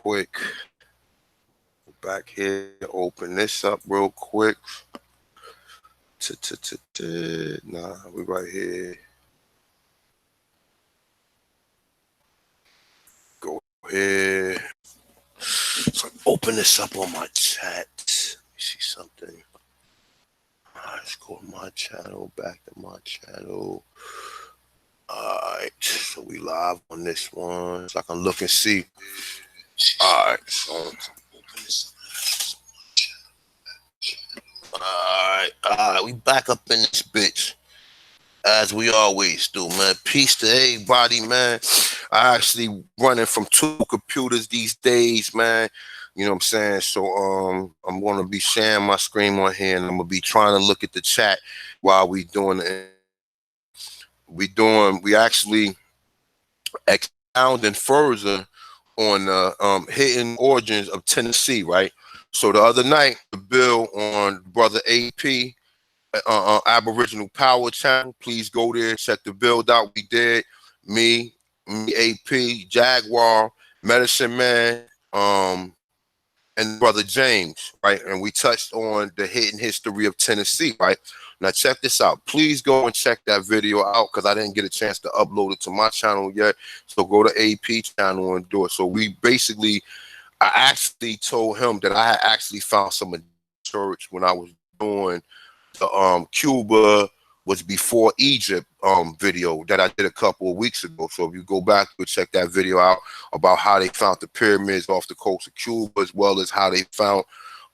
quick. Back here, open this up real quick. Nah, we right here. Go ahead. So open this up on my chat. Let me see something. Alright, let's go to my channel, back to my channel. Alright, so we live on this one. So I can look and see. Alright, so open this up. Alright, we back up in this bitch. As we always do, man. Peace to everybody, man. I actually running from 2 computers these days, man. You know what I'm saying? So I'm gonna be sharing my screen on here, and I'm gonna be trying to look at the chat while we doing it. We actually expounding further on the hidden origins of Tennessee, right? So the other night, the bill on brother AP. Aboriginal Power channel. Please go there, check the build out. We did me, AP, Jaguar, Medicine Man, and brother James, right? And we touched on the hidden history of Tennessee, right? Now check this out. Please go and check that video out because I didn't get a chance to upload it to my channel yet. So go to AP channel and do it. So we basically, I actually told him that I had actually found some church when I was doing the Cuba was before Egypt video that I did a couple of weeks ago. So if you go back and check that video out about how they found the pyramids off the coast of Cuba, as well as how they found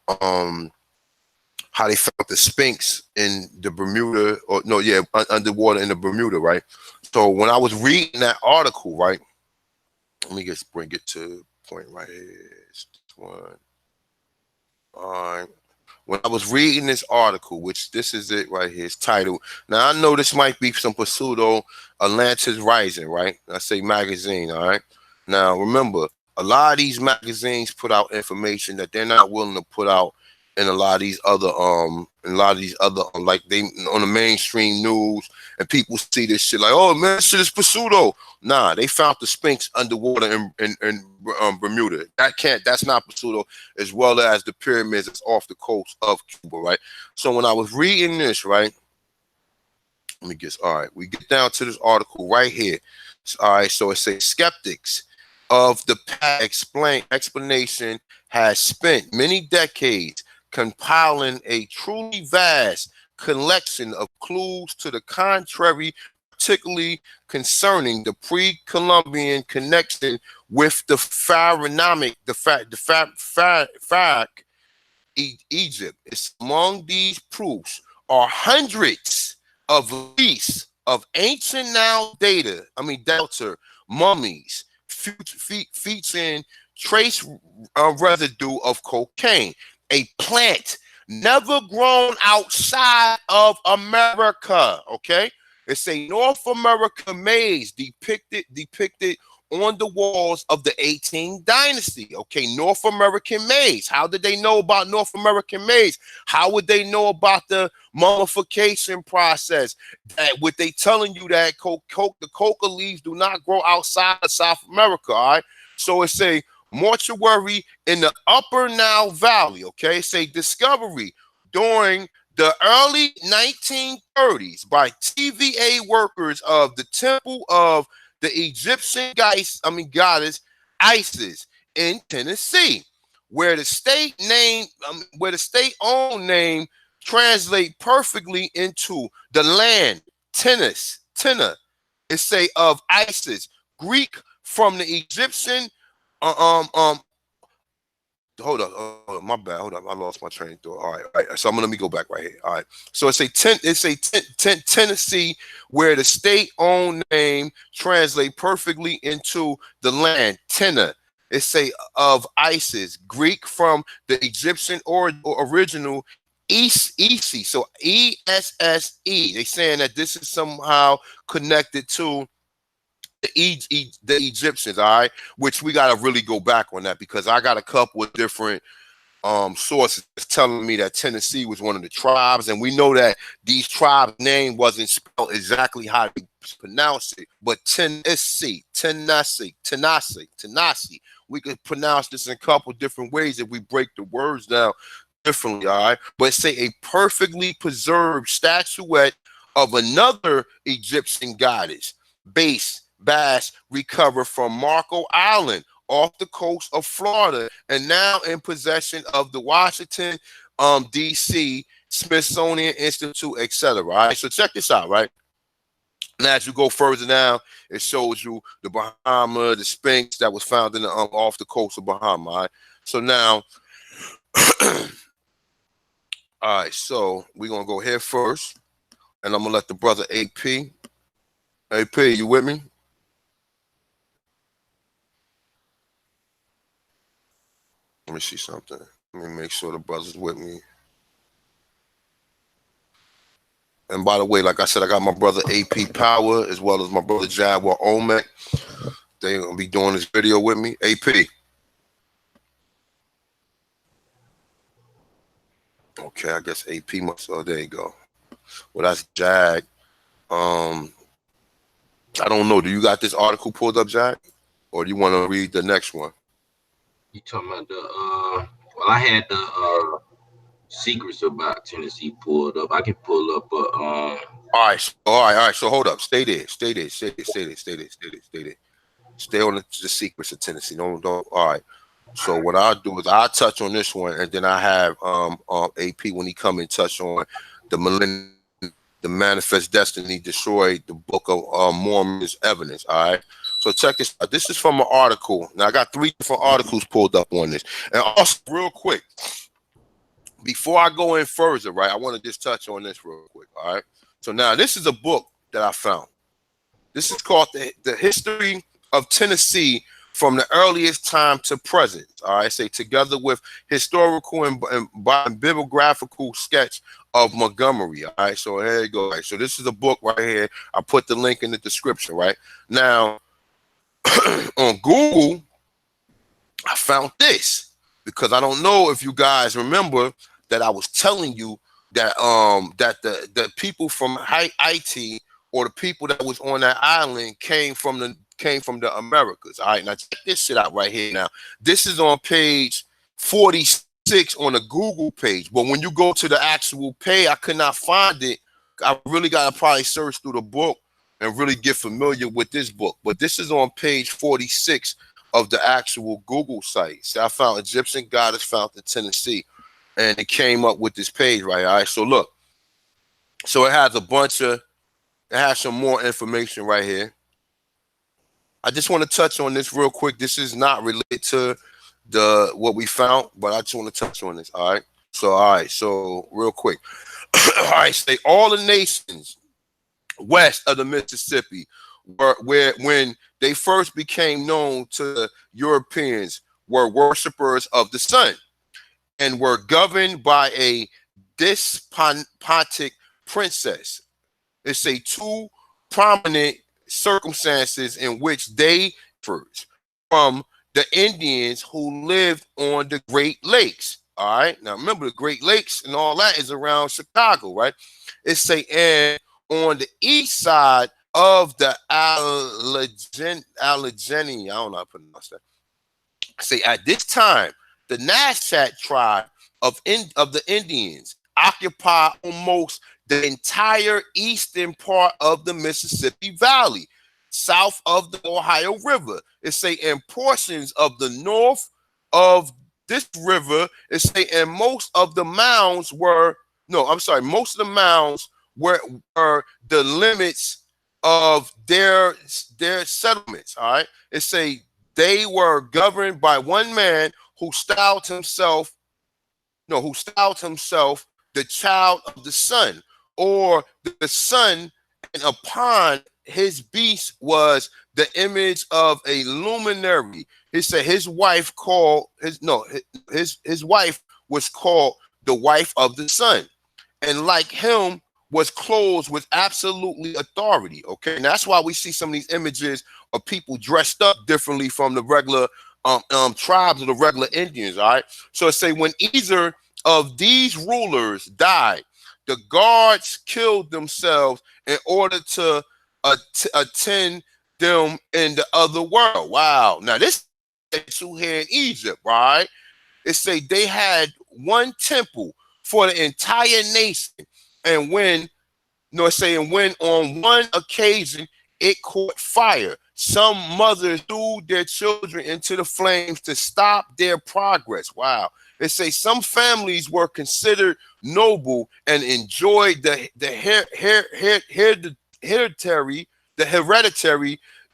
the Sphinx in the Bermuda, or no, yeah, underwater in the Bermuda, right? So when I was reading that article, right, let me just bring it to the point right here. It's this one. All right. When I was reading this article, which this is it right here, it's titled. Now I know this might be some pseudo Atlantis Rising, right? I say magazine, all right. Now remember, a lot of these magazines put out information that they're not willing to put out in a lot of these other like they on the mainstream news, and people see this shit like, oh man, this shit is pseudo. Nah, they found the Sphinx underwater in Bermuda. That's not pseudo, as well as the pyramids that's off the coast of Cuba, right? So when I was reading this, right, let me guess. All right, we get down to this article right here. All right, so it says skeptics of the past explanation has spent many decades compiling a truly vast collection of clues to the contrary, particularly concerning the pre-Columbian connection with the pharaonic, Egypt. It's among these proofs are hundreds of lists of ancient delta mummies featuring trace residue of cocaine, a plant never grown outside of America. Okay, it's a North America maze depicted on the walls of the 18th dynasty. Okay, North American maze. How did they know about North American maze? How would they know about the mummification process? That what they telling you that the coca leaves do not grow outside of South America. All right, so it's a mortuary in the Upper Nile Valley. Okay, say discovery during the early 1930s by TVA workers of the temple of the Egyptian goddess Isis in Tennessee, where the state-owned name translate perfectly into the land Tenna. It say of Isis, Greek from the Egyptian. Hold up, my bad. Hold up, I lost my train of thought. All right. So let me go back right here. All right. So it's Tennessee, where the state-owned name translate perfectly into the land Tenna. It say of Isis, Greek from the Egyptian or original Isi. So ESSE. They saying that this is somehow connected to the Egyptians, all right, which we got to really go back on that, because I got a couple of different sources telling me that Tennessee was one of the tribes, and we know that these tribes' name wasn't spelled exactly how they pronounce it, but Tennessee. We could pronounce this in a couple different ways if we break the words down differently, all right? But say a perfectly preserved statuette of another Egyptian goddess, Bass, recovered from Marco Island off the coast of Florida and now in possession of the Washington, D.C., Smithsonian Institute, etc. All right, so check this out, right? Now, as you go further down, it shows you the Bahama, the Sphinx that was found in the off the coast of Bahama. All right, so now, all right, so we're gonna go here first, and I'm gonna let the brother AP. AP, you with me? Let me see something. Let me make sure the brother's with me. And by the way, like I said, I got my brother AP Power as well as my brother Jaguar Omek. They're gonna be doing this video with me. AP. Okay, I guess AP must. Oh, there you go. Well, that's Jag. I don't know. Do you got this article pulled up, Jag, or do you want to read the next one? You talking about the well, I had the secrets about Tennessee pulled up. I can pull up all right. So hold up. Stay there. Stay on the secrets of Tennessee. Don't. All right. So what I'll do is I'll touch on this one, and then I have AP when he come and touch on the manifest destiny destroyed the Book of Mormon's evidence. All right. So check this out. This is from an article. Now I got 3 different articles pulled up on this. And also, real quick, before I go in further, right, I want to just touch on this real quick. All right. So now this is a book that I found. This is called the History of Tennessee from the earliest time to present. All right. Say together with historical and biographical sketch of Montgomery. All right. So here you go. Right. So this is a book right here. I put the link in the description. Right now. On Google, I found this because I don't know if you guys remember that I was telling you that that the people from Haiti or the people that was on that island came from the Americas. All right, now check this shit out right here. Now this is on page 46 on the Google page, but when you go to the actual page, I could not find it. I really gotta probably search through the book and really get familiar with this book. But this is on page 46 of the actual Google site. So I found Egyptian goddess found in Tennessee, and it came up with this page right. All right, so look. So it has some more information right here. I just want to touch on this real quick. This is not related to what we found, but I just want to touch on this. All right. So real quick. All right, say all the nations west of the Mississippi when they first became known to the Europeans were worshippers of the sun and were governed by a despotic princess. It's 2 prominent circumstances in which they differ from the Indians who lived on the Great Lakes. All right, now remember the Great Lakes and all that is around Chicago, right? It's and on the east side of the Allegheny, I don't know how to pronounce that. Say at this time, the Nashat tribe of the Indians occupy almost the entire eastern part of the Mississippi Valley, south of the Ohio River. It's in portions of the north of this river. It's and most of the mounds were most of the mounds were the limits of their settlements. All right, it's they were governed by one man who styled himself the child of the sun, or the sun, and upon his beast was the image of a luminary. He said his wife his wife was called the wife of the sun, and like him was clothed with absolutely authority. Okay, and that's why we see some of these images of people dressed up differently from the regular tribes of the regular Indians. All right, so it when either of these rulers died, the guards killed themselves in order to attend them in the other world. Wow. Now this to here in Egypt, right? It say they had one temple for the entire nation, and when no, it's saying when on one occasion it caught fire, some mothers threw their children into the flames to stop their progress. Wow. It say some families were considered noble and enjoyed the hereditary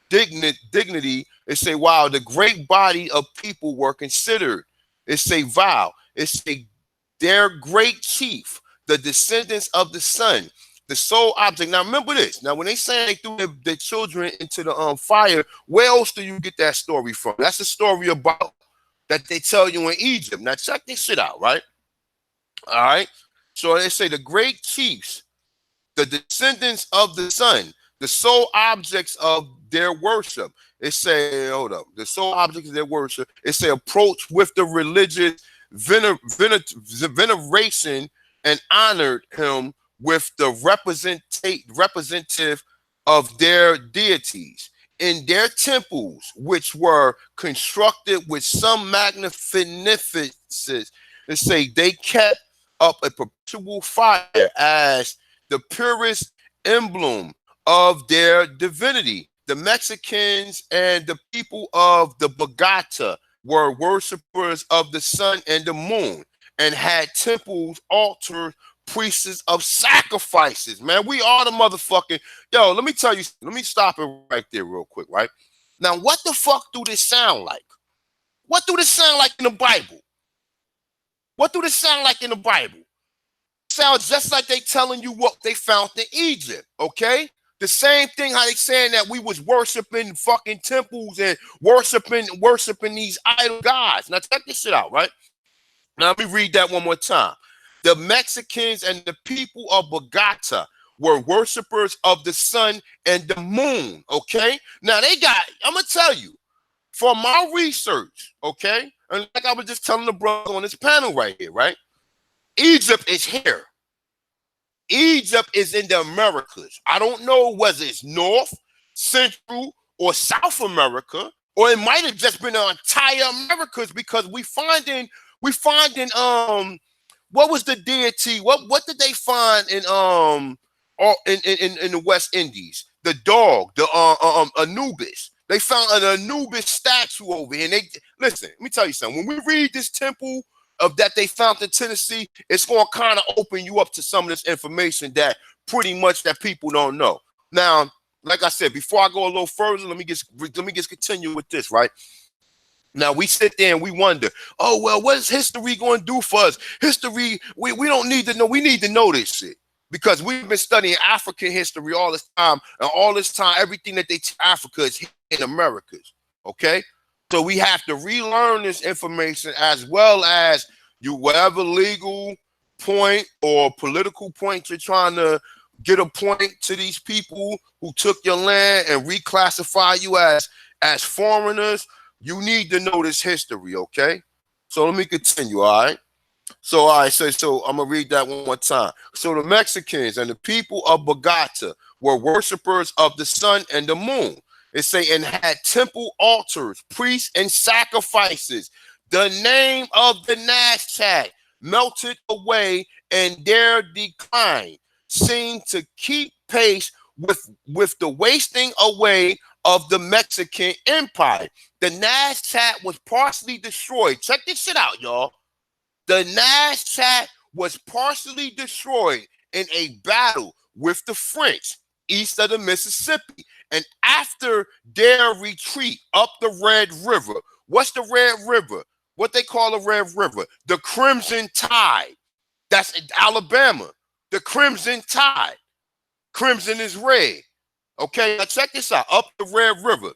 dignity. It say, wow, the great body of people were considered. It say, wow. It say, their great chief, the descendants of the sun, the sole object. Now remember this. Now when they say they threw their children into the fire, where else do you get that story from? That's a story about that they tell you in Egypt. Now check this shit out, right? All right. So they say the great chiefs, the descendants of the sun, the sole objects of their worship. It say, hold up, the sole objects of their worship. It say approach with the religious veneration and honored him with the representative of their deities in their temples, which were constructed with some magnificence. They say they kept up a perpetual fire as the purest emblem of their divinity. The Mexicans and the people of the Bogota were worshipers of the sun and the moon and had temples, altars, priests of sacrifices. Man, we are the motherfucking, yo, let me tell you, let me stop it right there real quick, right? Now, what the fuck do this sound like? What do this sound like in the Bible? What do this sound like in the Bible? It sounds just like they telling you what they found in Egypt, okay? The same thing how they saying that we was worshiping fucking temples and worshiping these idol gods. Now check this shit out, right? Now let me read that one more time. The Mexicans and the people of Bogota were worshipers of the sun and the moon, okay? Now they got, I'm going to tell you, from my research, okay? And like I was just telling the brother on this panel right here, right? Egypt is here. Egypt is in the Americas. I don't know whether it's North, Central, or South America, or it might have just been the entire Americas because we finding what was the deity? What did they find in the West Indies? The dog, the Anubis. They found an Anubis statue over here. And they listen. Let me tell you something. When we read this temple of that they found in Tennessee, it's going to kind of open you up to some of this information that pretty much that people don't know. Now, like I said, before I go a little further, let me just continue with this, right? Now we sit there and we wonder, oh well, what is history going to do for us? History, we don't need to know. We need to know this shit because we've been studying African history all this time, and all this time, everything that they teach Africa is in Americas. Okay, so we have to relearn this information as well as you whatever legal point or political point you're trying to get a point to these people who took your land and reclassify you as foreigners. You need to know this history, okay? So let me continue, all right? So, all right, so I'm going to read that one more time. So the Mexicans and the people of Bogota were worshipers of the sun and the moon. It say, and had temple altars, priests, and sacrifices. The name of the Nazca melted away, and their decline seemed to keep pace with the wasting away of the Mexican Empire. The Nazca was partially destroyed. Check this shit out, y'all. The Nazca was partially destroyed in a battle with the French east of the Mississippi. And after their retreat up the Red River, what's the Red River? What they call the Red River? The Crimson Tide. That's in Alabama. The Crimson Tide. Crimson is red. Okay, now check this out. Up the Red River,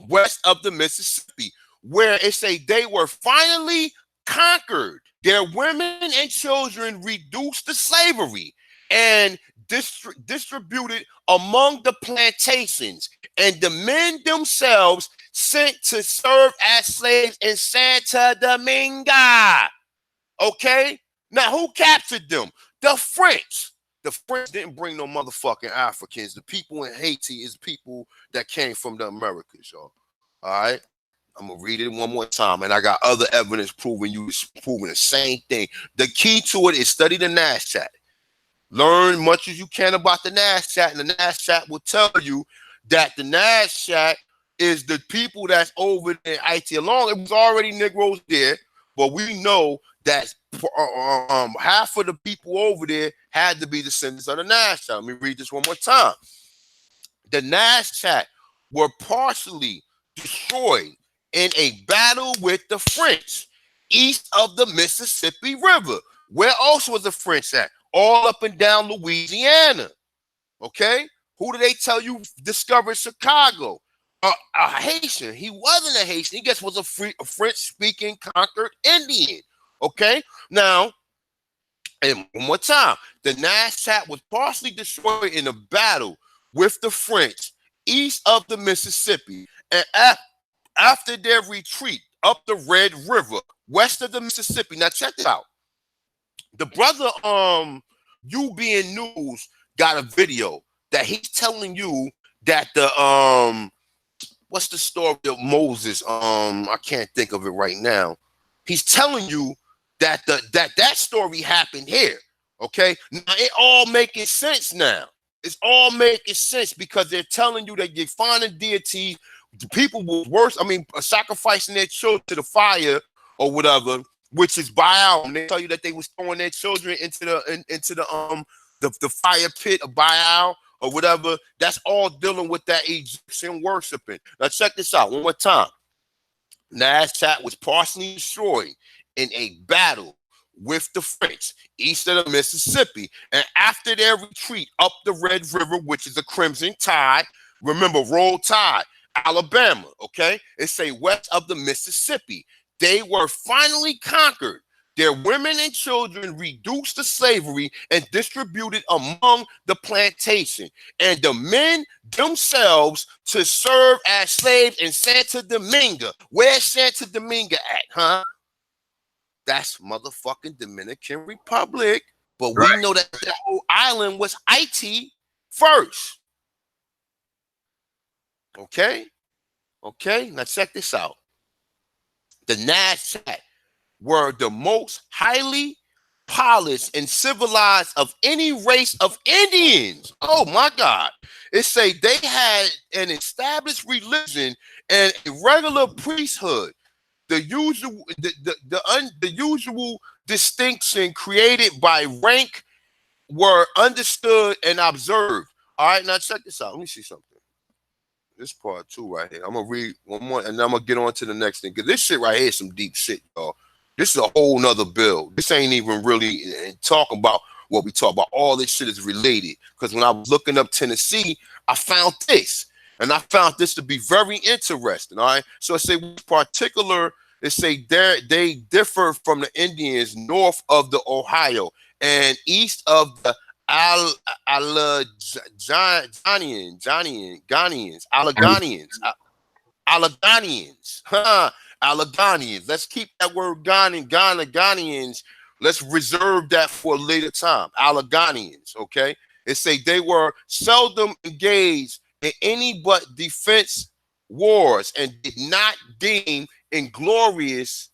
west of the Mississippi, where it say they were finally conquered. Their women and children reduced to slavery and distributed among the plantations, and the men themselves sent to serve as slaves in Santo Domingo. Okay, now who captured them? The French. the French didn't bring no motherfucking Africans. The people in Haiti is people that came from the Americas, y'all. All right. I'm gonna read it one more time, and I got other evidence proving the same thing. The key to it is study the Nash chat. Learn much as you can about the Nash chat, and the Nash chat will tell you that the Nash chat is the people that's over there in IT. Along, it was already Negroes there, but we know that half of the people over there had to be descendants of the Nash chat. Let me read this one more time. The Nash chat were partially destroyed in a battle with the French east of the Mississippi River. Where else was the French at? All up and down Louisiana. Okay? Who do they tell you discovered Chicago? A Haitian. He wasn't a Haitian. He just was a French-speaking conquered Indian. Okay? Now, and one more time, the Nash chat was partially destroyed in a battle with the French east of the Mississippi. And after their retreat up the Red River, west of the Mississippi. Now check this out. The brother UBN News got a video that he's telling you that the what's the story of Moses? I can't think of it right now. He's telling you that that story happened here. Okay, now it all making sense now. It's all making sense because they're telling you that you're finding deity. The people were worse. I mean, sacrificing their children to the fire or whatever, which is Baal. And they tell you that they was throwing their children into the fire pit of Baal or whatever. That's all dealing with that Egyptian worshiping. Now check this out one more time. Nash chat was partially destroyed in a battle with the French east of the Mississippi, and after their retreat up the Red River, which is the Crimson Tide. Remember, Roll Tide. Alabama, okay? It say west of the Mississippi. They were finally conquered. Their women and children reduced to slavery and distributed among the plantation. And the men themselves to serve as slaves in Santa Dominga. Where's Santa Dominga at, huh? That's motherfucking Dominican Republic. But we know that the whole island was IT first. Okay? Okay, now check this out. The Nash chat were the most highly polished and civilized of any race of Indians. Oh my God. It say they had an established religion and a regular priesthood. The usual distinction created by rank were understood and observed. All right, now check this out. Let me see something. This part two right here. I'm gonna read one more, and then I'm gonna get on to the next thing. Because this shit right here is some deep shit, y'all. This is a whole nother bill. This ain't even really talking about what we talk about. All this shit is related. Because when I was looking up Tennessee, I found this. And I found this to be very interesting. All right. So I say particular, they say they differ from the Indians north of the Ohio and east of the Alleghanians. Alleghanians. Let's keep that word Ghanaians. Let's reserve that for a later time. Alleghanians, okay? It say they were seldom engaged in any but defense wars and did not deem inglorious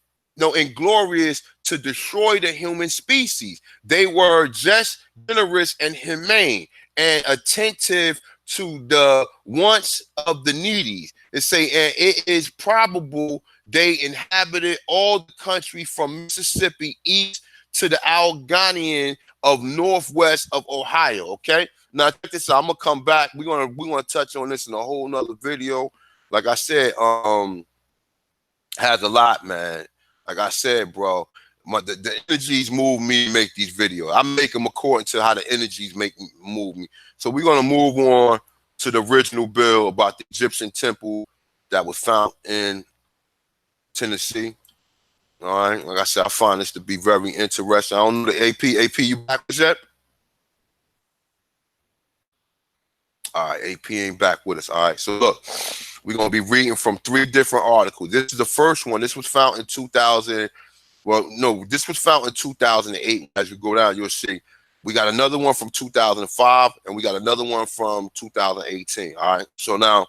to destroy the human species. They were just generous and humane and attentive to the wants of the needy. It say, and it is probable they inhabited all the country from Mississippi east to the Alleghanian of northwest of Ohio. Okay, now check this out. I'm gonna come back. We're gonna touch on this in a whole nother video. Like I said, has a lot, man. Like I said, bro, the energies move me to make these videos. I make them according to how the energies move me. So we're gonna move on to the original bill about the Egyptian temple that was found in Tennessee. All right, like I said, I find this to be very interesting. I don't know the AP. AP, you back with us yet? All right, AP ain't back with us. All right, so look, we're gonna be reading from 3 different articles. This is the first one. This was found in 2000. Well, no, this was found in 2008. As you go down, you'll see We got another one from 2005, and we got another one from 2018. All right. So now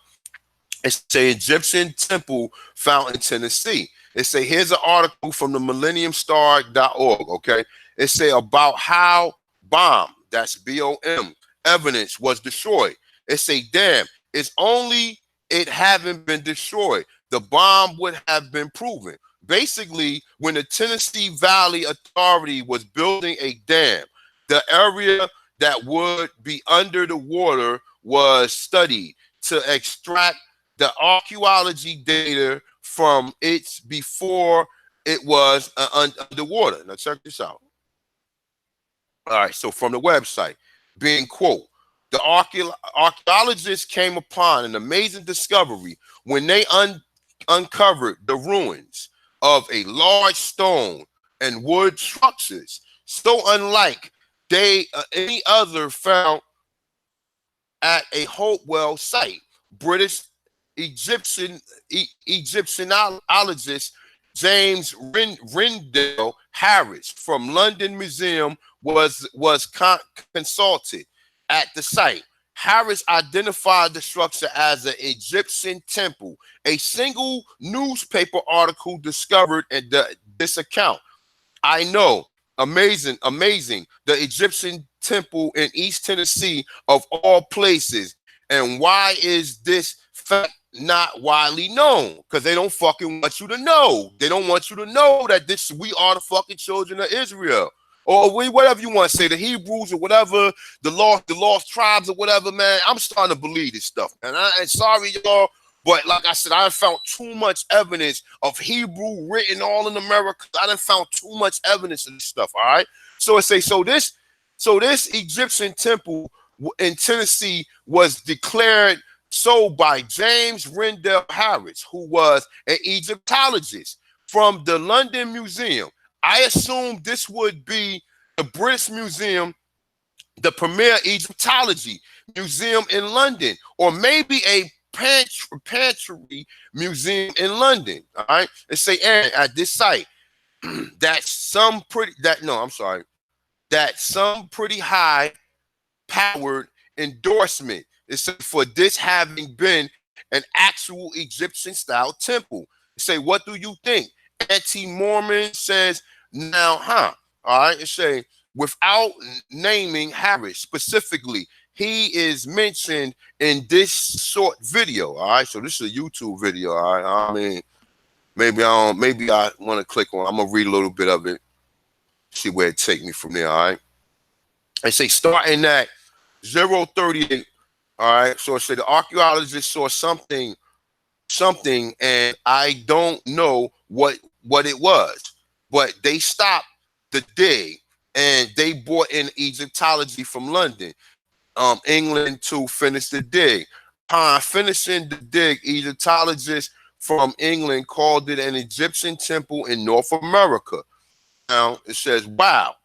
it's a Egyptian temple found in Tennessee. It say here's an article from the millenniumstar.org. Okay. It say about how bomb, that's BOM, evidence was destroyed. It say, damn, it's only it haven't been destroyed. The bomb would have been proven. Basically, when the Tennessee Valley Authority was building a dam, the area that would be under the water was studied to extract the archaeology data from its before it was underwater. Now check this out. All right, so from the website, being quote, the archaeologists came upon an amazing discovery when they uncovered the ruins of a large stone and wood structures, so unlike any other found at a Hopewell site. British Egyptiologist James Rendell Harris from London Museum was consulted at the site. Harris identified the structure as an Egyptian temple. A single newspaper article discovered this account. I know, amazing. The Egyptian temple in East Tennessee of all places. And why is this fact not widely known? Because they don't fucking want you to know. They don't want you to know that we are the fucking children of Israel. Or whatever you want to say, the Hebrews or whatever, the lost tribes or whatever, man. I'm starting to believe this stuff, man. And sorry, y'all, but like I said, I found too much evidence of Hebrew written all in America. I done found too much evidence of this stuff, all right? So it say, so this Egyptian temple in Tennessee was declared so by James Rendell Harris, who was an Egyptologist from the London Museum. I assume this would be the British Museum, the premier Egyptology museum in London, or maybe a pantry museum in London. All right, and say at this site that some pretty high powered endorsement is for this having been an actual Egyptian style temple. Say, what do you think? Anti-Mormon says, now, all right, it say, without naming Harris specifically, he is mentioned in this short video. All right, so this is a YouTube video. All right, I mean, maybe I want to click on. I'm gonna read a little bit of it, see where it take me from there. All right, I say starting at 038. All right, so it say the archaeologist saw something, and I don't know what it was, but they stopped the dig and they brought in Egyptology from London, England to finish the dig. Finishing the dig, Egyptologists from England called it an Egyptian temple in North America. Now it says, wow.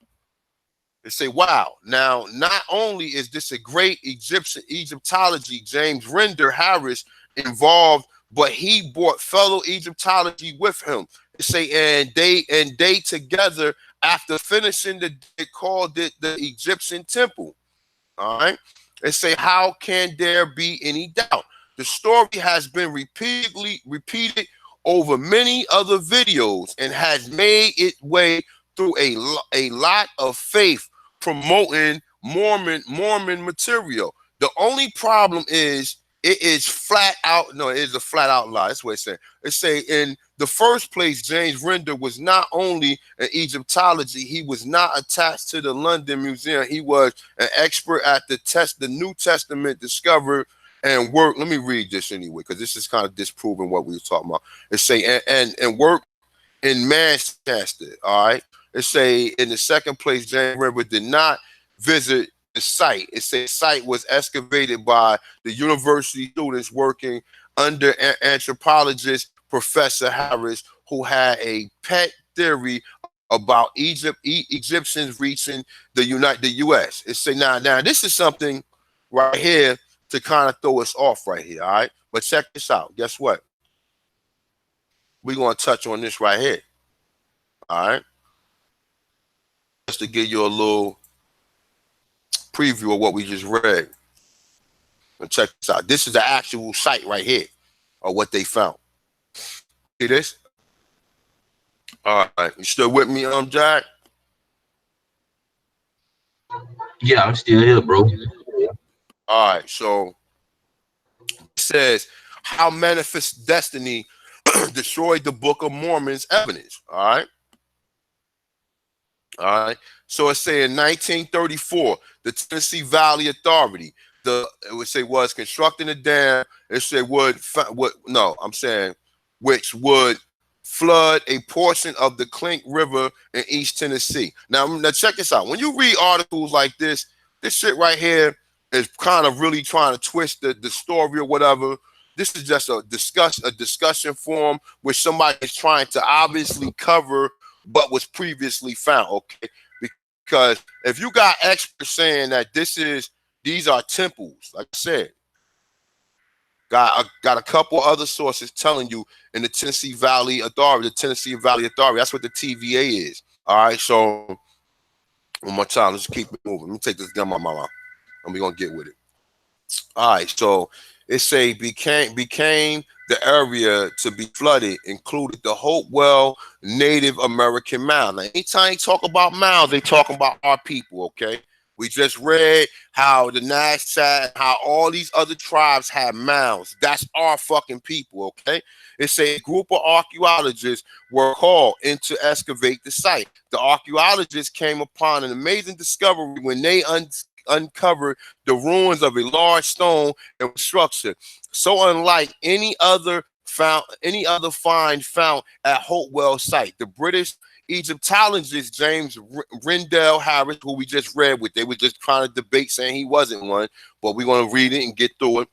They say, wow. Now, not only is this a great Egyptology, James Rendell Harris involved, but he brought fellow Egyptology with him. They say, and they together, after finishing they called it the Egyptian temple. All right. They say, how can there be any doubt? The story has been repeated over many other videos and has made its way through a lot of faith promoting Mormon material. The only problem is it is flat out. No, it is a flat out lie. That's what it's saying. It say in the first place, James Rendell was not only an Egyptology, he was not attached to the London Museum. He was an expert at the New Testament discovered and work. Let me read this anyway, because this is kind of disproving what we were talking about. It say and work in Manchester. All right. It say in the second place, James Rendell did not visit the site. It says site was excavated by the university students working under anthropologist Professor Harris, who had a pet theory about Egyptians reaching the U.S. It say now this is something right here to kind of throw us off right here. All right, but check this out. Guess what? We're gonna touch on this right here. All right, just to give you a little preview of what we just read. And check this out. This is the actual site right here of what they found. See this? All right. You still with me, Jack? Yeah, I'm still here, bro. All right. So it says how manifest destiny destroyed the Book of Mormon's evidence. All right. All right. So it's saying 1934, the Tennessee Valley Authority, it would say was constructing a dam. It said which would flood a portion of the Clink River in East Tennessee. Now check this out. When you read articles like this shit right here is kind of really trying to twist the story or whatever. This is just a discussion forum where somebody is trying to obviously cover what was previously found, okay? Because if you got experts saying that these are temples, like I said, got a couple other sources telling you in the Tennessee Valley Authority, that's what the TVA is. All right, so one more time, let's keep it moving. Let me take this gun out my mouth, and we're gonna get with it. All right, so it say became the area to be flooded included the Hopewell Native American mound. Now, anytime they talk about mounds, they talking about our people, okay? We just read how the Nash side, how all these other tribes have mounds. That's our fucking people, okay? It's a group of archaeologists were called in to excavate the site. The archaeologists came upon an amazing discovery when they uncovered the ruins of a large stone and structure, so unlike any other find found at Hopewell site. The British Egyptologist James Rendell Harris, who we just read with, they were just trying to debate saying he wasn't one, but we're going to read it and get through it.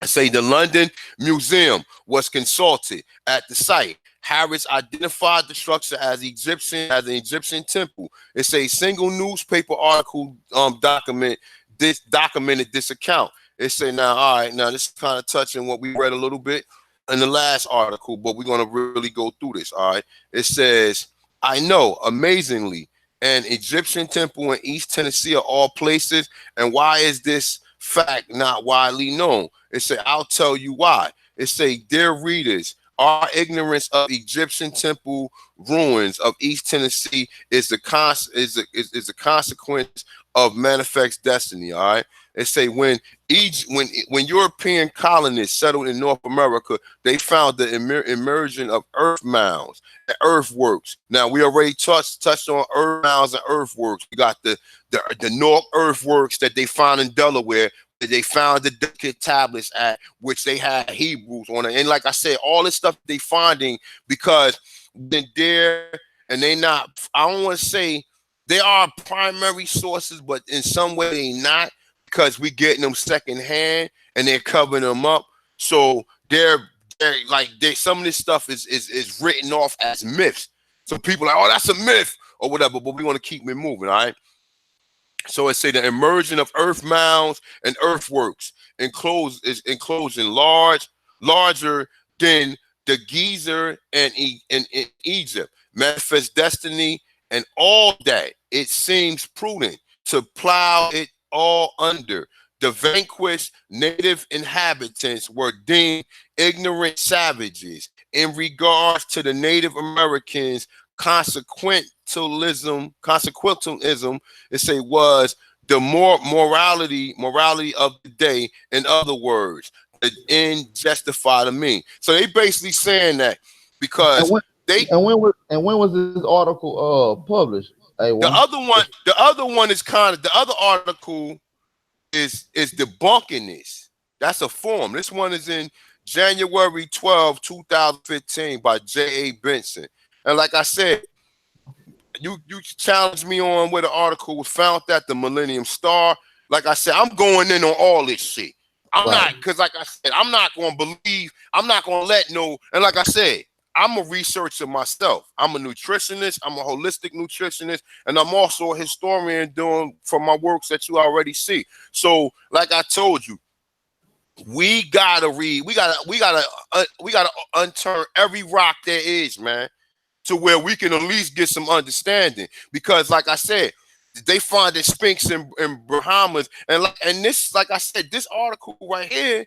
I say the London Museum was consulted at the site. Harris identified the structure as an Egyptian temple. It's a single newspaper article documented this account. It say now, all right, now this is kind of touching what we read a little bit in the last article, but we're going to really go through this. All right. It says, I know, amazingly, an Egyptian temple in East Tennessee of all places. And why is this fact not widely known? It say, I'll tell you why. It say, dear readers, our ignorance of Egyptian temple ruins of East Tennessee is a consequence of manifest destiny. All right. It say when European colonists settled in North America, they found the immersion of earth mounds and earthworks. Now we already touched on earth mounds and earthworks. We got the North earthworks that they found in Delaware. They found the Dickson tablets at which they had Hebrews on it. And like I said, all this stuff they finding because then there and they not, I don't want to say they are primary sources, but in some way they not, because we getting them secondhand and they're covering them up. So they're like some of this stuff is written off as myths. So people are like, oh, that's a myth or whatever, but we want to keep it moving, all right? So it say the immersion of earth mounds and earthworks enclosing larger than the Gezer in Egypt, manifest destiny, and all that. It seems prudent to plow it all under. The vanquished native inhabitants were deemed ignorant savages. In regards to the Native Americans, consequentialism, it say was the morality of the day. In other words, the end justify the mean. So they basically saying that because when was this article published? The other one is kind of, the other article is debunking this. That's a form. This one is in January 12, 2015 by J.A. Benson. And like I said, you challenged me on where the article was found at the Millennium Star. Like I said, I'm going in on all this shit. I'm not, because like I said, I'm not going to believe, I'm not going to let no, and like I said, I'm a researcher myself. I'm a nutritionist. I'm a holistic nutritionist. And I'm also a historian doing for my works that you already see. So like I told you, we gotta read. We gotta unturn every rock there is, man, to where we can at least get some understanding. Because like I said, they find the Sphinx in Bahamas, and this, like I said, this article right here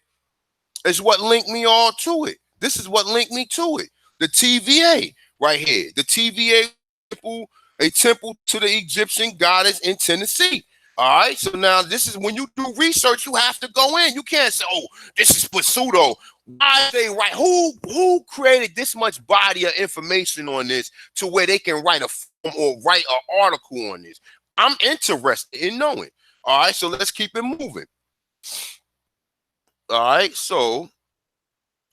is what linked me all to it. This is what linked me to it. The TVA right here. The TVA temple, a temple to the Egyptian goddess in Tennessee. All right. So now this is when you do research, you have to go in. You can't say, "Oh, this is pseudo." Why are they right? Who created this much body of information on this to where they can write a form or write an article on this? I'm interested in knowing. All right. So let's keep it moving. All right. So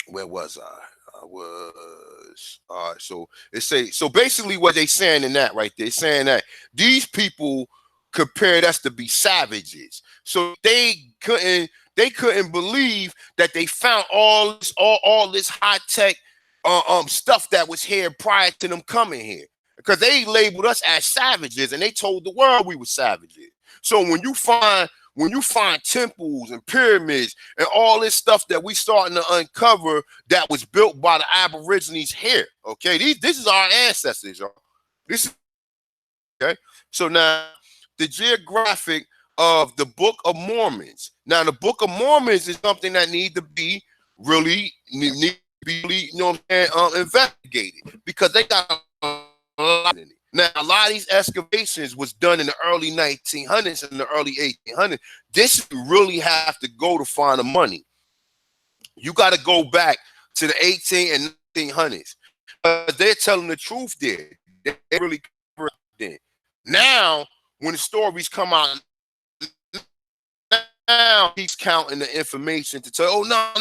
where was I? I was all right. So so basically what they saying in that right there, saying that these people compared us to be savages. So they couldn't believe that they found all this high tech stuff that was here prior to them coming here, because they labeled us as savages and they told the world we were savages. So when you find temples and pyramids and all this stuff that we starting to uncover that was built by the Aborigines here, okay, this is our ancestors, y'all. This is okay. So now the geographic of the Book of Mormons. Now the Book of Mormons is something that need to be really, you know what I'm saying, investigated, because they got a lot in it. Now, a lot of these excavations was done in the early 1900s and the early 1800s. This you really have to go to find the money. You got to go back to the 18 and 1900s. But they're telling the truth there. They really cover it. Now, when the stories come out, now he's counting the information to tell, oh, no,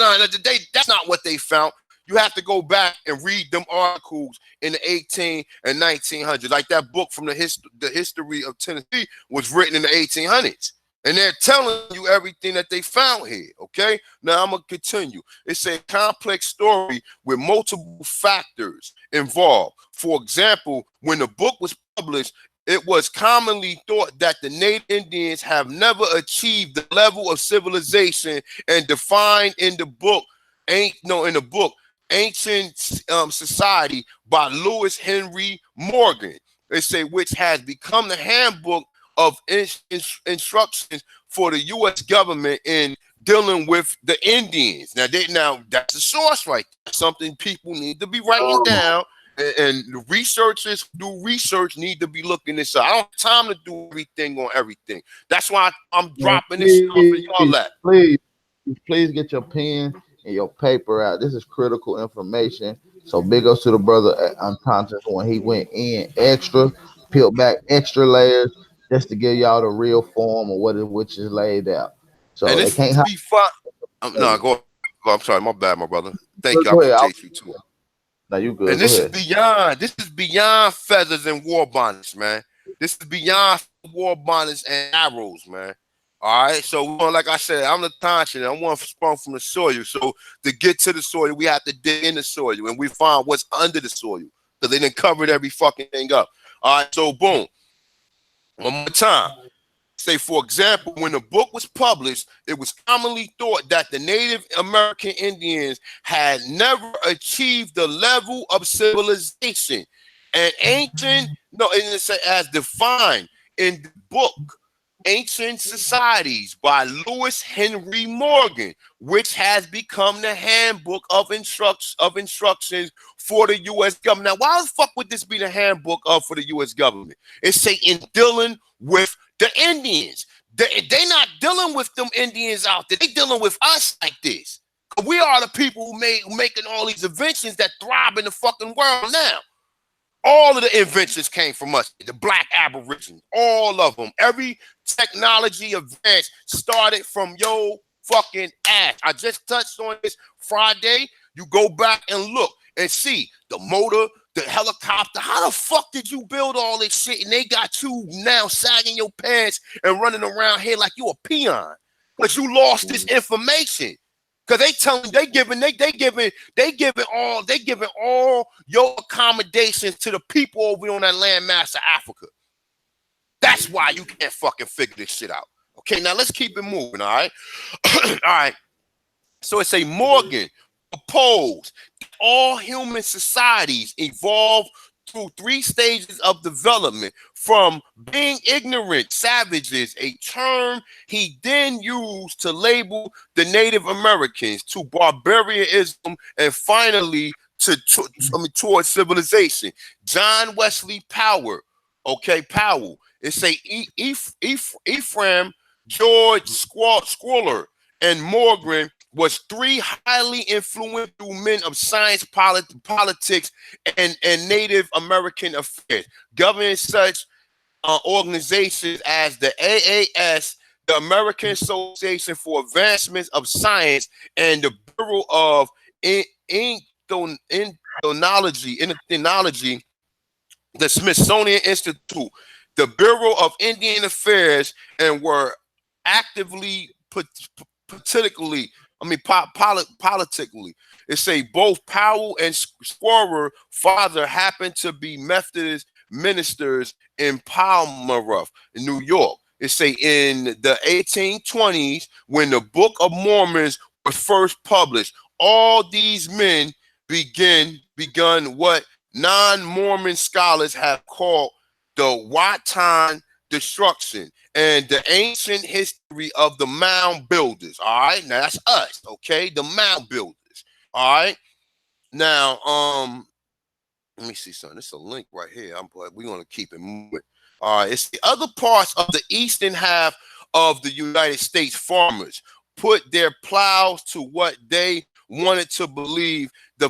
that's not what they found. You have to go back and read them articles in the 18 and 1900s. Like that book from the history of Tennessee was written in the 1800s. And they're telling you everything that they found here, okay? Now, I'm going to continue. It's a complex story with multiple factors involved. For example, when the book was published, it was commonly thought that the Native Indians have never achieved the level of civilization and defined in the book, Ancient Society by Lewis Henry Morgan. They say, which has become the handbook of instructions for the U.S. government in dealing with the Indians. Now that's the source right there. Something people need to be writing down, and the researchers who do research need to be looking this up. I don't have time to do everything on everything. That's why I'm dropping this stuff for y'all that. Please get your pen and your paper out. This is critical information. So big ups to the brother unconscious when he went in extra, peeled back extra layers just to give y'all the real form of which is laid out. So and they this can't be fun. No, go. I'm sorry, my bad, my brother. Thank you. I go ahead. appreciate you too. No, you good. And this is beyond feathers and war bonnets, man. This is beyond war bonnets and arrows, man. All right, so like I said, I'm the continent. I want to sprung from the soil. So to get to the soil, we have to dig in the soil, and we find what's under the soil, because they done covered every fucking thing up. All right, so boom. One more time. Say, for example, when the book was published, it was commonly thought that the Native American Indians had never achieved the level of civilization and as defined in the book Ancient Societies by Lewis Henry Morgan, which has become the handbook of instructions for the U.S. government. Now, why the fuck would this be the handbook for the U.S. government? It's saying in dealing with the Indians. They not dealing with them Indians out there. They dealing with us like this. We are the people who making all these inventions that thrive in the fucking world now. All of the inventions came from us, the black aborigines, all of them. Every technology advance started from your fucking ass. I just touched on this Friday. You go back and look and see the motor, the helicopter. How the fuck did you build all this shit and they got you now sagging your pants and running around here like you a peon? Because you lost this information. Because they giving all your accommodations to the people over on that landmass of Africa. That's why you can't fucking figure this shit out. Okay, now let's keep it moving, all right? All right. So it's a Morgan proposed all human societies evolve through 3 stages of development, from being ignorant savages, a term he then used to label the Native Americans, to barbarianism, and finally towards civilization. John Wesley Powell, Powell. It say Ephraim George Squaller and Morgan was 3 highly influential men of science, politics, and Native American affairs, governing such organizations as the AAS, the American Association for Advancements of Science, and the Bureau of Ethnology, the Smithsonian Institute, the Bureau of Indian Affairs, and were actively politically. It say both Powell and Squarer father happened to be Methodist ministers in Palmyra, in New York. It say in the 1820s, when the Book of Mormon was first published, all these men begun what non-Mormon scholars have called the Watan destruction and the ancient history of the mound builders. All right, now that's us, okay? The mound builders. All right. Now, let me see something. It's a link right here. We're gonna keep it moving. All right, it's the other parts of the eastern half of the United States. Farmers put their plows to what they wanted to believe the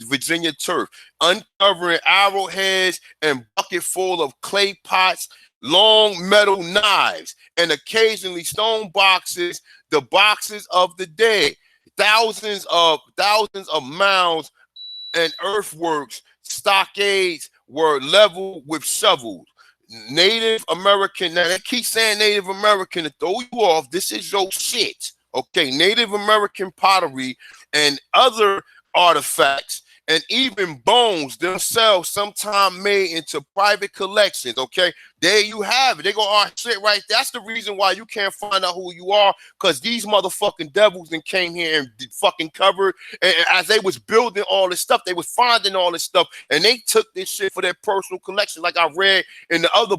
Virginia turf, uncovering arrowheads and bucket full of clay pots, long metal knives, and occasionally stone boxes, the boxes of the dead. Thousands of mounds and earthworks, stockades were leveled with shovels. Native American, now they keep saying Native American to throw you off. This is your shit. Okay, Native American pottery and other artifacts, and even bones themselves, sometimes made into private collections. Okay, there you have it. They go, shit right there. That's the reason why you can't find out who you are, because these motherfucking devils then came here and fucking covered. And as they was building all this stuff, they was finding all this stuff, and they took this shit for their personal collection. Like I read in the other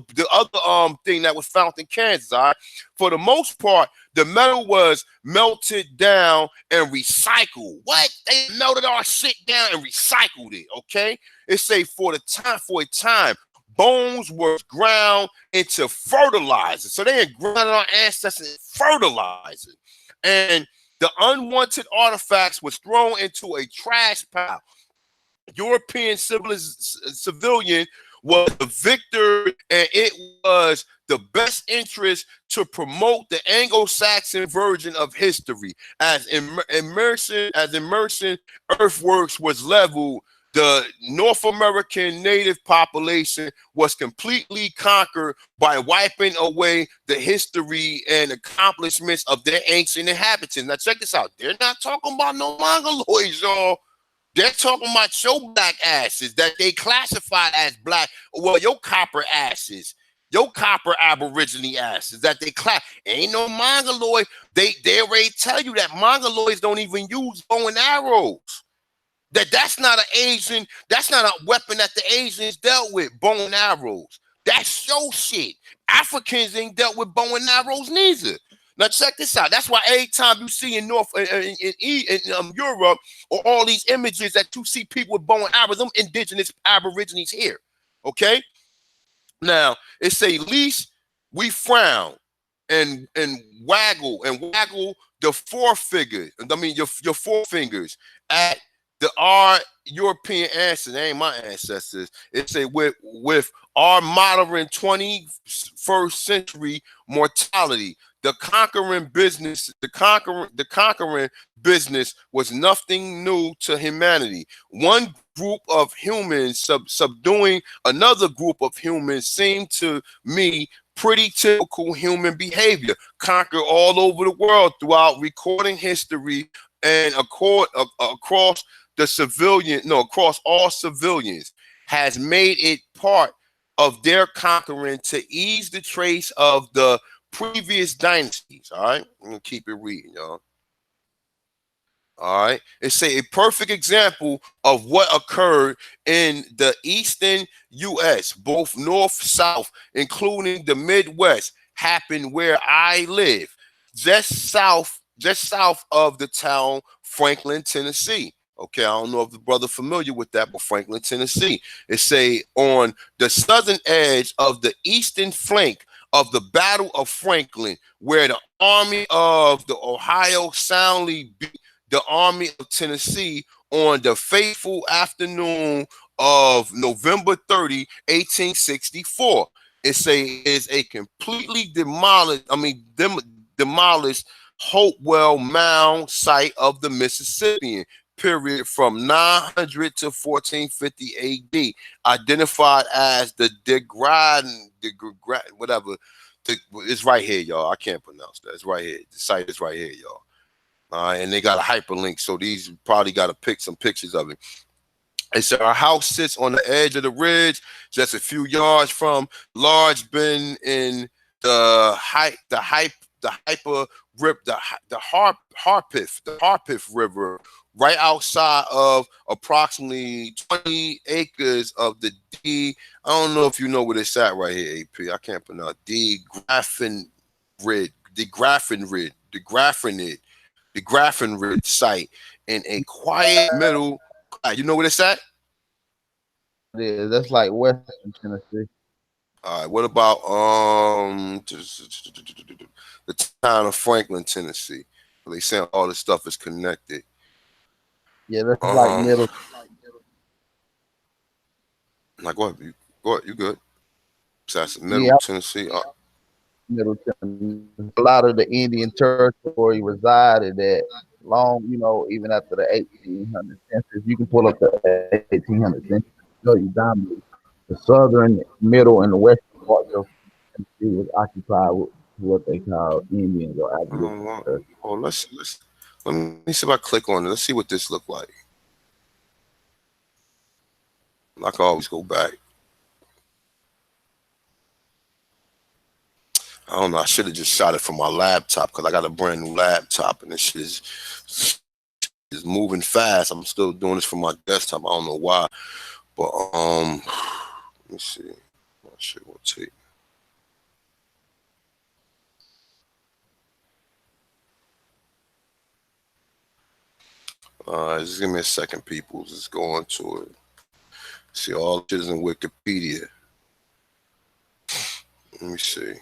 thing that was found in Kansas. All right, for the most part, the metal was melted down and recycled. What? They melted our shit down and recycled it. Okay, it say for a time, bones were ground into fertilizer. So they had ground our ancestors fertilizer, and the unwanted artifacts was thrown into a trash pile. European civilian was the victor, and it was the best interest to promote the Anglo-Saxon version of history. As immersion earthworks was leveled, the North American native population was completely conquered by wiping away the history and accomplishments of their ancient inhabitants. Now check this out. They're not talking about no Mongoloids, y'all. They're talking about your black asses that they classified as black. Well, your copper asses, your copper aborigine asses that they ain't no Mongoloid. They already tell you that Mongoloids don't even use bow and arrows. That's not an Asian, that's not a weapon that the Asians dealt with, bow and arrows. That's your shit. Africans ain't dealt with bow and arrows neither. Now check this out. That's why every time you see in Europe, or all these images that you see people with bow and arrows, them indigenous aborigines here. Okay. Now it say, least we frown and waggle the forefingers. I mean your forefingers at our European ancestors. They ain't my ancestors. It say with our modern 21st century mortality. The conquering business was nothing new to humanity. One group of humans subduing another group of humans seemed to me pretty typical human behavior. Conquer all over the world throughout recording history and across all civilians has made it part of their conquering to ease the trace of the previous dynasties. All right, I'm gonna keep it reading, y'all. All right. It's a perfect example of what occurred in the eastern U.S., both north, south, including the Midwest, happened where I live, just south of the town Franklin, Tennessee. Okay, I don't know if the brother familiar with that, but Franklin, Tennessee. It's a on the southern edge of the eastern flank of the Battle of Franklin, where the Army of the Ohio soundly beat the Army of Tennessee on the fateful afternoon of November 30, 1864. Is a completely demolished Hopewell Mound site of the Mississippian period from 900 to 1450 AD, identified as the whatever. It's right here, y'all. I can't pronounce that. It's right here. The site is right here, y'all. And they got a hyperlink, so these probably got to pick some pictures of it. It said our house sits on the edge of the ridge, just a few yards from large bend in the Harpeth River, right outside of approximately 20 acres of the D. I don't know if you know where it's at right here, AP. I can't pronounce the Graffinrid site in a quiet middle. You know what it's at? Yeah, that's like Western Tennessee. All right. What about the town of Franklin, Tennessee? They saying all this stuff is connected. Yeah, that's like middle. Like what? Go ahead. You good? So that's middle Yeah, Tennessee. middle Tennessee. A lot of the Indian territory resided at long, even after the 1800 census. You can pull up the 1800 census, show you dominate. The southern, middle, and the western parts of Tennessee was occupied with what they call Indians or Aborigines. Oh, let me see if I click on it. Let's see what this look like. I can always go back. I don't know. I should have just shot it from my laptop because I got a brand new laptop and this shit is moving fast. I'm still doing this from my desktop. I don't know why, but let me see. My shit will take. Just give me a second, people. Just go on to it. See all this is in Wikipedia. Let me see.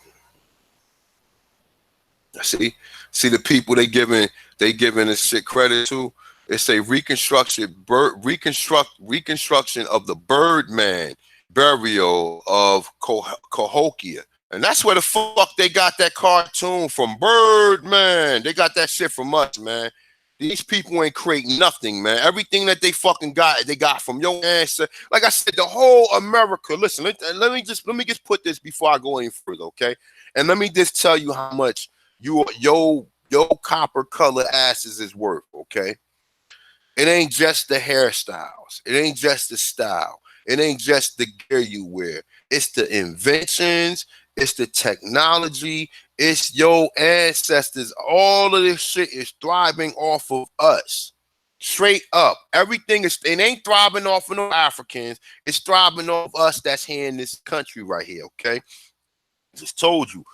See the people they giving this shit credit to. It's a reconstruction of the Birdman burial of Cahokia. And that's where the fuck they got that cartoon from. Birdman. They got that shit from us, man. These people ain't creating nothing, man. Everything that they fucking got, they got from your ancestor. Like I said, the whole America. Listen, let me just put this before I go any further, okay? And let me just tell you how much your copper color asses is worth, okay? It ain't just the hairstyles. It ain't just the style. It ain't just the gear you wear. It's the inventions. It's the technology. It's your ancestors. All of this shit is thriving off of us. Straight up. Everything it ain't thriving off of no Africans. It's thriving off us that's here in this country right here, okay? Just told you.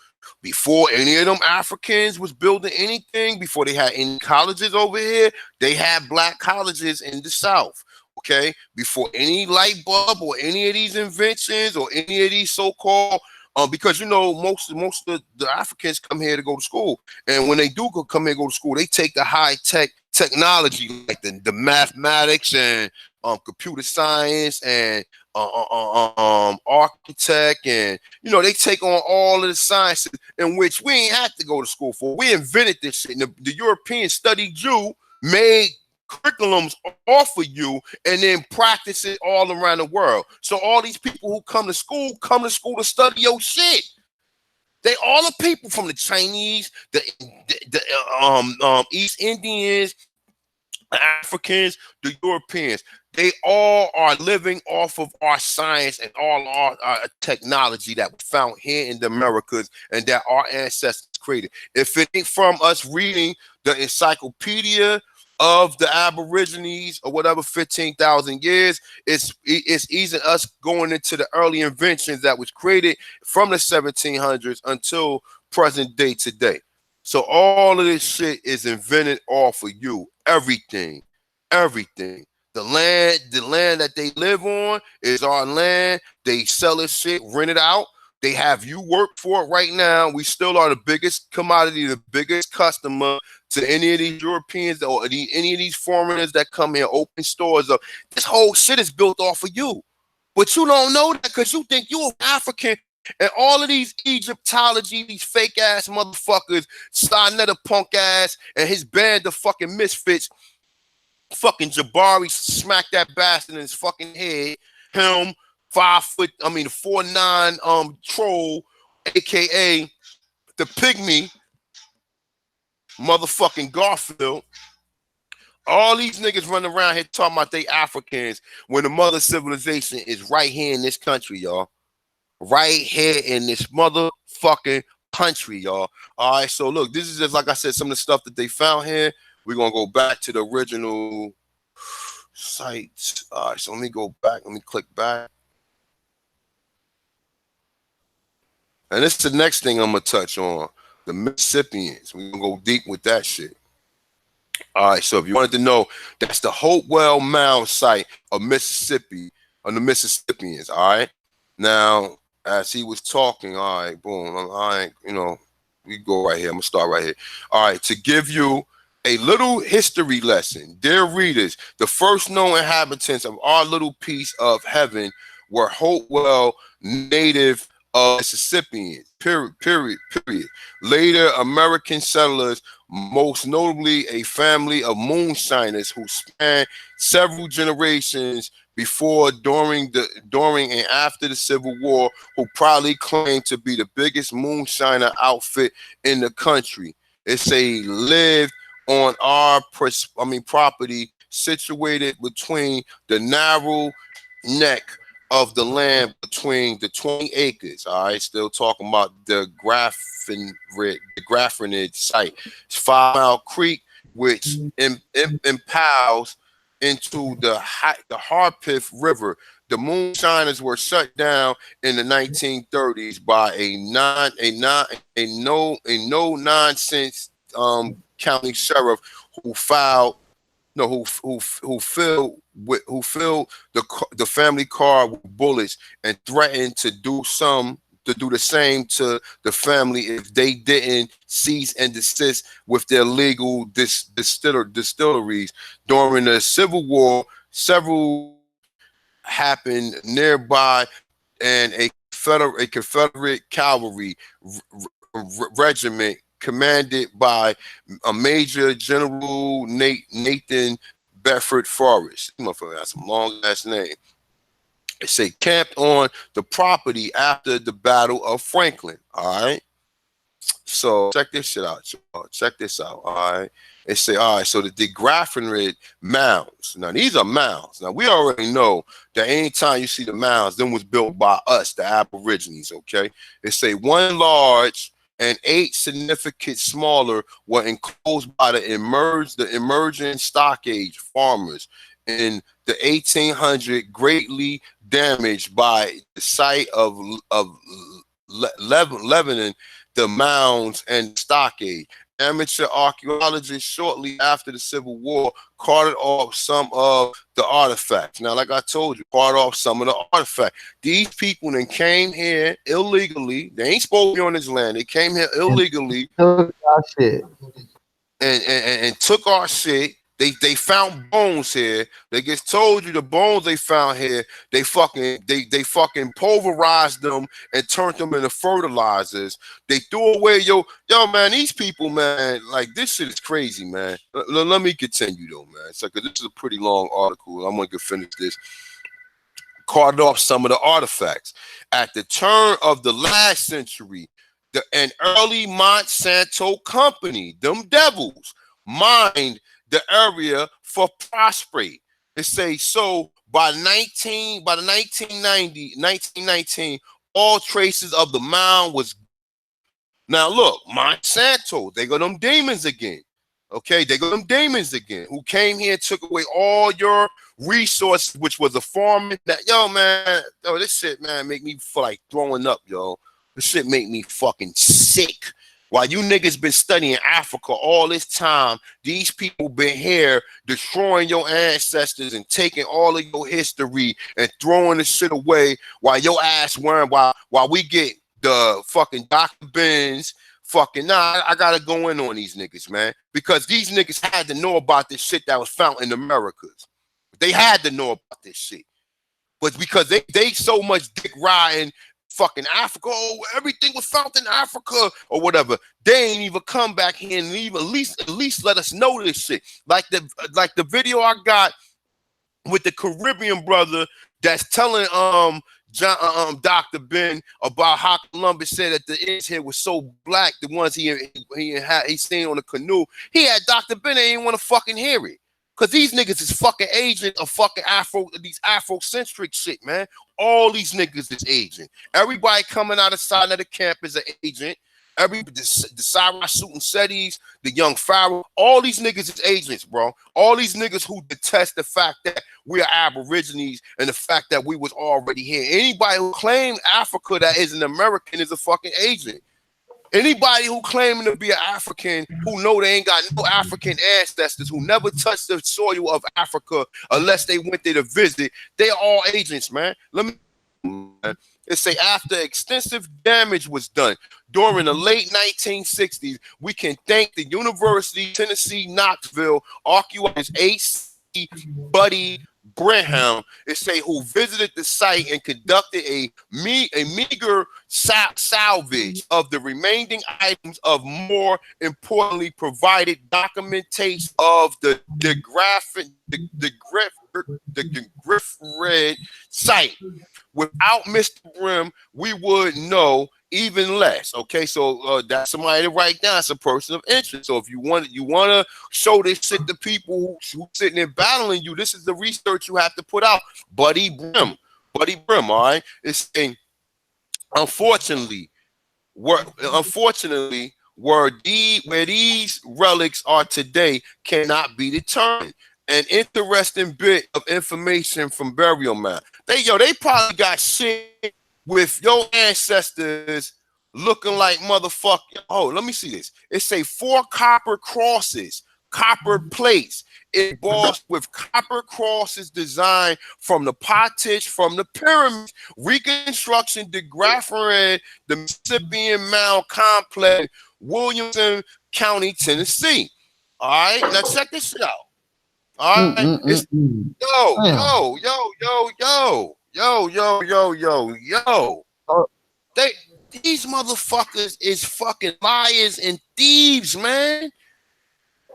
Before any of them Africans was building anything, before they had any colleges over here, they had black colleges in the South. Okay, before any light bulb or any of these inventions or any of these so-called, because most of the Africans come here to go to school, and when they do come here to go to school, they take the high tech technology like the mathematics and computer science and architect, and they take on all of the sciences in which we ain't have to go to school for. We invented this shit. And the Europeans studied you, made curriculums off of you, and then practice it all around the world. So all these people who come to school to study your shit. They all the people from the Chinese, the East Indians, the Africans, the Europeans. They all are living off of our science and all our technology that was found here in the Americas and that our ancestors created. If it ain't from us reading the encyclopedia of the Aborigines or whatever, 15,000 years. It's easing us going into the early inventions that was created from the 1700s until present day today. So all of this shit is invented off of you. Everything. Everything. The land that they live on is our land. They sell this shit, rent it out. They have you work for it right now. We still are the biggest commodity, the biggest customer to any of these Europeans or any of these foreigners that come here, open stores up. This whole shit is built off of you. But you don't know that because you think you're African. And all of these Egyptology, these fake ass motherfuckers, Starnetta punk ass, and his band of fucking misfits, fucking Jabari smacked that bastard in his fucking head. Him, 4'9" troll, aka the pygmy, motherfucking Garfield. All these niggas running around here talking about they Africans when the mother civilization is right here in this country, y'all. Right here in this motherfucking country, y'all. All right, so look, this is just, like I said, some of the stuff that they found here. We're going to go back to the original sites. All right, so let me go back. Let me click back. And this is the next thing I'm going to touch on. The Mississippians. We're going to go deep with that shit. All right, so if you wanted to know, that's the Hopewell Mound site of Mississippi, of the Mississippians, all right? Now, as he was talking, all right, boom, all right, we go right here. I'm going to start right here. All right, to give you a little history lesson. Dear readers, the first known inhabitants of our little piece of heaven were Hopewell native Mississippians, period. Later, American settlers, most notably a family of moonshiners who spanned several generations before, during, and after the Civil War, who proudly claimed to be the biggest moonshiner outfit in the country. It's lived on our property situated between the narrow neck of the land between the 20 acres. All right, still talking about the Graffinid site. It's 5 Mile Creek, which impels into the Harpeth River. The moonshiners were shut down in the 1930s by a no nonsense county sheriff who filled the family car with bullets and threatened to do the same to the family if they didn't cease and desist with their legal distilleries. During the Civil War, several happened nearby, and a Confederate cavalry regiment commanded by a Major General Nathan Bedford Forrest. Motherfucker got some long ass name. It say camped on the property after the Battle of Franklin. All right. So check this shit out, y'all. Check this out. All right. It say, all right, so the Graffinid mounds. Now, these are mounds. Now, we already know that anytime you see the mounds, them was built by us, the Aborigines, okay? It say 1 large and 8 significant smaller were enclosed by the emerging Stock Age farmers in the 1800s, greatly damaged by the site of Lebanon, the mounds and stockade. Amateur archaeologists shortly after the Civil War carted off some of the artifacts. Now, like I told you, carted off some of the artifacts. These people then came here illegally. They ain't supposed to be on this land. They came here illegally and took our shit. They found bones here. They just told you the bones they found here. They fucking pulverized them and turned them into fertilizers. They threw away yo man. These people, man, like this shit is crazy, man. Let me continue though, man. So, cause this is a pretty long article. I'm gonna finish this. Carted off some of the artifacts at the turn of the last century. An early Monsanto company, them devils, mined the area for prostrate. It say so by the 1919, all traces of the mound was. Now look, Monsanto, they got them demons again. Okay, they go them demons again, who came here and took away all your resources, which was a farming. That yo man, yo, this shit man make me feel like throwing up, yo. This shit make me fucking sick. While you niggas been studying Africa all this time, these people been here destroying your ancestors and taking all of your history and throwing the shit away while your ass wearing while we get the fucking Dr. Benz. Fucking nah, I gotta go in on these niggas, man, because these niggas had to know about this shit that was found in Americas. They had to know about this shit, but because they so much dick riding fucking Africa, oh, everything was found in Africa or whatever. They ain't even come back here and even at least let us know this shit. Like the video I got with the Caribbean brother that's telling Dr. Ben about how Columbus said that the Indians here was so black, the ones he seen on the canoe. He had Dr. Ben, they didn't want to fucking hear it. Cause these niggas is fucking agent of fucking these Afrocentric shit, man. All these niggas is agent. Everybody coming out of side of the camp is an agent. The Cyrus Suit and Settings, the young Pharaoh, all these niggas is agents, bro. All these niggas who detest the fact that we are Aborigines and the fact that we was already here. Anybody who claims Africa that is an American is a fucking agent. Anybody who claiming to be an African who know they ain't got no African ancestors, who never touched the soil of Africa unless they went there to visit, they are all agents, man. Let me it say after extensive damage was done during the late 1960s, we can thank the University of Tennessee Knoxville archaeologist A.C. Buddy Brenham, it say, who visited the site and conducted a meager salvage of the remaining items of more importantly provided documentation of the Griffred site. Without Mr. Brim, we would know even less. Okay, so that's somebody to write down. It's a person of interest. So if you want to show this shit to people who sitting there battling you, this is the research you have to put out. Buddy Brim, all right. It's saying, unfortunately, where these relics are today cannot be determined. An interesting bit of information from burial mound. They probably got shit with your ancestors looking like motherfucker. Oh, let me see this. It say 4 copper crosses, copper plates, embossed with copper crosses designed from the pottage, from the pyramids, reconstruction, the Graffred, the Mississippi Mound Complex, Williamson County, Tennessee. All right, now check this shit out. All right, it's these motherfuckers is fucking liars and thieves, man.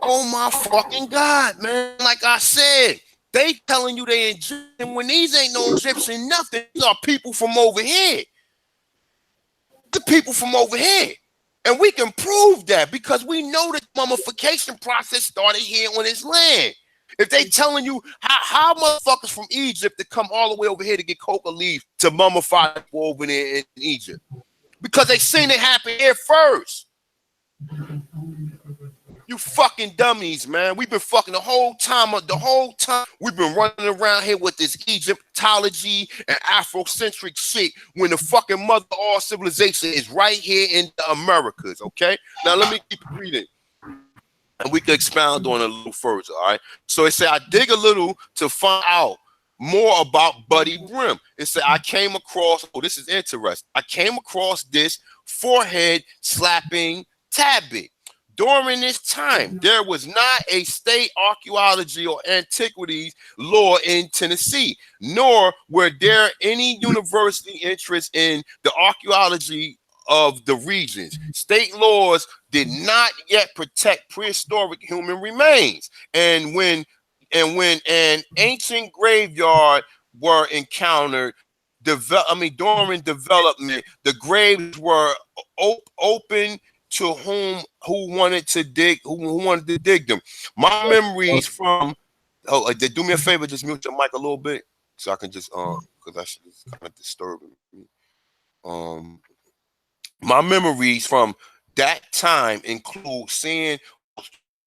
Oh my fucking God, man. Like I said, they telling you they Egyptian when these ain't no Egyptian nothing. These are people from over here. The people from over here. And we can prove that because we know the mummification process started here on this land. If they telling you how motherfuckers from Egypt to come all the way over here to get coca leaves to mummify people over there in Egypt, because they seen it happen here first. You fucking dummies, man. We've been fucking the whole time. We've been running around here with this Egyptology and Afrocentric shit when the fucking mother of all civilization is right here in the Americas. Okay, now let me keep reading. And we can expound on it a little further, all right? So it said, I dig a little to find out more about Buddy Brim. It said, I came across, oh, this is interesting. I came across this forehead slapping tablet. During this time, there was not a state archaeology or antiquities law in Tennessee, nor were there any university interest in the archaeology of the regions. State laws did not yet protect prehistoric human remains. And when an ancient graveyard were encountered, during development, the graves were open to who wanted to dig them. My memories from do me a favor, just mute your mic a little bit so I can just because that shit is kind of disturbing me. My memories from that time include seeing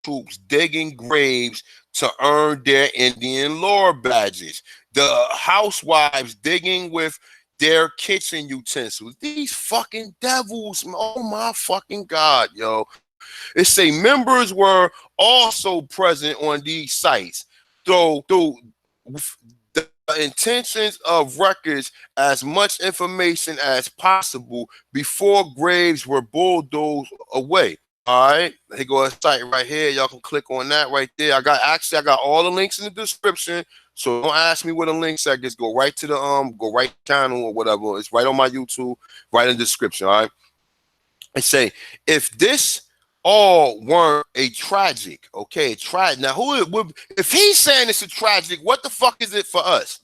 troops digging graves to earn their Indian lore badges. The housewives digging with their kitchen utensils. These fucking devils, oh my fucking God, yo. It say members were also present on these sites. Through the intentions of records as much information as possible before graves were bulldozed away. All right, here go a site right here. Y'all can click on that right there. I got all the links in the description. So don't ask me where the links at. Just go right to the channel or whatever. It's right on my YouTube, right in the description. All right. And say if this all weren't a tragic, okay, now who it would, if he's saying it's a tragic, what the fuck is it for us?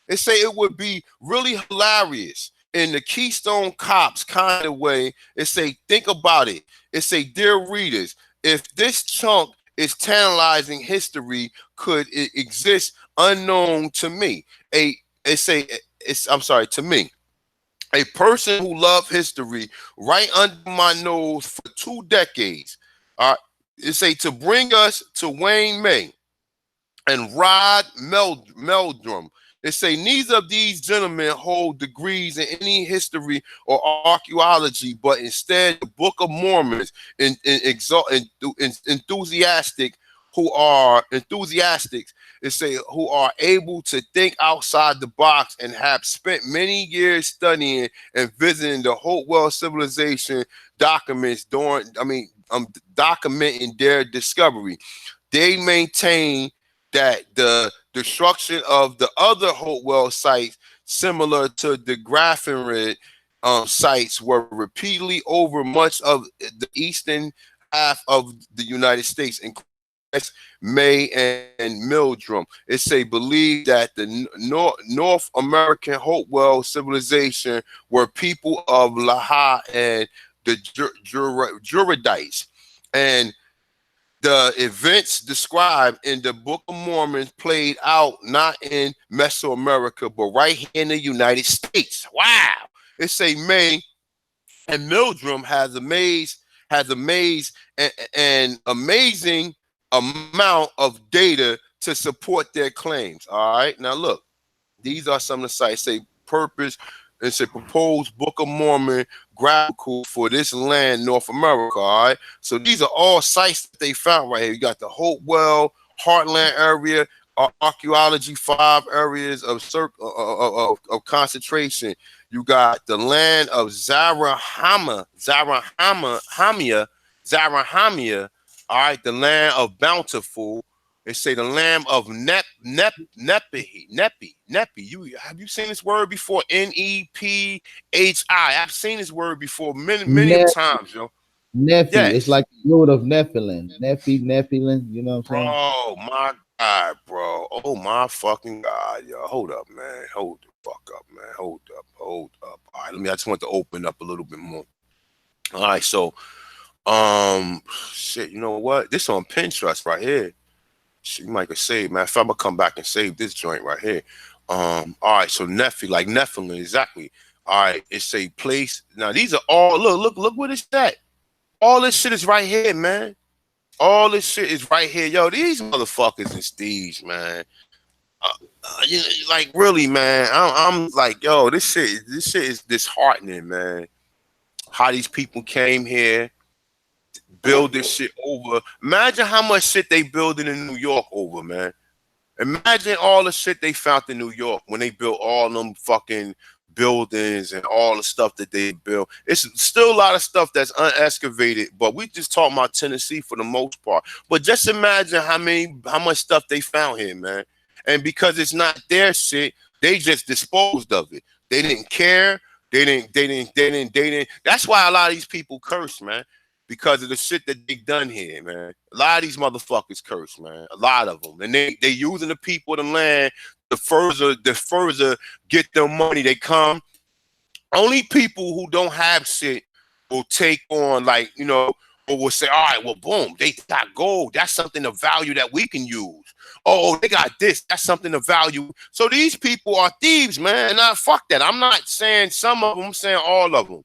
They say it would be really hilarious in the Keystone Cops kind of way. It say, think about it. It say, dear readers, if this chunk is tantalizing history, could it exist unknown to me? To me. A person who loved history right under my nose for 2 decades. It say to bring us to Wayne May and Rod Meldrum. They say neither of these gentlemen hold degrees in any history or archaeology, but instead the Book of Mormons enthusiastics who are able to think outside the box and have spent many years studying and visiting the Hopewell civilization documenting their discovery. They maintain that the destruction of the other Hopewell sites, similar to the Grafenried sites, were repeatedly over much of the eastern half of the United States, including May and Mildrum. It say believe that the North American Hopewell civilization were people of Laha and the Juridites, and the events described in the Book of Mormon played out not in Mesoamerica, but right here in the United States. Wow. It say May and Mildrum has amazing amount of data to support their claims. All right. Now look, these are some of the sites. Say purpose. It's a proposed Book of Mormon graphical for this land, North America. All right. So these are all sites that they found right here. You got the Hopewell, Heartland area, archaeology, 5 areas of concentration. You got the land of Zarahemla. All right, the land of Bountiful. They say the land of Nepi. Have you seen this word before? Nephi. I've seen this word before many times, yo. Nephi. Yes. It's like the root of Nephilim. Nephilim. You know what I'm saying? Oh my God, bro. Oh my fucking God, yo. Hold up, man. Hold the fuck up, man. Hold up. All right, I just want to open up a little bit more. All right, so shit, you know what? This on Pinterest right here. Shit, you might get saved, man. If I'm gonna come back and save this joint right here. All right, so Nephi, like Nephilim, exactly. All right, it's a place. Now these are all look what it's at. All this shit is right here, man. All this shit is right here, yo. These motherfuckers and Steve's, man. You know, like really, man. I'm like, yo, this shit is disheartening, man. How these people came here, build this shit over. Imagine how much shit they building in New York over, man. Imagine all the shit they found in New York when they built all them fucking buildings and all the stuff that they built. It's still a lot of stuff that's unexcavated, but we just talking about Tennessee for the most part. But just imagine how much stuff they found here, man. And because it's not their shit, they just disposed of it. They didn't care. They didn't. That's why a lot of these people curse, man. Because of the shit that they done here, man. A lot of these motherfuckers curse, man. A lot of them. And they using the people of the land to further get them money. They come. Only people who don't have shit will take on, like, you know, or will say, all right, well, boom, they got gold. That's something of value that we can use. Oh, they got this. That's something of value. So these people are thieves, man. Nah, fuck that. I'm not saying some of them. I'm saying all of them.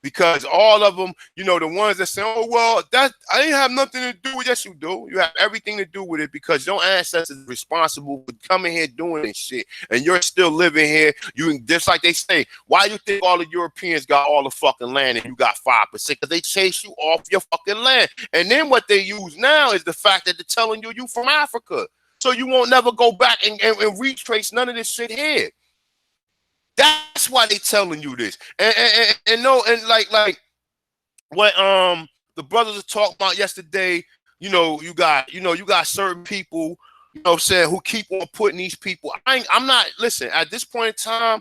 because all of them, you know, the ones that say, oh, well, that I didn't have nothing to do with it. Yes, you do. You have everything to do with it because your ancestors are responsible for coming here doing this shit. And you're still living here. You just like they say, why you think all the Europeans got all the fucking land and you got 5%? Because they chase you off your fucking land. And then what they use now is the fact that they're telling you from Africa. So you won't never go back and retrace none of this shit here. That's why they telling you this. And no, and like what the brothers were talking about yesterday, you got certain people, you know what I'm saying, who keep on putting these people. I'm not, listen, at this point in time,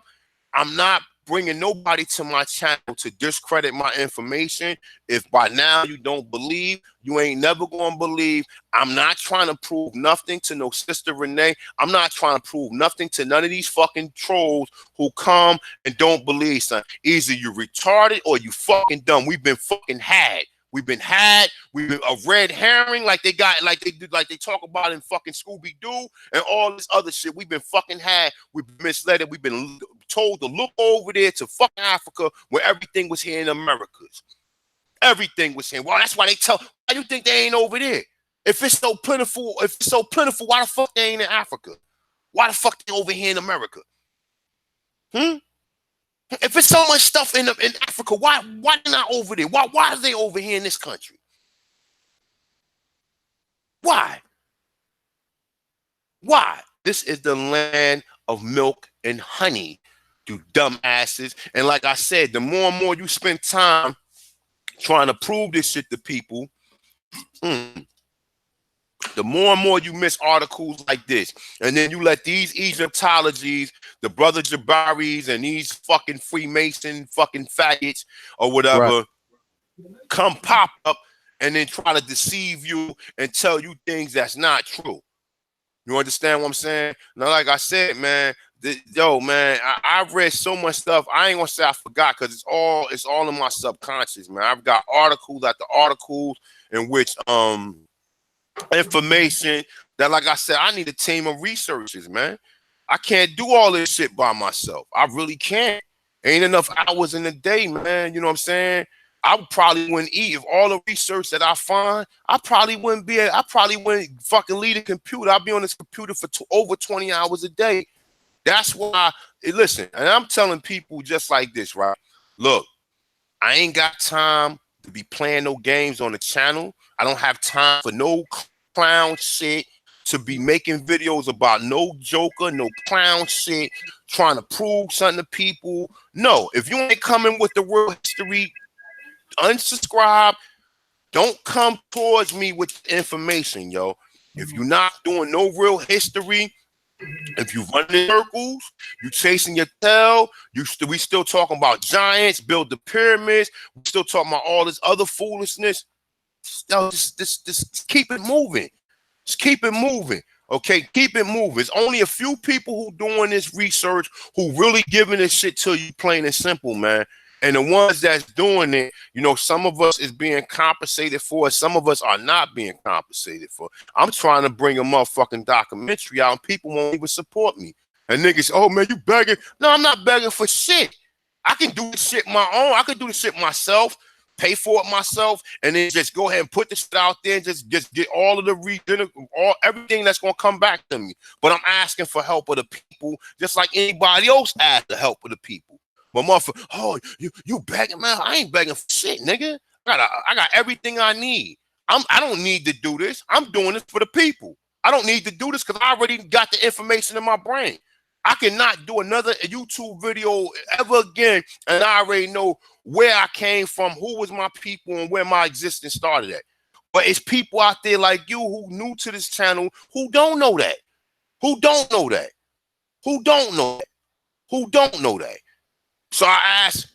I'm not bringing nobody to my channel to discredit my information. If by now you don't believe, you ain't never gonna believe. I'm not trying to prove nothing to no Sister Renee. I'm not trying to prove nothing to none of these fucking trolls who come and don't believe something. Either you retarded or you fucking dumb. We've been fucking had. We've been had. We've been a red herring like they talk about in fucking Scooby-Doo and all this other shit. We've been fucking had. We've been misled. We've been told to look over there to fucking Africa where everything was here in Americas. Everything was here. Well, that's why they tell. Why you think they ain't over there? If it's so plentiful, why the fuck they ain't in Africa? Why the fuck they over here in America? If it's so much stuff in Africa, why they not over there? Why are they over here in this country? Why? Why? This is the land of milk and honey, you dumbasses. And like I said, the more and more you spend time trying to prove this shit to people, the more and more you miss articles like this. And then you let these Egyptologies, the brother Jabaris, and these fucking Freemason fucking faggots or whatever come pop up and then try to deceive you and tell you things that's not true. You understand what I'm saying? Now, like I said, man, man, I've read so much stuff. I ain't gonna say I forgot because it's all in my subconscious, man. I've got articles after articles in which information that, like I said, I need a team of researchers, man. I can't do all this shit by myself. I really can't. Ain't enough hours in the day, man. You know what I'm saying? I probably wouldn't eat if all the research that I find, I probably wouldn't fucking leave the computer. I'll be on this computer for over 20 hours a day. That's why, listen, and I'm telling people just like this, right? Look, I ain't got time to be playing no games on the channel. I don't have time for no clown shit, to be making videos about no joker, no clown shit, trying to prove something to people. No, if you ain't coming with the real history, unsubscribe. Don't come towards me with information, yo. If you're not doing no real history, if you run in circles, you chasing your tail, we still talking about giants, build the pyramids, we still talking about all this other foolishness. Just keep it moving. Just keep it moving. Okay, keep it moving. It's only a few people who doing this research who really giving this shit to you plain and simple, man. And the ones that's doing it, you know, some of us is being compensated for it. Some of us are not being compensated for. I'm trying to bring a motherfucking documentary out and people won't even support me. And niggas, oh man, you begging? No, I'm not begging for shit. I can do this shit my own. I can do this shit myself, pay for it myself, and then just go ahead and put this shit out there and just get all of the everything that's gonna come back to me. But I'm asking for help of the people, just like anybody else asks the help of the people. But motherfucker, oh, you begging, man? I ain't begging for shit, nigga. I got everything I need. I don't need to do this. I'm doing this for the people. I don't need to do this because I already got the information in my brain. I cannot do another YouTube video ever again, and I already know where I came from, who was my people, and where my existence started at. But it's people out there like you who new to this channel who don't know that. Who don't know that. Who don't know that. Who don't know that. So I asked,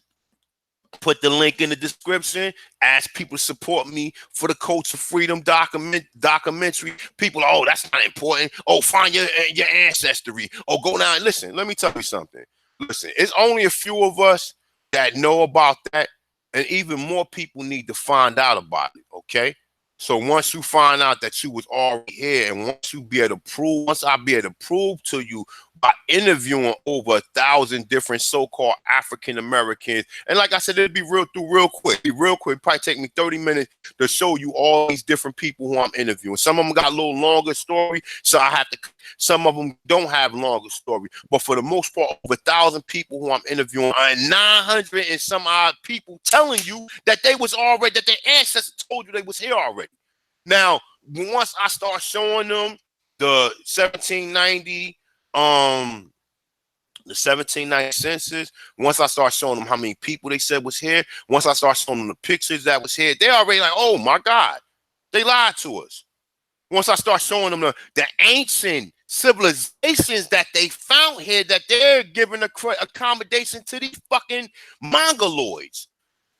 put the link in the description, ask people to support me for the Coach of Freedom documentary. People, oh, that's not important. Oh, find your ancestry. Oh, go down. Listen, let me tell you something. Listen, it's only a few of us that know about that, and even more people need to find out about it, okay? So once you find out that you was already here, and once I be able to prove to you by interviewing over 1,000 different so-called African Americans. And like I said, it'll be real quick. Probably take me 30 minutes to show you all these different people who I'm interviewing. Some of them got a little longer story, so I have to. Some of them don't have longer story, but for the most part, over 1,000 people who I'm interviewing, and 900 and some odd people telling you that they was already, that their ancestors told you they was here already. Now, once I start showing them the 1790, the 1790 census, once I start showing them how many people they said was here, once I start showing them the pictures that was here, they already like, oh my God, they lied to us. Once I start showing them the ancient civilizations that they found here, that they're giving accommodation to these fucking mongoloids.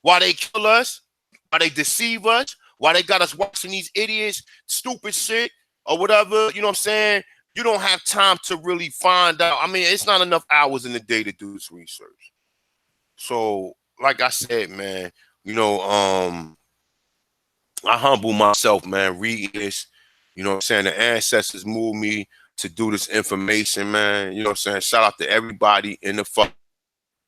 Why they kill us, why they deceive us, why they got us watching these idiots, stupid shit, or whatever, you know what I'm saying? You don't have time to really find out. I mean, it's not enough hours in the day to do this research. So, like I said, man, you know, I humble myself, man, reading this. You know what I'm saying? The ancestors moved me to do this information, man. You know what I'm saying? Shout out to everybody in the fuck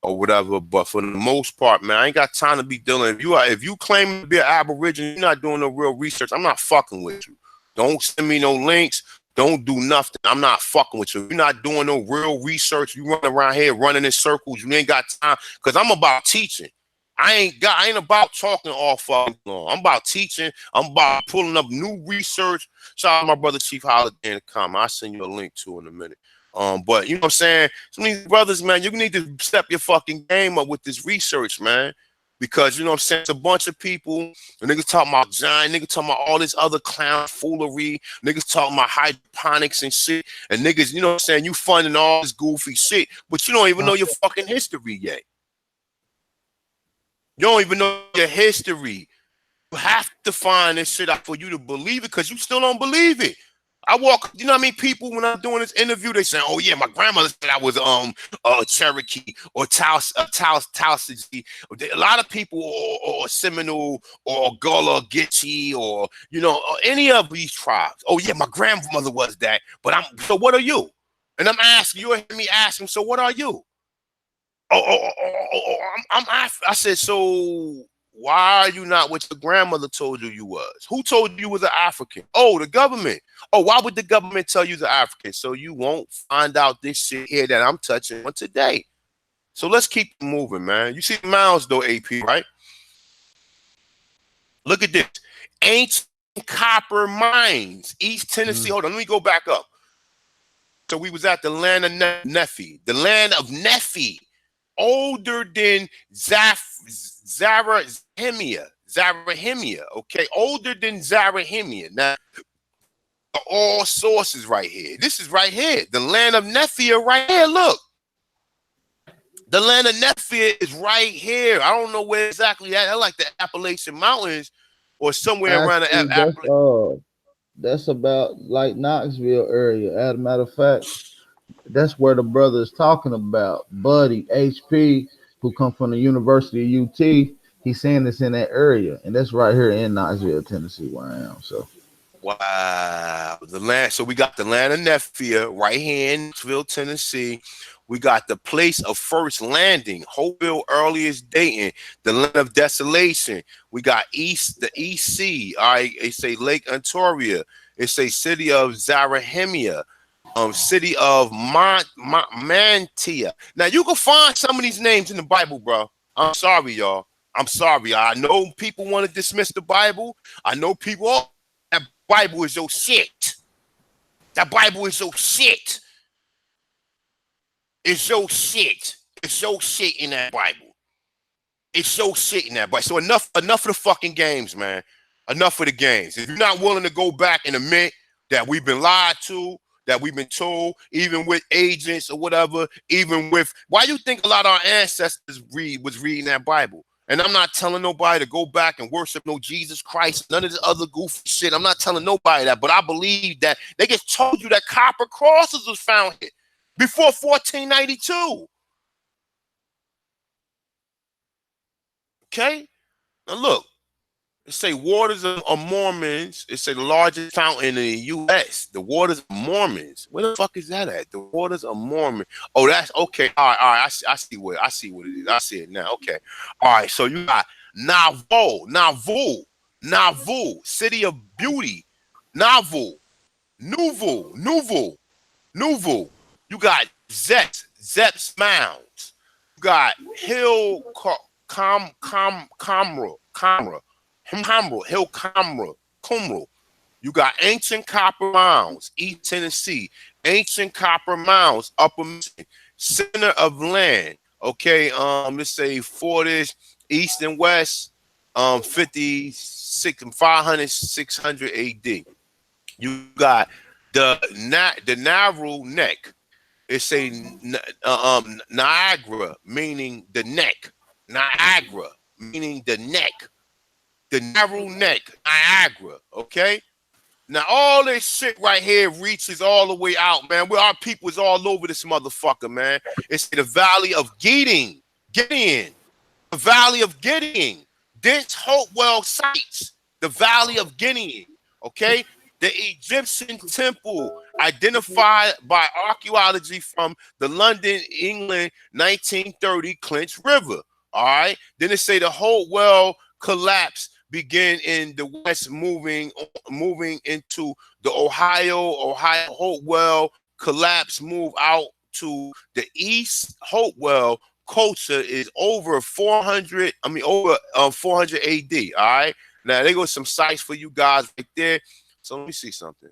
or whatever. But for the most part, man, I ain't got time to be dealing. If you claim to be an Aboriginal, you're not doing no real research. I'm not fucking with you. Don't send me no links. Don't do nothing. I'm not fucking with you. You're not doing no real research. You run around here running in circles. You ain't got time. Because I'm about teaching. I ain't about talking all fucking long. I'm about teaching. I'm about pulling up new research. Shout out to my brother Chief Holiday in the comment. I'll send you a link to in a minute. But you know what I'm saying? Some of these brothers, man, you need to step your fucking game up with this research, man. Because you know what I'm saying? It's a bunch of people. Niggas talking about giant, niggas talking about all this other clown foolery, niggas talking about hydroponics and shit. And niggas, you know what I'm saying, you funding all this goofy shit, but you don't even know your fucking history yet. You don't even know your history. You have to find this shit out for you to believe it, because you still don't believe it. I walk, you know what I mean? People, when I'm doing this interview, they say, oh yeah, my grandmother said I was Cherokee or Tausige. A lot of people, or Seminole or Gullah, Gitche, or you know, any of these tribes. Oh yeah, my grandmother was that. But so what are you? And I'm asking, you hear me asking, so what are you? I said, so why are you not what your grandmother told you you was? Who told you was an African? Oh, the government. Oh, why would the government tell you the African? So you won't find out this shit here that I'm touching on today. So let's keep moving, man. You see the mounds though, AP, right? Look at this. Ancient copper mines, East Tennessee. Hold on, let me go back up. So we was at the land of Nephi. The land of Nephi. Older than Zarahemia, okay? Older than Zarahemia. Now, all sources right here. This is right here. The land of Nephi right here, look. The land of Nephi is right here. I don't know where exactly that. I like the Appalachian Mountains or somewhere around the Appalachian. That's about like Knoxville area. As a matter of fact, that's where the brother is talking about. Buddy HP, who come from the University of UT, he's saying it's in that area, and that's right here in Knoxville, Tennessee, where I am. So, wow, the land. So we got the land of Nephi right here in Knoxville, Tennessee. We got the place of first landing, Hopeville, earliest Dayton, the land of desolation. We got the East Sea. All right, they say Lake Ontario. It's a city of Zarahemia. City of Mantia. Now you can find some of these names in the Bible, bro. I'm sorry, y'all. I'm sorry. I know people want to dismiss the Bible. I know people. Oh, that Bible is your shit. That Bible is your shit. It's your shit. It's your shit in that Bible. It's your shit in that Bible. So enough of the fucking games, man. Enough of the games. If you're not willing to go back and admit that we've been lied to, that we've been told, even with agents or whatever, even with, why you think a lot of our ancestors was reading that Bible? And I'm not telling nobody to go back and worship no Jesus Christ, none of this other goofy shit. I'm not telling nobody that, but I believe that they just told you that copper crosses was found here before 1492. Okay? Now look, It say waters of Mormons. It say the largest fountain in the U.S. The waters of Mormons. Where the fuck is that at? The waters of Mormon. Oh, that's okay. All right, all right. I see what it is. I see it now. Okay. All right. So you got Nauvoo, city of beauty. Nauvoo. You got Zeps Mounds. You got Hill Cumro. You got ancient copper mounds, East Tennessee, ancient copper mounds, Upper Michigan, center of land. Okay, let's say Fortis, East and West, 500, 600 AD. You got the narrow neck. It's a Niagara, meaning the neck. Niagara, meaning the neck. The narrow neck, Niagara. Okay. Now all this shit right here reaches all the way out, man. Where our people is all over this motherfucker, man. It's the Valley of Gideon. The Valley of Gideon. Dense Hopewell sites. The Valley of Gideon. Okay. The Egyptian temple identified by archaeology from the London, England, 1930 Clinch River. All right. Then it say the Hopewell collapse began in the west, moving into the Ohio Hopewell collapse, move out to the east. Hopewell culture is over 400 AD. All right. Now there goes some sites for you guys right there. So let me see something.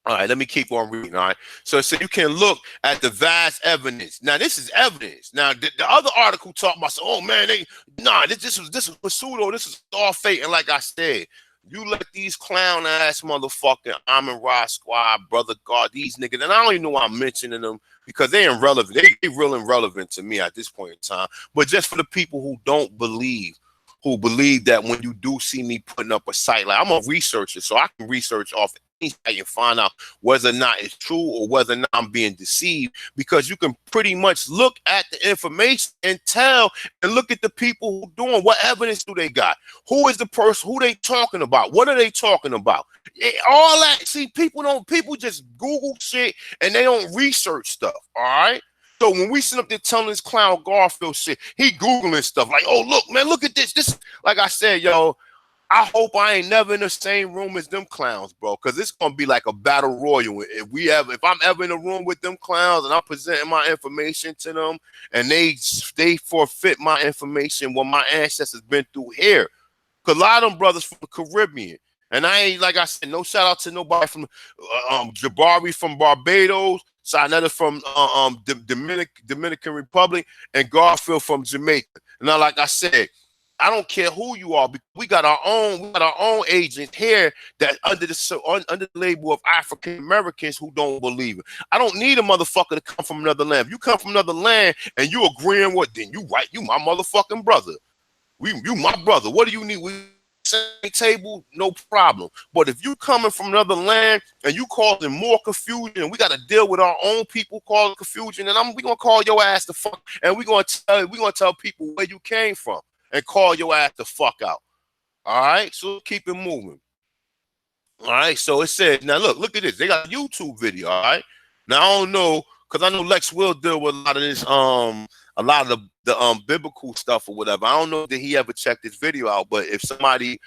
All right, let me keep on reading. All right, so you can look at the vast evidence. Now, this is evidence. Now, the other article talked about, oh man, this was pseudo. This is all fake. And like I said, you let these clown ass motherfucking Amon Ra Squad, Brother God, these niggas, and I don't even know why I'm mentioning them because they're irrelevant. They real irrelevant to me at this point in time. But just for the people who don't believe, who believe that when you do see me putting up a site, like I'm a researcher, so I can research off and find out whether or not it's true or whether or not I'm being deceived, because you can pretty much look at the information and tell and look at the people who doing what evidence do they got, who is the person, who they talking about, what are they talking about, all that. See, people just Google shit and they don't research stuff. All right. So when we sit up there telling this clown Garfield shit, he Googling stuff like, oh, look, man, look at this. This, like I said, yo, I hope I ain't never in the same room as them clowns, bro, because it's gonna be like a battle royal. If I'm ever in a room with them clowns and I'm presenting my information to them and they forfeit my information, what my ancestors been through here. Because a lot of them brothers from the Caribbean. And I ain't, like I said, no shout out to nobody from Jabari from Barbados, Sinetta from Dominican Republic, and Garfield from Jamaica. Now, like I said, I don't care who you are, because we got our own agents here that under the label of African Americans who don't believe it. I don't need a motherfucker to come from another land. If you come from another land and you agreeing with, then you right, you my motherfucking brother. You my brother. What do you need? We same table, no problem. But if you coming from another land and you causing more confusion, and we got to deal with our own people causing confusion, and we gonna call your ass the fuck, and we gonna tell people where you came from and call your ass the fuck out. All right, so keep it moving. All right, so it says, now look at this. They got a YouTube video. All right, now I don't know, because I know Lex will deal with a lot of this, a lot of the biblical stuff or whatever. I don't know that he ever checked this video out, but if somebody, you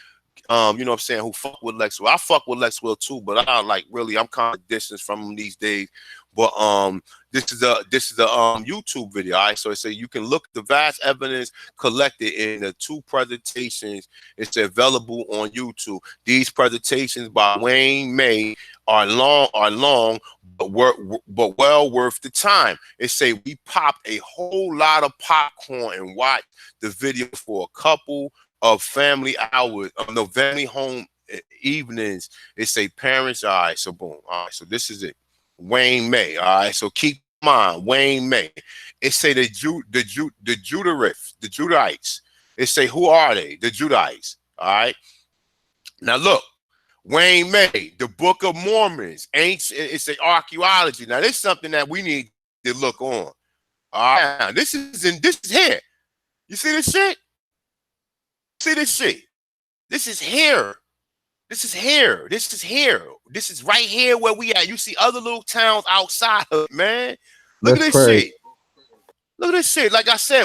know what I'm saying, who fuck with Lex Will, I fuck with Lex Will too, but I'm kind of distant from him these days. But this is a YouTube video. All right, so it says you can look at the vast evidence collected in the two presentations. It's available on YouTube. These presentations by Wayne May are long, but well worth the time. It say we popped a whole lot of popcorn and watched the video for a couple of family hours, no, family home evenings. It say parents. All right, so boom. All right, so this is it. Wayne May. All right, so keep in mind Wayne May. It say the Judahites. It say, who are they? The Judahites. All right. Now look, Wayne May, the Book of Mormons, ancient. It's an archaeology. Now this is something that we need to look on. All right, this is here. You see this shit? See this shit? This is here. This is here. This is here. This is right here where we at. You see other little towns outside of it, man. Look at That's this crazy. shit. Look at this shit. Like I said,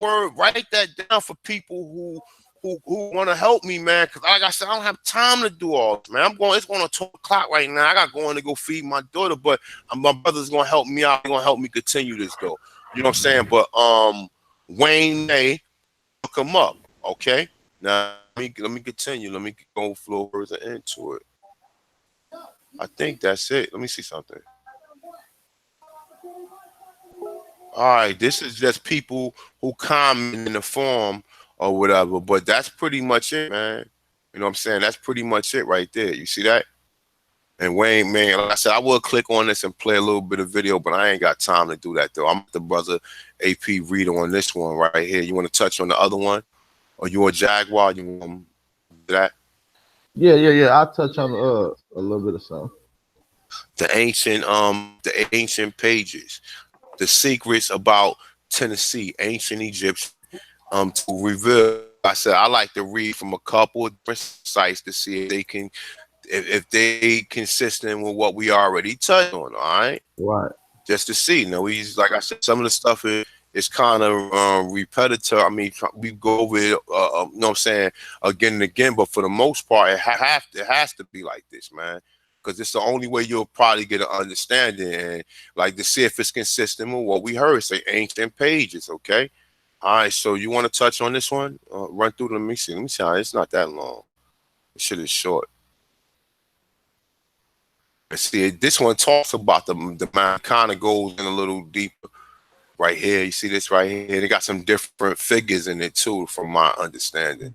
write that down for people who want to help me, man. Because like I said, I don't have time to do all this, man. It's going on 12 o'clock right now. I got going to go feed my daughter, but my brother's going to help me out. He's going to help me continue this, though. You know what I'm saying? But Wayne May, look him up, okay? Now let me continue. Let me go further into it. I think that's it. Let me see something. All right, this is just people who comment in the forum or whatever, but that's pretty much it, man. You know what I'm saying? That's pretty much it right there. You see that? And Wayne, man, like I said, I will click on this and play a little bit of video, but I ain't got time to do that, though. I'm the brother AP Reader on this one right here. You want to touch on the other one? Or you a Jaguar? You want to do that? Yeah. I'll touch on a little bit of something. The ancient pages. The secrets about Tennessee, ancient Egypt, to reveal. I said I like to read from a couple of different sites to see if they consistent with what we already touched on. All right, Right. just to see. He's like I said, some of the stuff is kind of repetitive. I mean, we go over it, you know what I'm saying, again and again. But for the most part, it has to be like this, man. Because it's the only way you'll probably get an understanding and like to see if it's consistent with what we heard. Say ancient pages, okay? All right, so you want to touch on this one? Run through. Let me see. It's not that long. This shit is short. Let's see, this one talks about the mind, kind of goes in a little deeper right here. You see this right here? They got some different figures in it too, from my understanding.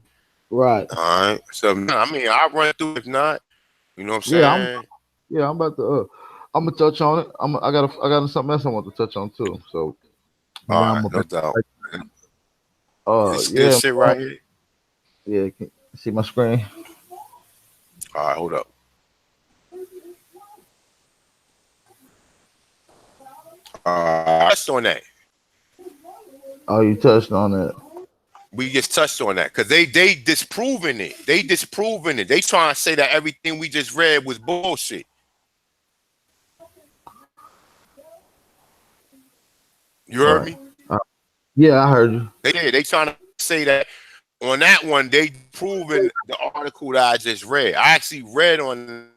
Right. All right. So I mean, I'll run through it if not. You know what I'm saying? I'm about to I'm gonna touch on it. I got something else I want to touch on too. So all right, no doubt. This shit right here. Yeah, can you see my screen? All right, hold up. Touched on that. Oh, you touched on it. We just touched on that because they disproving it. They disproving it. They trying to say that everything we just read was bullshit. You heard me? Yeah, I heard you. They trying to say that on that one. They proving the article that I just read. I actually read on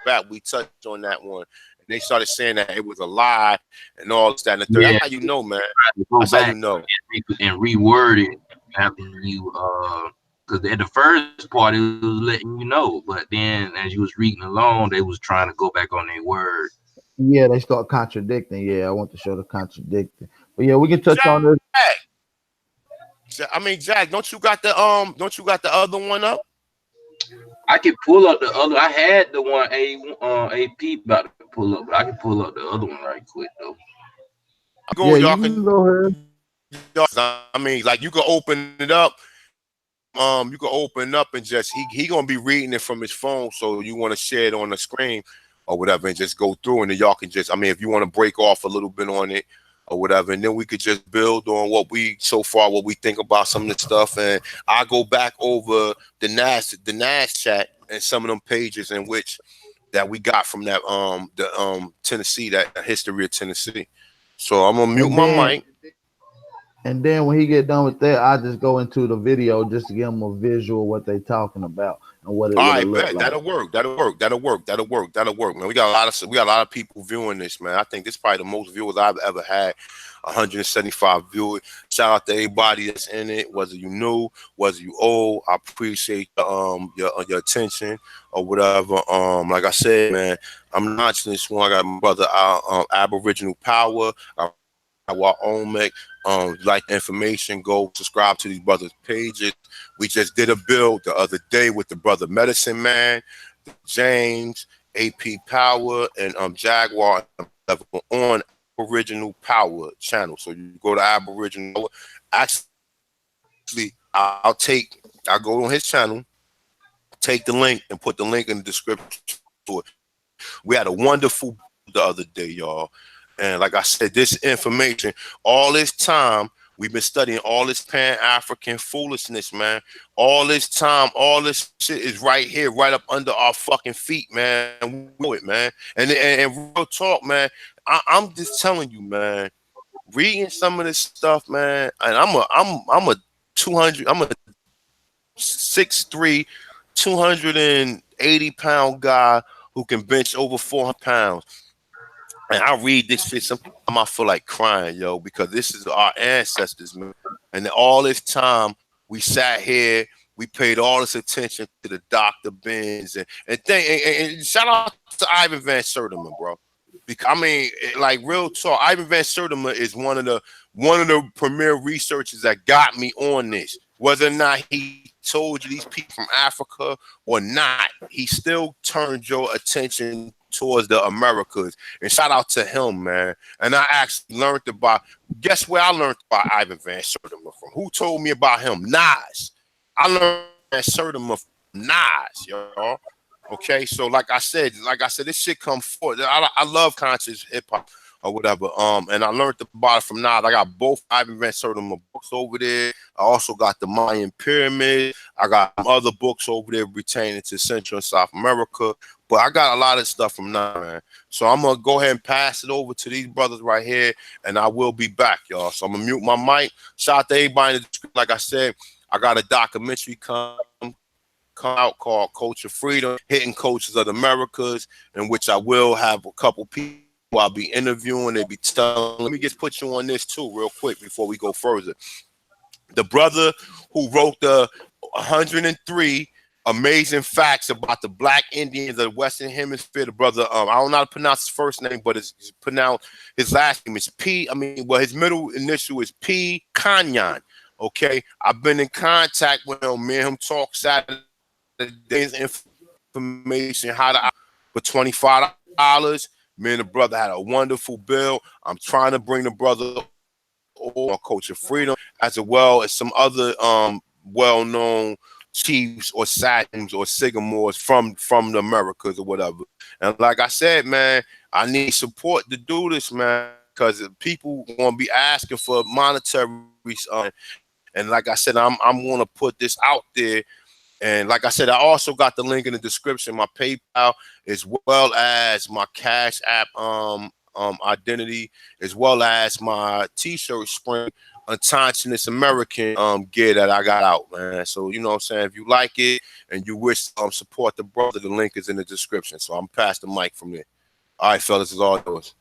that. We touched on that one. And they started saying that it was a lie and all this, that, and the third. Yeah. That's how you know, man. Go That's back how you know. and reword it after you because at the first part it was letting you know, but then as you was reading along, they was trying to go back on their word. Yeah, they start contradicting. Yeah, I want to show the contradicting. But yeah, we can touch on this. I mean, Jack, don't you got the other one up? I can pull up the other. I had the one AP about to pull up, but I can pull up the other one right quick though. You can go ahead. I mean, like you can open it up. You can open up and just he gonna be reading it from his phone. So you want to share it on the screen or whatever, and just go through, and then y'all can just. I mean, if you want to break off a little bit on it or whatever, and then we could just build on what we think about some of the stuff, and I go back over the Nash chat and some of them pages in which that we got from that Tennessee, that history of Tennessee. So I'm gonna mute my mic. And then when he get done with that, I just go into the video just to give them a visual of what they talking about and what it looks like. That'll work, man. We got a lot of people viewing this, man. I think this is probably the most viewers I've ever had. 175 viewers. Shout out to everybody that's in it, whether you new, whether you old. I appreciate your attention or whatever. Like I said, man, I'm launching this one. I got my brother Aboriginal Power. Our Omic, like information, go subscribe to these brothers' pages. We just did a build the other day with the brother Medicine Man, James, AP Power, and Jaguar on Aboriginal Power channel. So you go to Aboriginal. Actually, I'll go on his channel, take the link, and put the link in the description to it. We had a wonderful the other day, y'all. And like I said, this information, all this time We've been studying all this Pan-African foolishness, man. All this time, all this shit is right here, right up under our fucking feet, man. We know it, man. And real talk, man. I'm just telling you, man. Reading some of this stuff, man. And I'm a 200. I'm a 6'3", 280-pound guy who can bench over 400 pounds. And I read this shit, sometimes I feel like crying, yo, because this is our ancestors, man. And all this time we sat here, we paid all this attention to the Dr. Benz and shout out to Ivan Van Sertima, bro. Because I mean, like real talk, Ivan Van Sertima is one of the premier researchers that got me on this. Whether or not he told you these people from Africa or not, he still turned your attention towards the Americas. And shout out to him, man. And I actually learned about, guess where I learned about Ivan Van Sertima from? Who told me about him? Nas. I learned Van Sertima from Nas, y'all. Okay, so like I said, this shit come forward. I love conscious hip hop or whatever. And I learned about it from Nas. I got both Ivan Van Sertima books over there. I also got the Mayan Pyramid. I got other books over there pertaining to Central and South America. But I got a lot of stuff from Nas, man. So I'm gonna go ahead and pass it over to these brothers right here, and I will be back, y'all. So I'm gonna mute my mic. Shout out to everybody in the description. Like I said, I got a documentary come out called Culture Freedom, Hitting Cultures of the Americas, in which I will have a couple people I'll be interviewing. They be telling. Let me just put you on this too, real quick, before we go further. The brother who wrote the 103 amazing facts about the Black Indians of the Western Hemisphere, the brother, I don't know how to pronounce his first name, but it's pronounced, his last name is his middle initial is P. Kanyan. Okay, I've been in contact with him. Me and him talk Saturday's information how to for $25. Me and the brother had a wonderful bill. I'm trying to bring the brother on Culture Freedom, as well as some other well-known chiefs or sachems or sycamores from the Americas or whatever. And like I said, man, I need support to do this, man, because people gonna be asking for monetary. And like I said, I'm gonna put this out there. And like I said, I also got the link in the description, my PayPal, as well as my Cash App identity, as well as my T-shirt spring Unconscious American gear that I got out, man. So you know what I'm saying, if you like it and you wish support the brother, the link is in the description. So I'm past the mic from there. All right, fellas, it's all yours.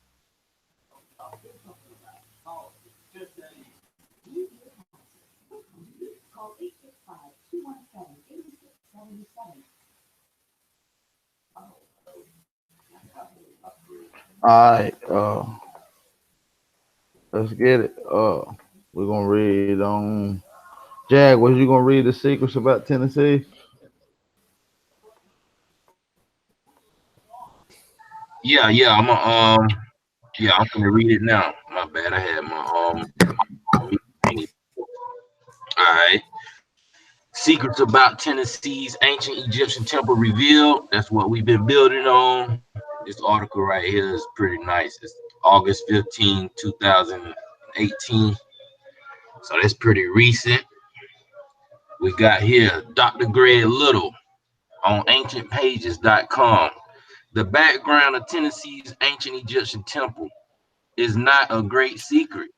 All right, let's get it. We're gonna read on Jag. Was you gonna read the secrets about Tennessee? Yeah, I'm gonna read it now. My bad, I had my all right. Secrets about Tennessee's ancient Egyptian temple revealed. That's what we've been building on. This article right here is pretty nice. It's August 15, 2018. So that's pretty recent. We got here Dr. Greg Little on ancientpages.com. The background of Tennessee's ancient Egyptian temple is not a great secret,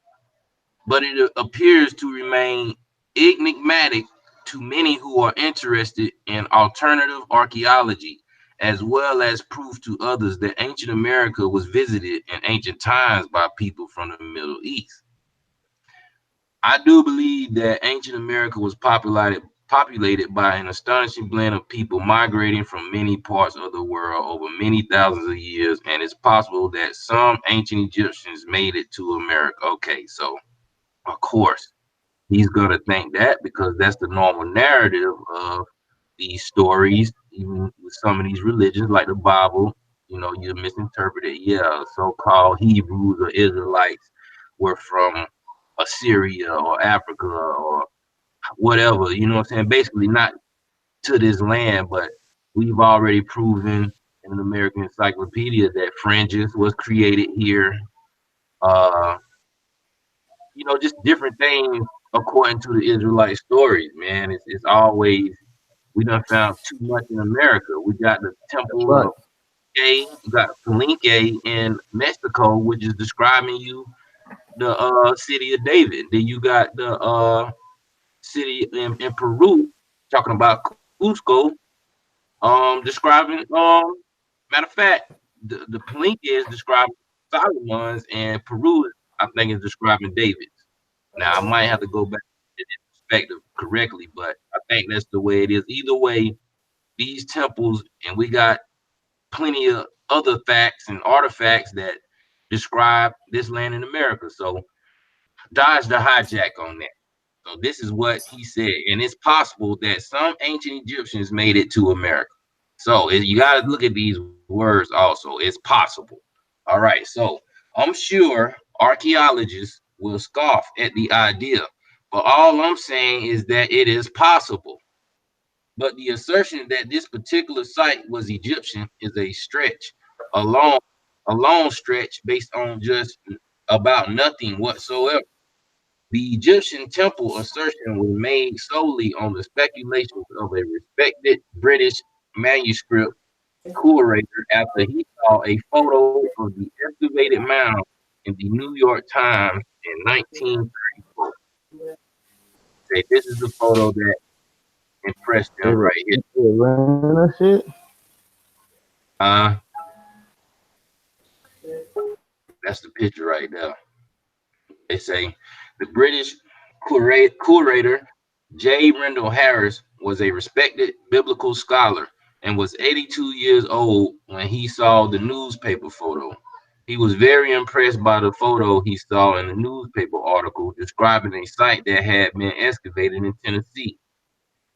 but it appears to remain enigmatic to many who are interested in alternative archaeology, as well as proof to others that ancient America was visited in ancient times by people from the Middle East. I do believe that ancient America was populated by an astonishing blend of people migrating from many parts of the world over many thousands of years, and it's possible that some ancient Egyptians made it to America. Okay, so of course, he's going to think that because that's the normal narrative of these stories, even with some of these religions like the Bible. You know, you misinterpret it. Yeah, so-called Hebrews or Israelites were from Assyria or Africa or whatever. You know what I'm saying? Basically, not to this land, but we've already proven in an American Encyclopedia that fringes was created here. just different things according to the Israelite stories, man. It's always we done found too much in America. We got the That's Temple right. of we got Palenque in Mexico, which is describing you the city of David. Then you got the city in Peru talking about Cusco, describing matter of fact, the Palenque is describing Solomon's and Peru, I think, is describing David's. Now I might have to go back to this perspective correctly, but I think that's the way it is. Either way, these temples, and we got plenty of other facts and artifacts that describe this land in America. So dodge the hijack on that. So this is what he said, and it's possible that some ancient Egyptians made it to America. So you got to look at these words also. It's possible. All right. So I'm sure archaeologists will scoff at the idea, but all I'm saying is that it is possible. But the assertion that this particular site was Egyptian is a stretch, a long, a long stretch based on just about nothing whatsoever. The Egyptian temple assertion was made solely on the speculations of a respected British manuscript curator after he saw a photo of the excavated mound in the New York Times in 1934. Say this is the photo that impressed Is him right here. it random shit? Uh, that's the picture right there. They say the British curator J. Rendell Harris was a respected biblical scholar and was 82 years old when he saw the newspaper photo. He was very impressed by the photo he saw in the newspaper article describing a site that had been excavated in Tennessee.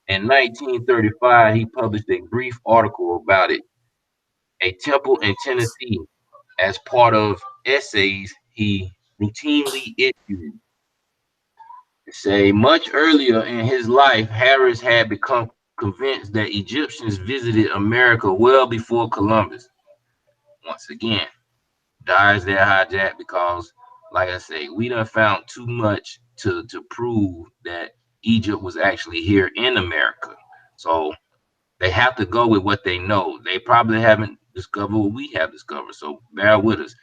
In 1935, he published a brief article about it, a temple in Tennessee, as part of essays he routinely issued. Say much earlier in his life, Harris had become convinced that Egyptians visited America well before Columbus. Once again, dies their hijack because, like I say, we done found too much to prove that Egypt was actually here in America. So they have to go with what they know. They probably haven't discovered what we have discovered. So bear with us.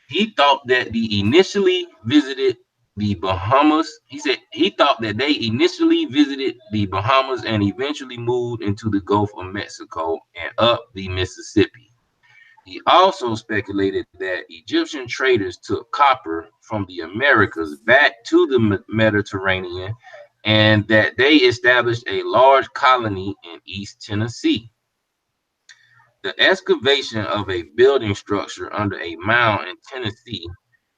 He thought that the initially visited the Bahamas. He said he thought that they initially visited the Bahamas and eventually moved into the Gulf of Mexico and up the Mississippi. He also speculated that Egyptian traders took copper from the Americas back to the Mediterranean and that they established a large colony in East Tennessee. The excavation of a building structure under a mound in Tennessee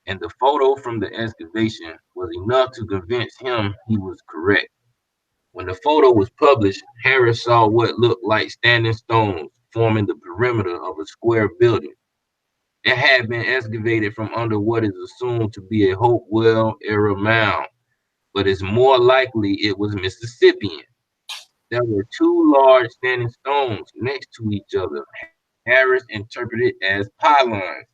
and the photo from the excavation was enough to convince him he was correct. When the photo was published, Harris saw what looked like standing stones forming the perimeter of a square building. It had been excavated from under what is assumed to be a Hopewell era mound, but it's more likely it was Mississippian. There were two large standing stones next to each other. Harris interpreted as pylons,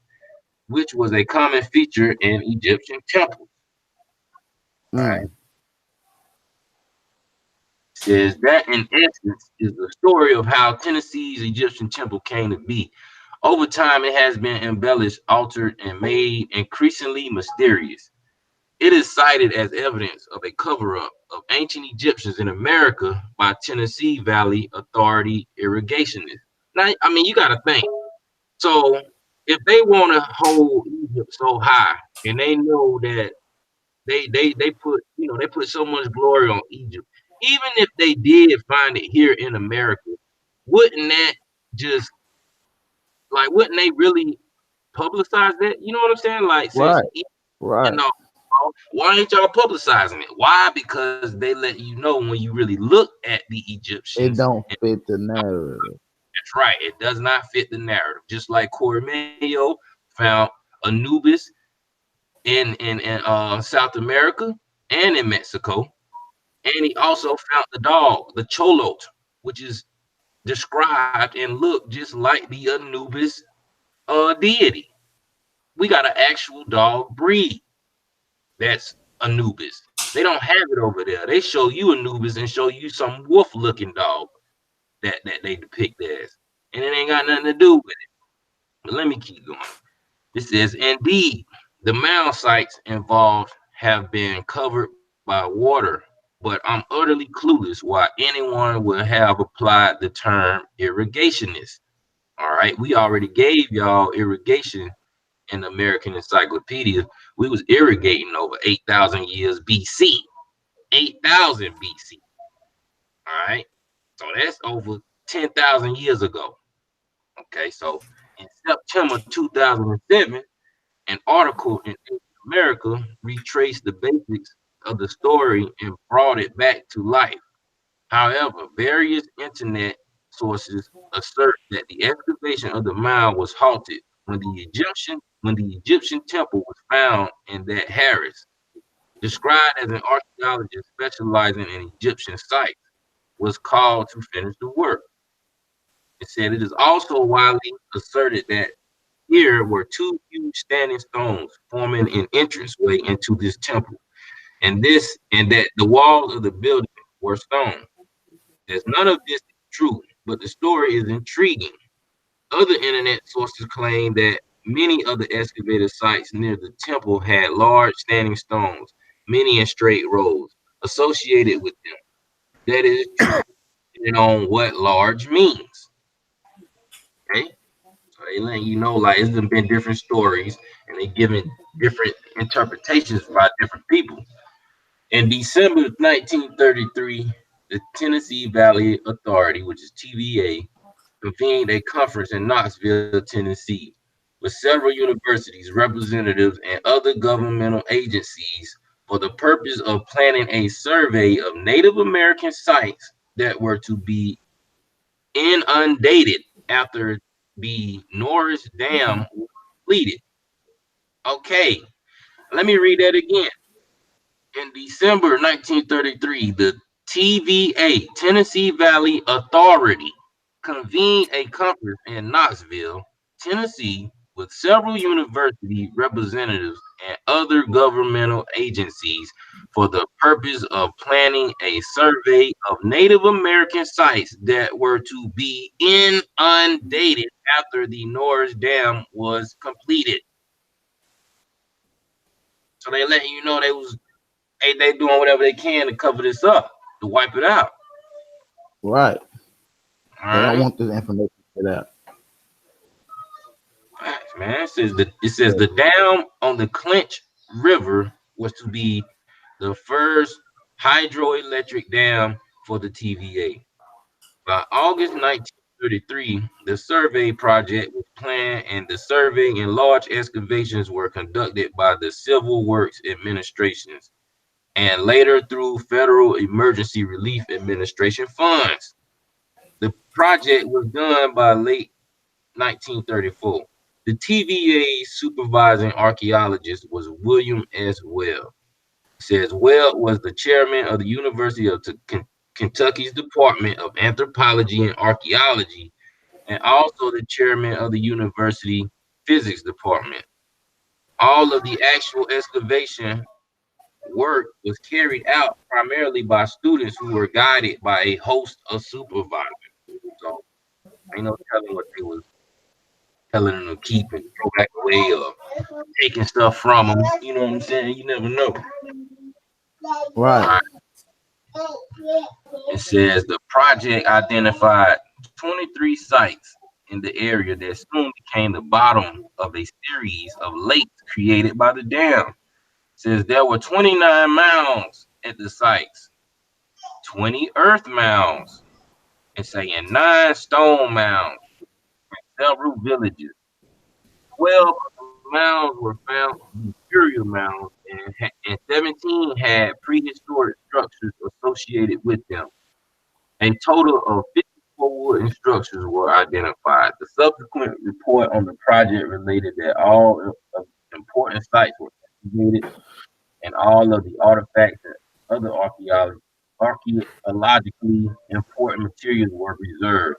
which was a common feature in Egyptian temples. Right? Mm. Says that in essence is the story of how Tennessee's Egyptian temple came to be. Over time, it has been embellished, altered, and made increasingly mysterious. It is cited as evidence of a cover-up of ancient Egyptians in America by Tennessee Valley Authority irrigationists. Now, I mean, you got to think. So, if they want to hold Egypt so high, and they know that they put they put so much glory on Egypt, even if they did find it here in America, wouldn't that just wouldn't they really publicize that? You know what I'm saying? Like since Right. Right. no, why ain't y'all publicizing it? Why? Because they let you know when you really look at the It Egyptians. don't And fit the narrative. that's right. It does not fit the narrative. Just like Cormeo found Anubis in South America and in Mexico, and he also found the dog, the Cholot, which is described and looked just like the Anubis deity. We got an actual dog breed that's Anubis. They don't have it over there. They show you Anubis and show you some wolf-looking dog that they depict as, and it ain't got nothing to do with it. But let me keep going. This says, indeed, the mound sites involved have been covered by water, but I'm utterly clueless why anyone would have applied the term irrigationist. All right, we already gave y'all irrigation in the American Encyclopedia. We was irrigating over 8,000 years BC. 8,000 BC. All right, so that's over 10,000 years ago. Okay, so in September 2007, an article in America retraced the basics of the story and brought it back to life. However, various internet sources assert that the excavation of the mound was halted when the Egyptian temple was found, and that Harris, described as an archaeologist specializing in Egyptian sites, was called to finish the work. It said it is also widely asserted that here were two huge standing stones forming an entranceway into this temple, and that the walls of the building were stone. As none of this is true, but the story is intriguing. Other internet sources claim that many of the excavated sites near the temple had large standing stones, many in straight rows, associated with them. That is true, depending on what large means. Okay, so they letting you know like it's been different stories, and they giving different interpretations by different people. In December 1933, the Tennessee Valley Authority, which is TVA, convened a conference in Knoxville, Tennessee, with several universities, representatives, and other governmental agencies for the purpose of planning a survey of Native American sites that were to be inundated after the Norris Dam was completed. Okay, let me read that again. In December 1933, the TVA, Tennessee Valley Authority, convened a conference in Knoxville, Tennessee, with several university representatives and other governmental agencies for the purpose of planning a survey of Native American sites that were to be inundated after the Norris Dam was completed. So they letting you know they doing whatever they can to cover this up, to wipe it out. Right. All They don't right, want this information to get out. man. It says the dam on the Clinch River was to be the first hydroelectric dam for the TVA. By August 1933, the survey project was planned, and the survey and large excavations were conducted by the Civil Works Administrations and later through Federal Emergency Relief Administration funds. The project was done by late 1934. The TVA supervising archaeologist was William S. Webb. It says Webb was the chairman of the University of Kentucky's Department of Anthropology and Archaeology, and also the chairman of the University Physics Department. All of the actual excavation work was carried out primarily by students who were guided by a host of supervisors. So ain't no telling what they was telling them to keep and throw back away or taking stuff from them. You know what I'm saying? You never know. Right. All right. It says the project identified 23 sites in the area that soon became the bottom of a series of lakes created by the dam. It says there were 29 mounds at the sites, 20 earth mounds, and saying 9 stone mounds, several villages. 12 of the mounds were found to be burial mounds, and 17 had prehistoric structures associated with them. A total of 54 wooden structures were identified. The subsequent report on the project related that all of important sites were excavated and all of the artifacts and other archaeologically important materials were preserved.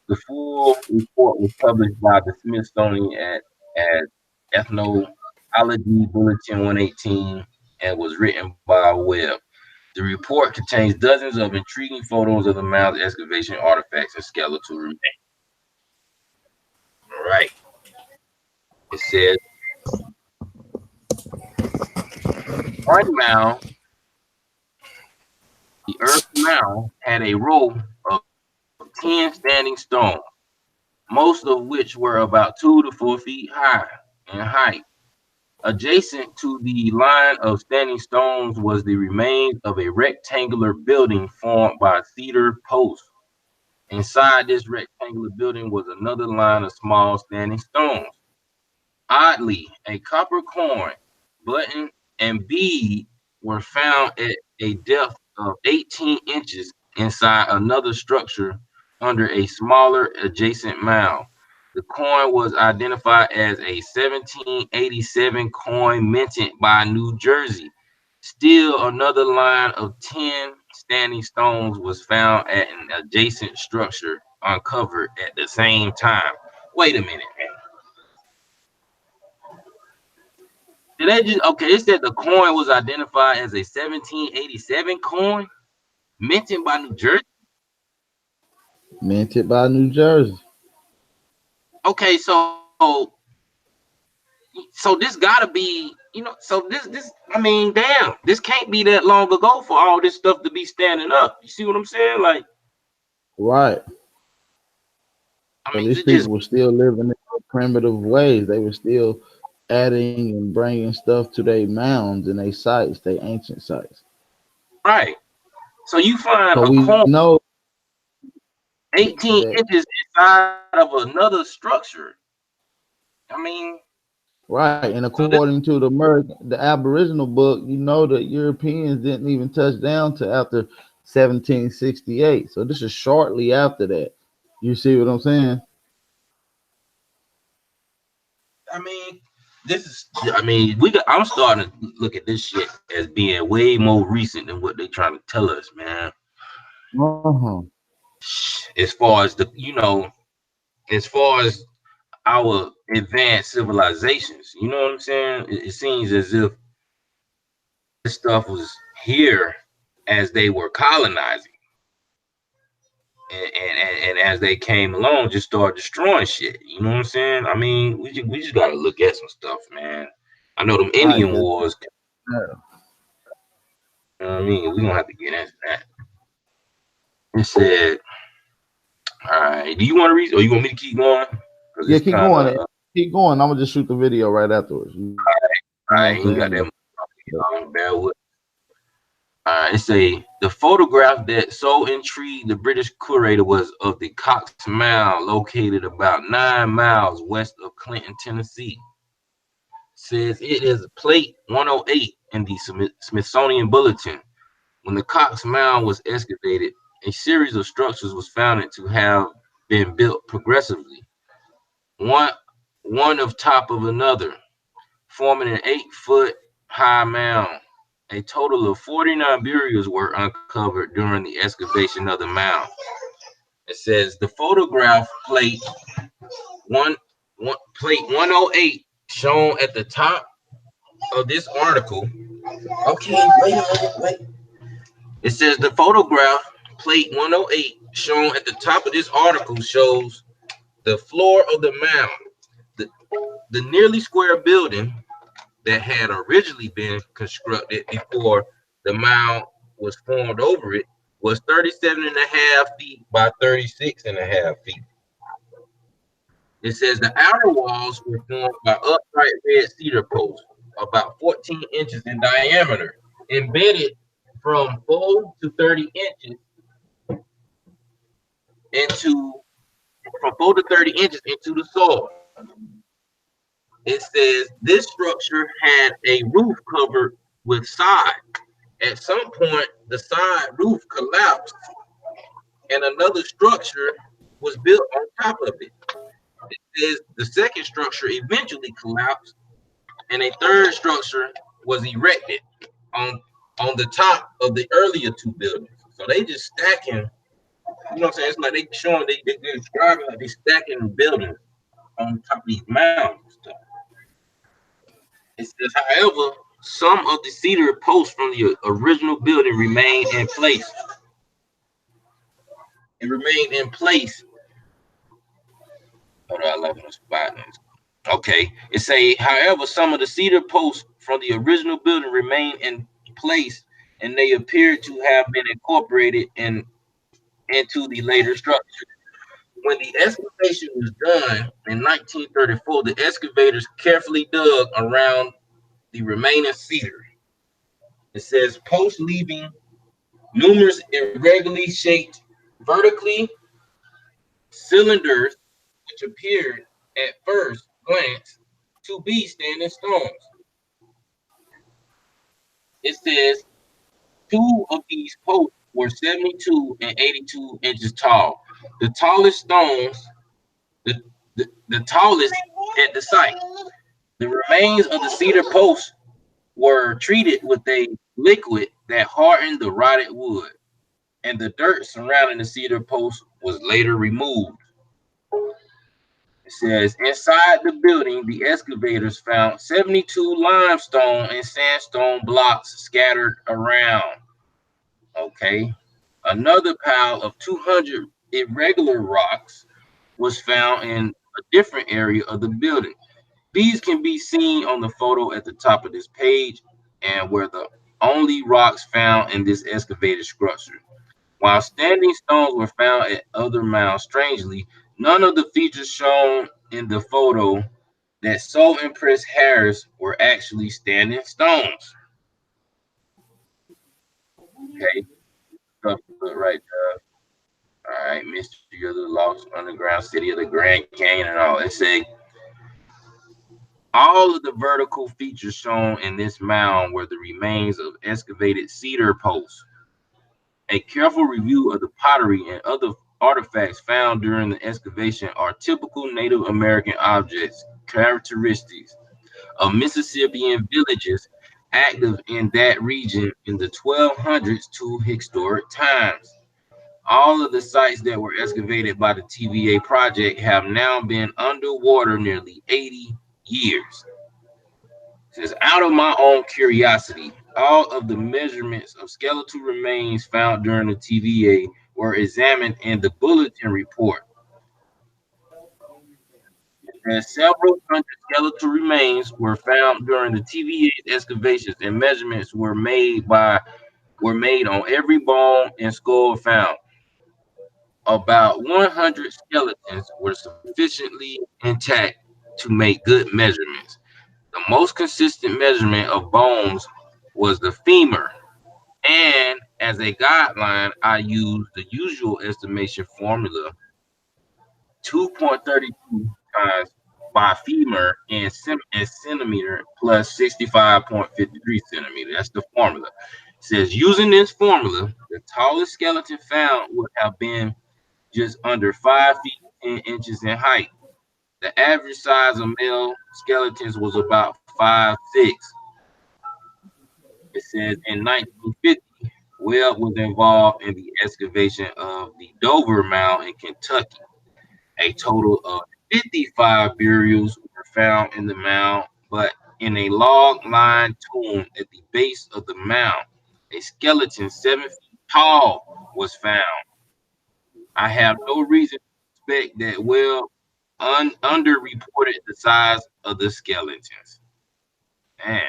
The full report was published by the Smithsonian at Ethnology Bulletin 118. and was written by Webb. The report contains dozens of intriguing photos of the mound's excavation artifacts and skeletal remains. All right. It says one mound, the earth mound, had a row of 10 standing stones, most of which were about 2 to 4 feet high in height. Adjacent to the line of standing stones was the remains of a rectangular building formed by cedar posts. Inside this rectangular building was another line of small standing stones. Oddly, a copper coin, button, and bead were found at a depth of 18 inches inside another structure under a smaller adjacent mound. The coin was identified as a 1787 coin minted by New Jersey. Still, another line of 10 standing stones was found at an adjacent structure uncovered at the same time. Wait a minute, man. Did they just okay? It said the coin was identified as a 1787 coin minted by New Jersey. Minted by New Jersey. Okay, so this gotta be, so this I mean, damn, this can't be that long ago for all this stuff to be standing up. You see what I'm saying? Like, Right. I So mean, these it just people were still living in primitive ways. They were still adding and bringing stuff to their mounds and their sites, their ancient sites. right. So you find So a we coin know 18 that, inches inside of another structure. I mean, right, and so this according to the Aboriginal book, you know that Europeans didn't even touch down to after 1768. So this is shortly after that. You see what I'm saying? I mean, this is. I mean, I'm starting to look at this shit as being way more recent than what they're trying to tell us, man. Uh-huh. As far as as far as our advanced civilizations, you know what I'm saying? It seems as if this stuff was here as they were colonizing, and as they came along, just started destroying shit. You know what I'm saying? I mean, we just gotta look at some stuff, man. I know them Right. Indian wars. You know what I mean? We're gonna have to get into that. It said, all right, do you want to read or you want me to keep going? Because Yeah, it's keep kind going. of Keep going. I'm gonna just shoot the video right afterwards. You I know what ain't got I'm that saying? much bear with. It say the photograph that so intrigued the British curator was of the Cox Mound, located about 9 miles west of Clinton, Tennessee. Says it is plate 108 in the Smithsonian Bulletin. When the Cox Mound was excavated, a series of structures was found to have been built progressively, one one of top of another, forming an 8-foot high mound. A total of 49 burials were uncovered during the excavation of the mound. It says the photograph one, plate 108 shown at the top of this article. Okay, wait a minute, wait. It says the photograph plate 108 shown at the top of this article shows the floor of the mound. The, the nearly square building that had originally been constructed before the mound was formed over it was 37.5 feet by 36.5 feet. It says the outer walls were formed by upright red cedar posts, about 14 inches in diameter, embedded from 4 to 30 inches into from 4 to 30 inches into the soil. It says this structure had a roof covered with sod. At some point, the side roof collapsed and another structure was built on top of it. It says the second structure eventually collapsed and a third structure was erected on on the top of the earlier two buildings. So they just stacking, you know what I'm saying? It's like they showing they're describing like they stacking buildings on top of these mounds and stuff. It says, however, some of the cedar posts from the original building remained in place. It remained in place. Hold on, I left my spot. Okay. It say, however, some of the cedar posts from the original building remain in place, and they appear to have been incorporated into the later structure. When the excavation was done in 1934, the excavators carefully dug around the remaining cedar. It says posts leaving numerous irregularly shaped vertically cylinders, which appeared at first glance to be standing stones. It says two of these posts were 72 and 82 inches tall. The tallest stones, the tallest at the site. The remains of the cedar posts were treated with a liquid that hardened the rotted wood, and the dirt surrounding the cedar post was later removed. It says inside the building, the excavators found 72 limestone and sandstone blocks scattered around. Okay. Another pile of 200 irregular rocks was found in a different area of the building. These can be seen on the photo at the top of this page and were the only rocks found in this excavated structure. While standing stones were found at other mounds, strangely, none of the features shown in the photo that so impressed Harris were actually standing stones. Okay, stuff right there. All right, Mystery of the Lost Underground City of the Grand Canyon and all. It say all of the vertical features shown in this mound were the remains of excavated cedar posts. A careful review of the pottery and other artifacts found during the excavation are typical Native American objects, characteristics of Mississippian villages active in that region in the 1200s to historic times. All of the sites that were excavated by the TVA project have now been underwater nearly 80 years. It says, out of my own curiosity, all of the measurements of skeletal remains found during the TVA were examined in the bulletin report. And several hundred skeletal remains were found during the TVA excavations, and measurements were made on every bone and skull found. About 100 skeletons were sufficiently intact to make good measurements. The most consistent measurement of bones was the femur, and as a guideline, I used the usual estimation formula 2.32 times by femur in centimeter plus 65.53 centimeter. That's the formula. It says using this formula, the tallest skeleton found would have been just under 5 feet 10 inches in height. The average size of male skeletons was about 5'6". It says in 1950, Webb was involved in the excavation of the Dover Mound in Kentucky. A total of 55 burials were found in the mound, but in a log-lined tomb at the base of the mound, a skeleton 7 feet tall was found. I have no reason to suspect that Webb underreported the size of the skeletons. Man,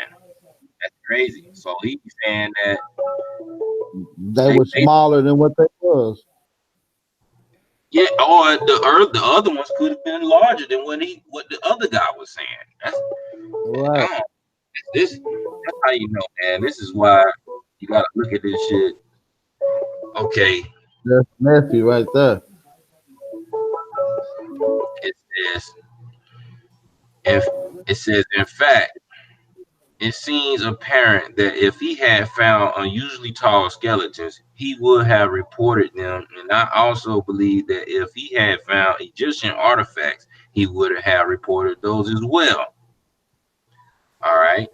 that's crazy. So he's saying that They were smaller than what they was. yeah, or the other ones could have been larger than what the other guy was saying. That's Right. that's how you know, man. This is why you gotta look at this shit. Okay, That's messy right there. it says if it says in fact, it seems apparent that if he had found unusually tall skeletons, he would have reported them. And I also believe that if he had found Egyptian artifacts, he would have reported those as well. All right.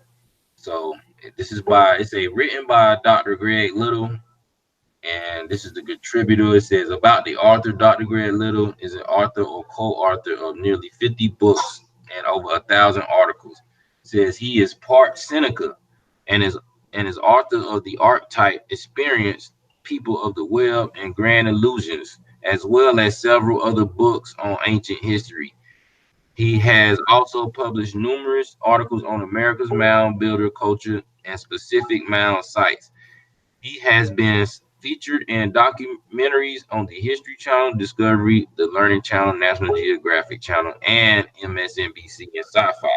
So this is written by Dr. Greg Little, and this is the contributor. It says about the author. Dr. Greg Little is an author or co-author of nearly 50 books and over 1,000 articles. It says he is part Seneca, and is author of the Archetype Experience, People of the Web, and Grand Illusions, as well as several other books on ancient history. He has also published numerous articles on America's mound builder culture and specific mound sites. He has been featured in documentaries on the History Channel, Discovery, the Learning Channel, National Geographic Channel, and MSNBC and Sci-Fi.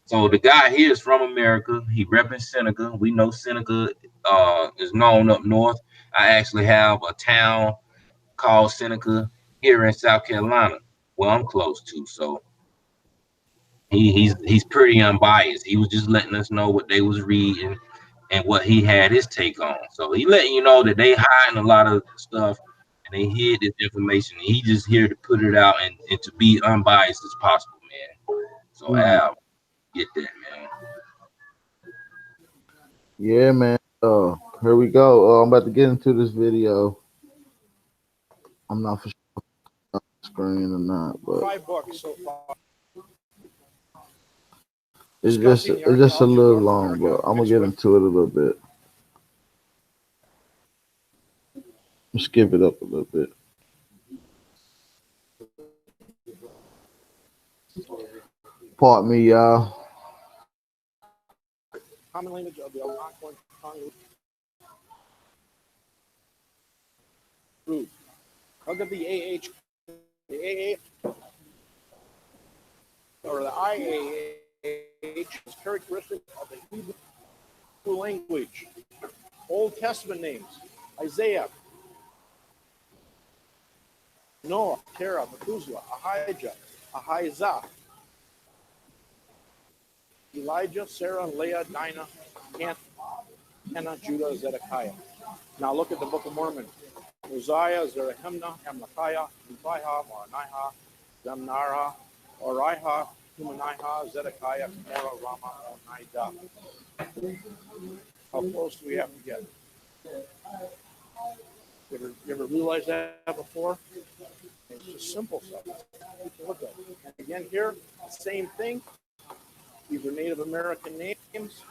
So the guy here is from America. He represents Seneca. We know Seneca is known up north. I actually have a town called Seneca here in South Carolina, where I'm close to. So he's pretty unbiased. He was just letting us know what they was reading and what he had his take on. So he letting you know that they hiding a lot of stuff and they hid this information. He just here to put it out and to be unbiased as possible, man. So Al, get that, man. Yeah, man. Here we go. I'm about to get into this video. I'm not for sure if it's on the screen or not, but 5 books so far. it's just a little long, but I'm gonna get into it a little bit. Skip it up a little bit. Pardon me, y'all. Common language of the Algonquin tongue. Food. Look at the AH, the AA, or the IAH is characteristic of the Hebrew language. Old Testament names: Isaiah, Noah, Terah, Methuselah, Ahijah, Ahijah, Elijah, Sarah, Leah, Dinah, Hannah, Judah, Zedekiah. Now look at the Book of Mormon. Uzziah, Zerahemnah, Amalekiah, Uzziah, Moroniah, Zemnara, Oriha, Humaniah, Zedekiah, Kimora, Rama, Onida. How close do we have to get? You ever realized that before? It's just simple stuff. Look at it. And again here, same thing. These are Native American names.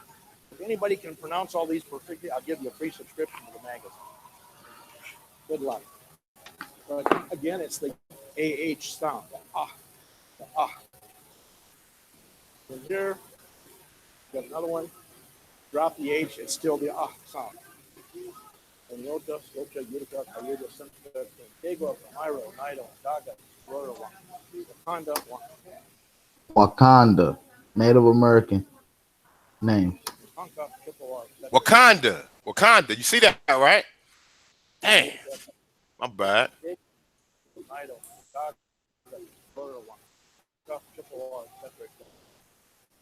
If anybody can pronounce all these perfectly, I'll give you a free subscription to the magazine. Good luck. But again, it's the AH sound. The ah. The ah. And here, got another one. Drop the H, it's still the ah sound. And Yota, Socha, Utica, Cayuga, Central, Diego, Cairo, Nido, Daga, Florida, Wakanda, Wakanda, Native American name. Wakanda. You see that, right? Damn. My bad.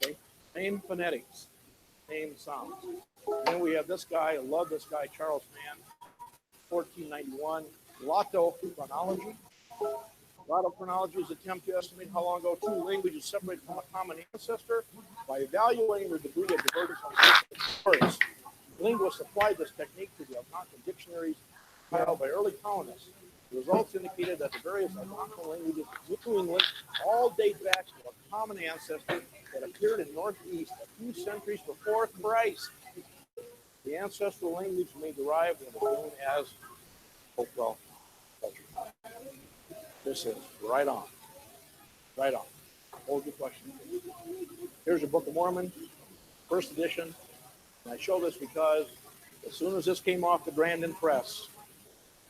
Okay. Same phonetics, same sounds. Then we have this guy. I love this guy, Charles Mann, 1491. Lotto chronology. Lotto chronology is an attempt to estimate how long ago two languages separated from a common ancestor by evaluating the degree of divergence on words. Linguists applied this technique to the Algonquin dictionaries compiled by early colonists. The results indicated that the various Algonquin languages of New England all date back to a common ancestor that appeared in Northeast a few centuries before Christ. The ancestral language may derive from what is known as Hopewell culture. This is right on. Right on. Hold your question. Here's the Book of Mormon, first edition. And I show this because as soon as this came off the Grandin press,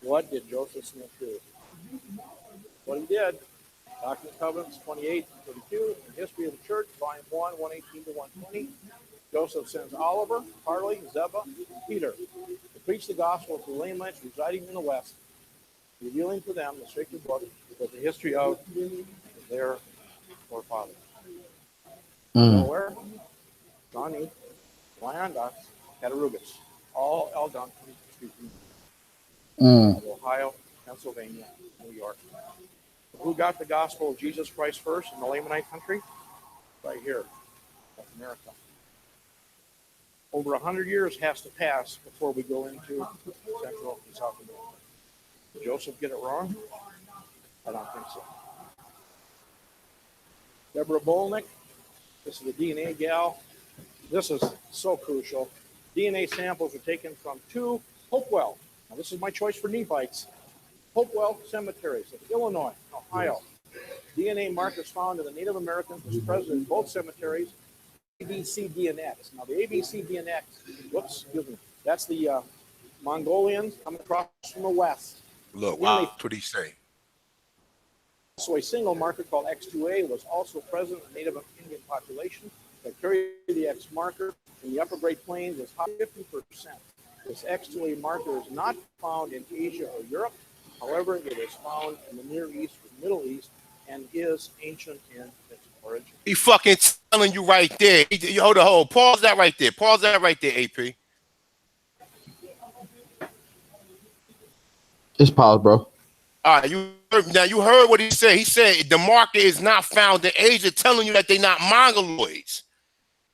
what did Joseph Smith do? What he did, Doctrine and Covenants 28 and 32, and History of the Church, Volume 1, 118 to 120. Joseph sends Oliver, Harley, Zebah, and Peter to preach the gospel to the laymen residing in the West, revealing to them the sacred book with the history of their forefathers. Nowhere, Johnny, Wyandotte, Cattaraugus, all Algonquin speaking of Ohio, Pennsylvania, New York. Who got the gospel of Jesus Christ first in the Lamanite country? Right here, North America. Over 100 years has to pass before we go into Central and South America. Did Joseph get it wrong? I don't think so. Deborah Bolnick, this is the DNA gal. This is so crucial. DNA samples were taken from 2 Hopewell. Now, this is my choice for Nephites. Hopewell cemeteries of Illinois, Ohio. DNA markers found in the Native Americans was present in both cemeteries. ABCD&X. Now, the ABCD&X, whoops, excuse me, that's the Mongolians coming across from the west. Look, what did he say? So a single marker called X2A was also present in the Native Indian population that carried the X marker in the upper Great Plains as high as 50%. This X2A marker is not found in Asia or Europe. However, it is found in the Near East or Middle East and is ancient in its origin. He fucking telling you right there. Hold. Pause that right there. Pause that right there, AP. Just pause, bro. All right, you heard what he said. He said the marker is not found in Asia, telling you that they're not Mongoloids.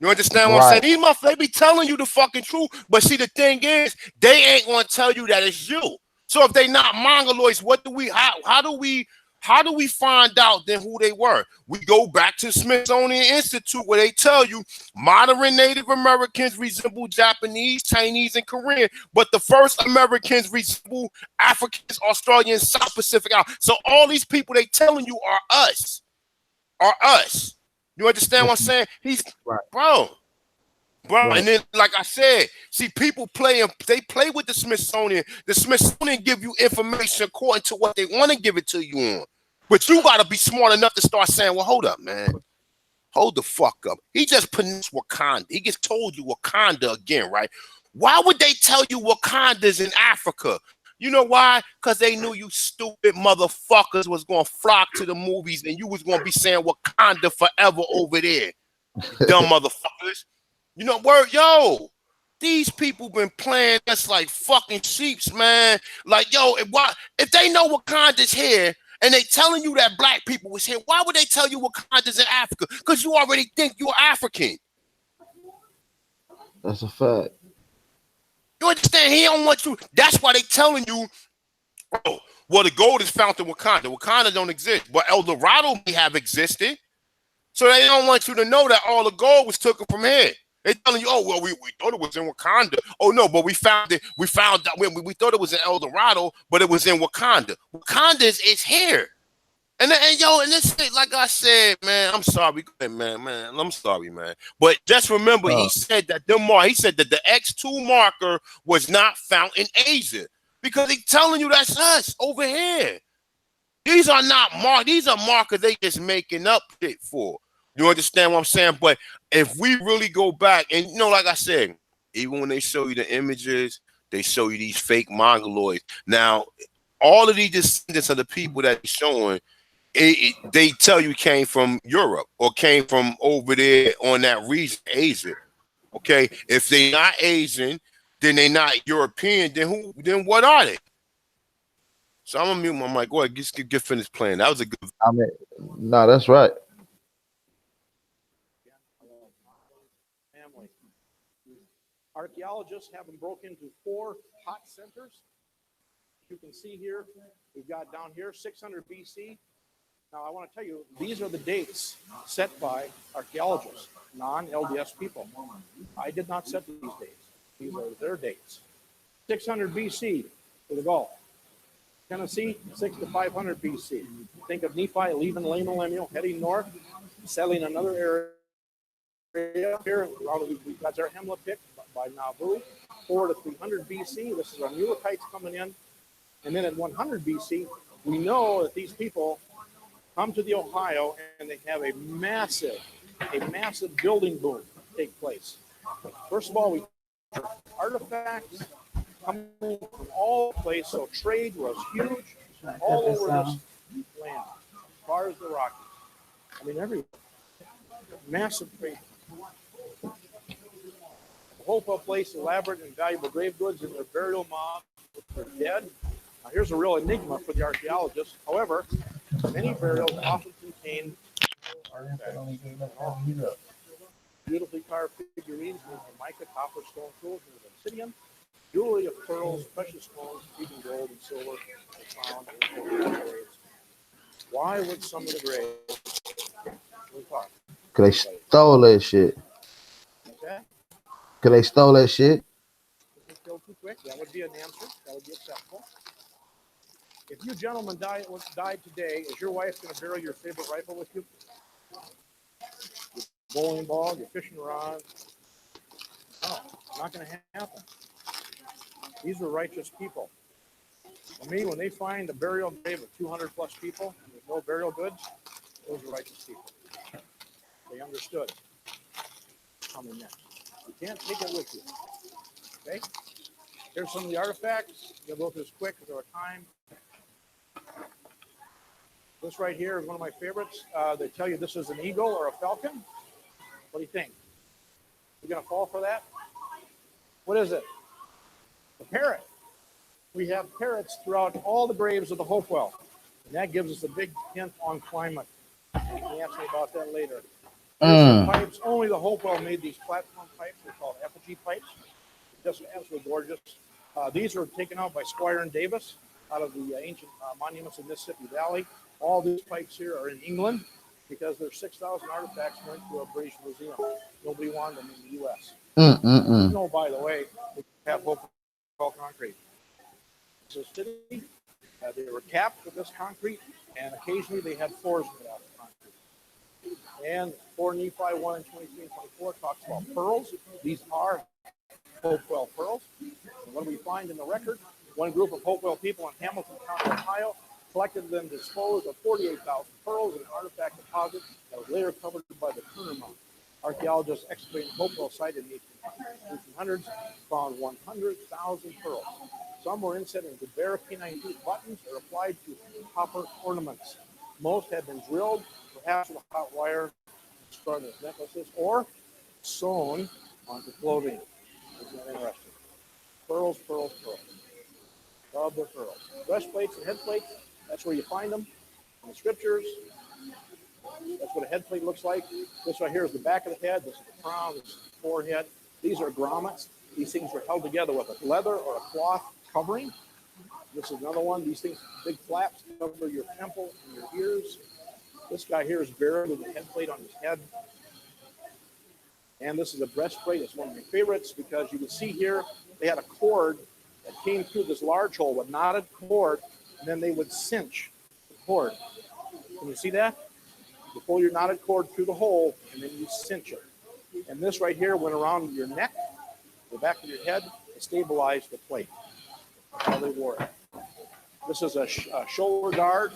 You understand what I'm saying? These motherfuckers, they be telling you the fucking truth, but see, the thing is, they ain't gonna tell you that it's you. So if they not Mongoloids, what do we? How do we find out then who they were? We go back to Smithsonian Institute where they tell you modern Native Americans resemble Japanese, Chinese, and Korean, but the first Americans resemble Africans, Australians, South Pacific. So all these people they telling you are us. You understand what I'm saying? He's right. bro. Right. And then, like I said, see, people they play with the Smithsonian. The Smithsonian give you information according to what they want to give it to you on. But you got to be smart enough to start saying, well, hold up, man. Hold the fuck up. He just pronounced Wakanda. He just told you Wakanda again, right? Why would they tell you Wakanda's in Africa? You know why? Because they knew you stupid motherfuckers was going to flock to the movies and you was going to be saying Wakanda forever over there. You dumb motherfuckers. You know, yo, these people been playing us like fucking sheeps, man. Like, yo, if they know Wakanda's here and they telling you that black people was here, why would they tell you Wakanda's in Africa? Because you already think you're African. That's a fact. You understand? He don't want you. That's why they telling you, oh, well, the gold is found in Wakanda. Wakanda don't exist, but El Dorado may have existed. So they don't want you to know that all the gold was taken from here. They telling you, oh, well, we thought it was in Wakanda. Oh, no, but we found it. We found that we thought it was in El Dorado, but it was in Wakanda. Wakanda is here. And this, like I said, man, I'm sorry, man, I'm sorry, man. But just remember, he said that the X2 marker was not found in Asia because he's telling you that's us over here. These are not markers. These are markers they just making up shit for. You understand what I'm saying? But if we really go back, and like I said, even when they show you the images, they show you these fake mongoloids. Now, all of these descendants of the people that they're showing, they tell you came from Europe or came from over there on that region, Asia. Okay, if they're not Asian, then they're not European. Then what are they? So I'm gonna mute my mic. Go ahead, get finished playing. That was a good. I mean, no, that's right. Family. Archaeologists have them broken into 4 hot centers. You can see here, we've got down here 600 BC. Now, I want to tell you, these are the dates set by archaeologists, non-LDS people. I did not set these dates. These are their dates. 600 BC for the Gulf. Tennessee, 6 to 500 BC. Think of Nephi leaving the late millennial, heading north, settling another area. Here, we've got Zarahemla picked by Nauvoo, 4 to 300 BC. This is our Mulekites coming in. And then at 100 BC, we know that these people come to the Ohio and they have a massive building boom take place. First of all, we artifacts coming from all places, so trade was huge all over this land, as far as the Rockies. I mean, everywhere. Massive trade. The Hopewell place elaborate and valuable grave goods in their burial mound with their dead. Now, here's a real enigma for the archaeologists. However, many burials often contain beautifully carved figurines made from mica, copper, stone tools, and obsidian, jewelry of pearls, precious stones, even gold and silver are found in the graves. Why would some of the graves? Because they stole that shit. Okay? Because Cause they stole that shit. If they killed too quick, that would be an answer. That would be acceptable. If you gentlemen died today, is your wife going to bury your favorite rifle with you? Your bowling ball, your fishing rod? No, not going to happen. These are righteous people. For me, when they find a burial grave of 200 plus people and there's no burial goods, those are righteous people. They understood coming next. You can't take it with you. Okay? Here's some of the artifacts. You'll go through this quick because of our time. This right here is one of my favorites. They tell you this is an eagle or a falcon. What do you think? You gonna fall for that? What is it? A parrot. We have parrots throughout all the graves of the Hopewell. And that gives us a big hint on climate. You can ask me about that later. Here's some pipes. Only the Hopewell made these platform pipes. They're called effigy pipes. Just absolutely gorgeous. These were taken out by Squire and Davis out of the ancient monuments of Mississippi Valley. All these pipes here are in England because there's 6,000 artifacts went to a British museum. Nobody wanted them in the U.S. You know, by the way, we have Hopewell concrete. So city, they were capped with this concrete, and occasionally they had floors made out of concrete. And 4 Nephi 1 and 23 and 24 talks about pearls. These are Hopewell pearls. And what do we find in the record? One group of Hopewell people in Hamilton County, Ohio, collected them, disposed of 48,000 pearls in an artifact deposit that was later covered by the Turner Mound. Archaeologists excavating Hopewell site in the 1800s found 100,000 pearls. Some were inset into bare canine tooth buttons or applied to copper ornaments. Most had been drilled, perhaps with a hot wire, strung as necklaces, or sewn onto clothing. Isn't that interesting? Pearls, pearls, pearls. Love the pearls. Breastplates and head plates, that's where you find them in the scriptures. That's what a head plate looks like. This right here is the back of the head. This is the crown. This is the forehead. These are grommets. These things were held together with a leather or a cloth covering. This is another one. These things, big flaps, cover your temple and your ears. This guy here is buried with a head plate on his head. And this is a breastplate. It's one of my favorites because you can see here they had a cord that came through this large hole, a knotted cord, and then they would cinch the cord. Can you see that? You pull your knotted cord through the hole, and then you cinch it. And this right here went around your neck, the back of your head, to stabilize the plate. That's how they wore it. This is a shoulder guard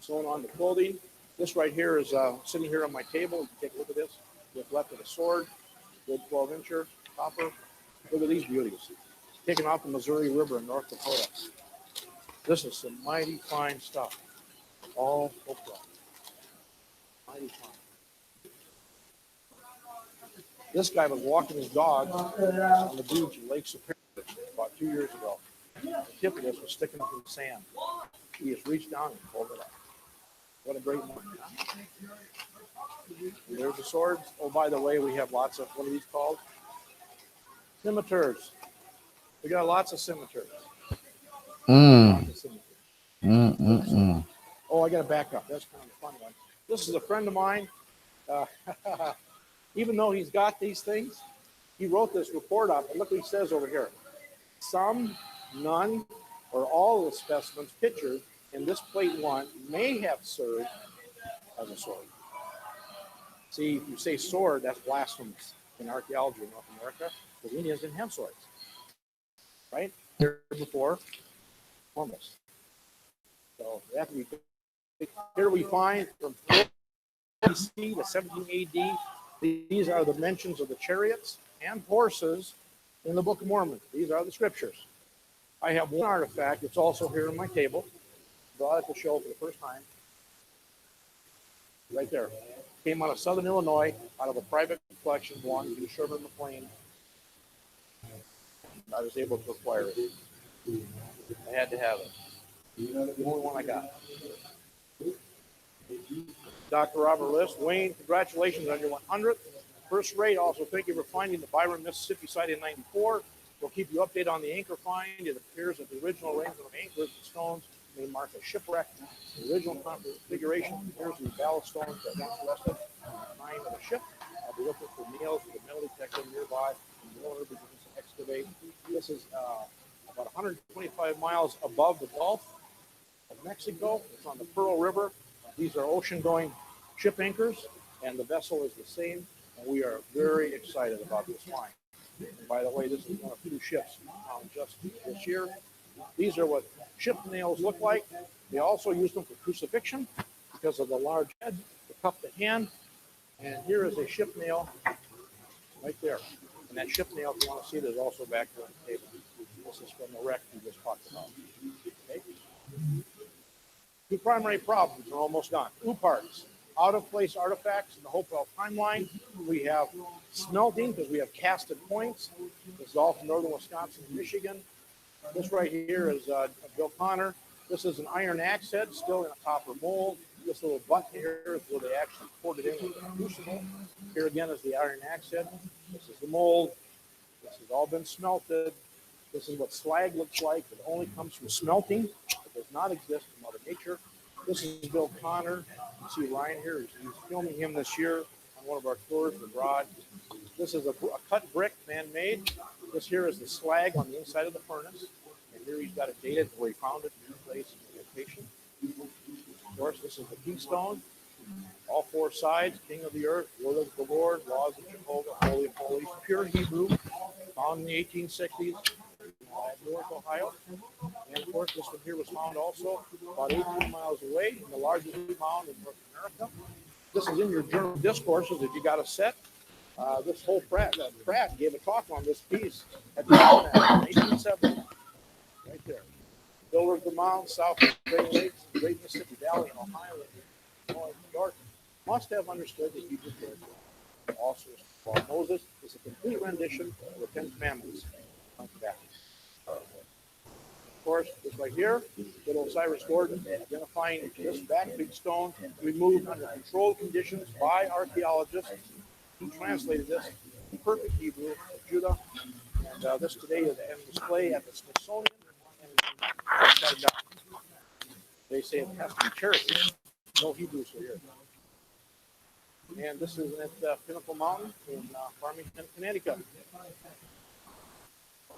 sewn on the clothing. This right here is sitting here on my table. You take a look at this. With left of a sword, good 12-incher, copper. Look at these beauties. Taken off the Missouri River in North Dakota. This is some mighty fine stuff. All Hopewell. Mighty fine. This guy was walking his dog on the beach in Lake Superior about 2 years ago. The tip of this was sticking up in the sand. He just reached down and pulled it up. What a great moment. There's the swords. Oh, by the way, we have lots of, what are these called? Scimitars. We got lots of scimitars. Oh, I got to back up. That's kind of a fun one. This is a friend of mine. Even though he's got these things, he wrote this report up. And look what he says over here. Some, none, or all of the specimens pictured in this plate 1 may have served as a sword. See, if you say sword, that's blasphemous in archaeology in North America, because Indians didn't have swords. Right? Here before Columbus. So they have to be. Here we find from 4 BC to 17 AD, these are the mentions of the chariots and horses in the Book of Mormon. These are the scriptures. I have one artifact. It's also here on my table. Brought it to show for the first time. Right there. Came out of Southern Illinois, out of a private collection belonging to Sherman McLean. I was able to acquire it. I had to have it. The only one I got. Dr. Robert List, Wayne, congratulations on your 100th. First rate, also thank you for finding the Byron, Mississippi site in 94. We'll keep you updated on the anchor find. It appears that the original arrangement of anchors and stones may mark a shipwreck. The original configuration appears to be ballast stones that once rested on the time of the ship. We're looking for nails with a metal detector nearby. And the owner begins to excavate. This is about 125 miles above the Gulf of Mexico. It's on the Pearl River. These are ocean-going ship anchors, and the vessel is the same. And we are very excited about this find. And by the way, this is one of 2 ships found just this year. These are what ship nails look like. They also use them for crucifixion because of the large head, the cup to hand. And here is a ship nail right there. And that ship nail, if you want to see it, is also back there on the table. This is from the wreck we just talked about. Okay. 2 primary problems are almost done. parts, out-of-place artifacts in the Hopewell timeline. We have smelting because we have casted points. This is all from northern Wisconsin and Michigan. This right here is Bill Connor. This is an iron axe head still in a copper mold. This little butt here is where they actually poured it in with a crucible. Here again is the iron axe head. This is the mold. This has all been smelted. This is what slag looks like. It only comes from smelting. It does not exist in Mother Nature. This is Bill Connor. You see Ryan here. He's filming him this year on one of our tours with Rod. This is a cut brick, man-made. This here is the slag on the inside of the furnace. And here he's got it dated where he found it in the place and location. Of course, this is the keystone. All 4 sides, King of the Earth, Word of the Lord, Laws of Jehovah, Holy of Holies, pure Hebrew, found in the 1860s in Newark, Ohio. And of course, this one here was found also about 18 miles away in the largest mound in North America. This is in your journal discourses if you got a set. This whole Pratt gave a talk on this piece at the in 1870. Right there. Builder of the Mound, south of Great Lakes, Great Mississippi Valley in Ohio, and New York, must have understood that Hebrew character. Also, Moses is a complete rendition of the 10 Commandments. Of course, this right here, little Cyrus Gordon identifying this back big stone removed under controlled conditions by archaeologists who translated this in perfect Hebrew of Judah. And this today is on display at the Smithsonian. And they say it has to be cherished. No Hebrews are here. And this is at Pinnacle Mountain in Farmington, Connecticut.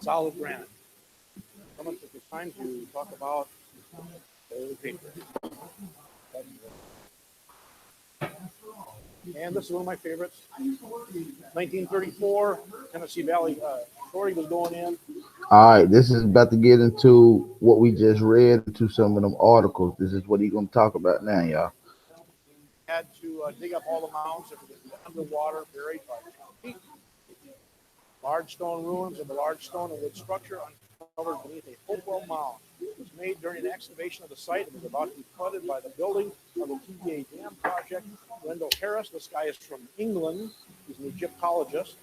Solid granite. Someone took the time to talk about the paper. And this is one of my favorites. 1934, Tennessee Valley Authority was going in. All right, this is about to get into what we just read into some of them articles. This is what he's going to talk about now, y'all. Had to dig up all the mounds that were underwater, buried by feet. Large stone ruins of a large stone and wood structure uncovered beneath a Hopewell mound. It was made during the excavation of the site and was about to be flooded by the building of the TVA Dam project. Wendell Harris, this guy is from England. He's an Egyptologist.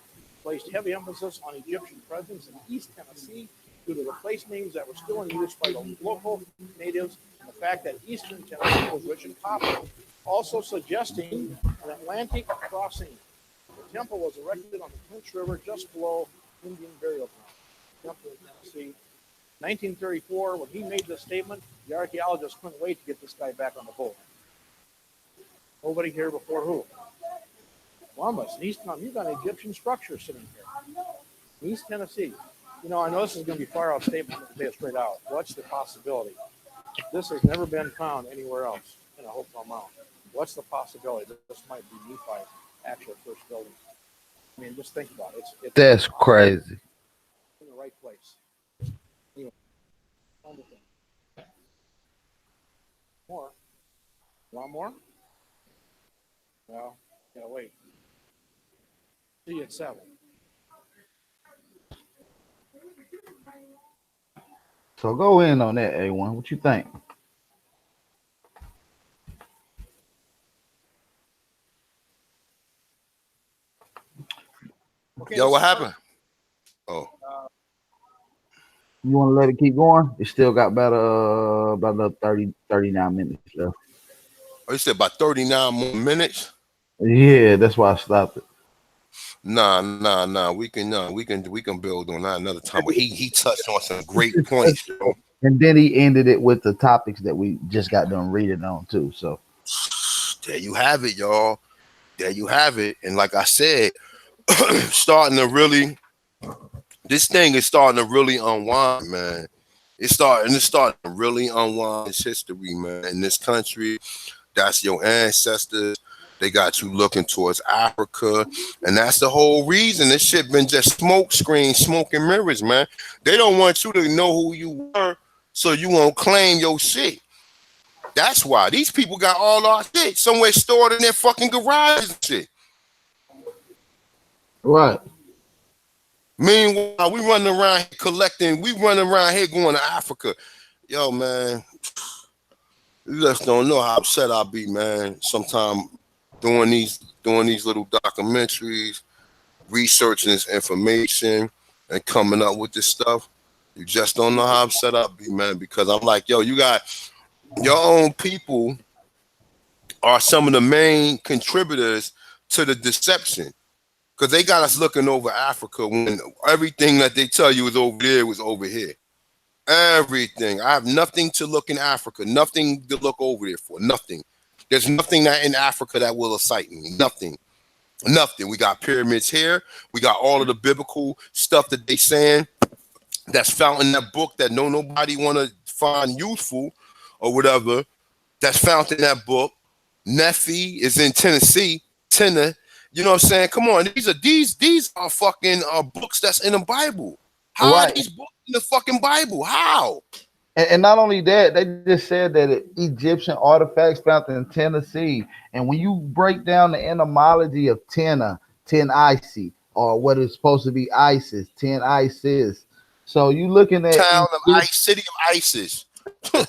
Placed heavy emphasis on Egyptian presence in East Tennessee due to the place names that were still in use by the local natives and the fact that Eastern Tennessee was rich in copper, also suggesting an Atlantic crossing. The temple was erected on the Clinch River just below Indian burial ground. Temple in Tennessee. 1934, when he made this statement, the archaeologists couldn't wait to get this guy back on the boat. Nobody here before who? Columbus. You've got an Egyptian structure sitting here. East Tennessee. You know, I know this is going to be far out statement to say it straight out. What's the possibility? This has never been found anywhere else in a Hopewell Mound. What's the possibility that this might be Nephi's actual first building? I mean, just think about it. It's That's crazy. In the right place. Anyway, more. Want more? Well, gotta wait. See you at 7. So go in on that, A1. What you think? Okay, Yo, what happened? Oh, You want to let it keep going? It still got about 30, 39 minutes left. oh, you said about 39 more minutes? Yeah, that's why I stopped it. Nah. We can build on that another time. But he touched on some great points, yo. And then he ended it with the topics that we just got done reading on too. So There you have it, y'all. there you have it. And like I said, starting to really, this thing is starting to really unwind, man. It's starting to really unwind its history, man. In this country, that's your ancestors. They got you looking towards Africa, and that's the whole reason this shit been just smoke screens, smoke and mirrors, man. They don't want you to know who you were, so you won't claim your shit. That's why these people got all our shit somewhere stored in their fucking garages and shit. Right. Meanwhile, we running around here collecting. We running around here going to Africa. Yo, man, you just don't know how upset I'll be, man. Sometime doing these little documentaries, researching this information, and coming up with this stuff. You just don't know how upset I'll be, man. Because I'm like, yo, you got your own people are some of the main contributors to the deception. Because they got us looking over Africa when everything that they tell you is over there was over here. Everything. I have nothing to look in Africa, nothing to look over there for, nothing. There's nothing that in Africa that will excite me, nothing. Nothing. We got pyramids here. We got all of the biblical stuff that they saying that's found in that book that nobody want to find useful or whatever. That's found in that book. Nephi is in Tennessee. Tenna. You know what I'm saying? Come on, these are fucking books that's in the Bible. How are these books in the fucking Bible? How? And not only that, they just said that Egyptian artifacts found in Tennessee. And when you break down the etymology of Tenna, Ten Icy, or what is supposed to be ISIS, Ten Isis. So you looking at town of Ice, city of ISIS.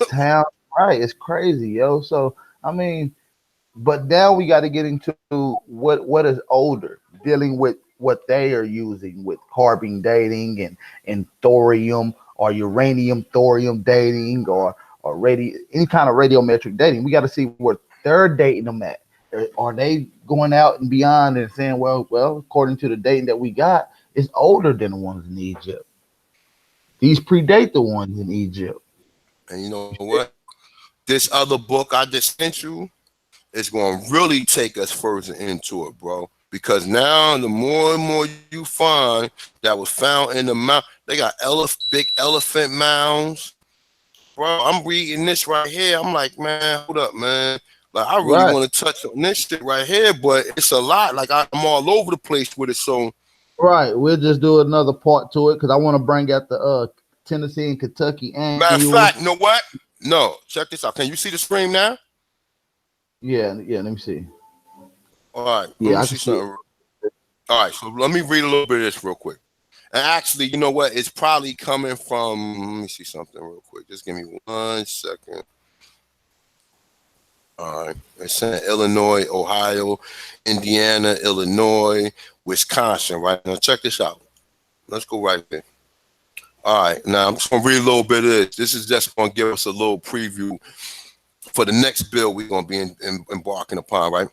town, right? It's crazy, yo. So I mean. But now we got to get into what is older, dealing with what they are using with carbon dating and thorium or uranium thorium dating or any kind of radiometric dating. We got to see where they're dating them at. Are they going out and beyond and saying, well, according to the dating that we got, it's older than the ones in Egypt. These predate the ones in Egypt. And you know what? This other book I just sent you, it's going to really take us further into it, bro. Because now the more and more you find that was found in the mound, they got big elephant mounds. Bro, I'm reading this right here. I'm like, man, hold up, man. Like, I really want to touch on this shit right here, but it's a lot. Like, I'm all over the place with it. So, right, we'll just do another part to it because I want to bring out the Tennessee and Kentucky. Matter of fact, you know what? No, check this out. Can you see the screen now? Yeah. Let me see. All right. Yeah, I see something. All right. So let me read a little bit of this real quick. And actually, you know what? It's probably coming from. Let me see something real quick. Just give me 1 second. All right. It's saying Illinois, Ohio, Indiana, Illinois, Wisconsin. Right now, check this out. Let's go right there. All right. Now I'm just gonna read a little bit of this. This is just gonna give us a little preview for the next bill we're going to be embarking upon, right?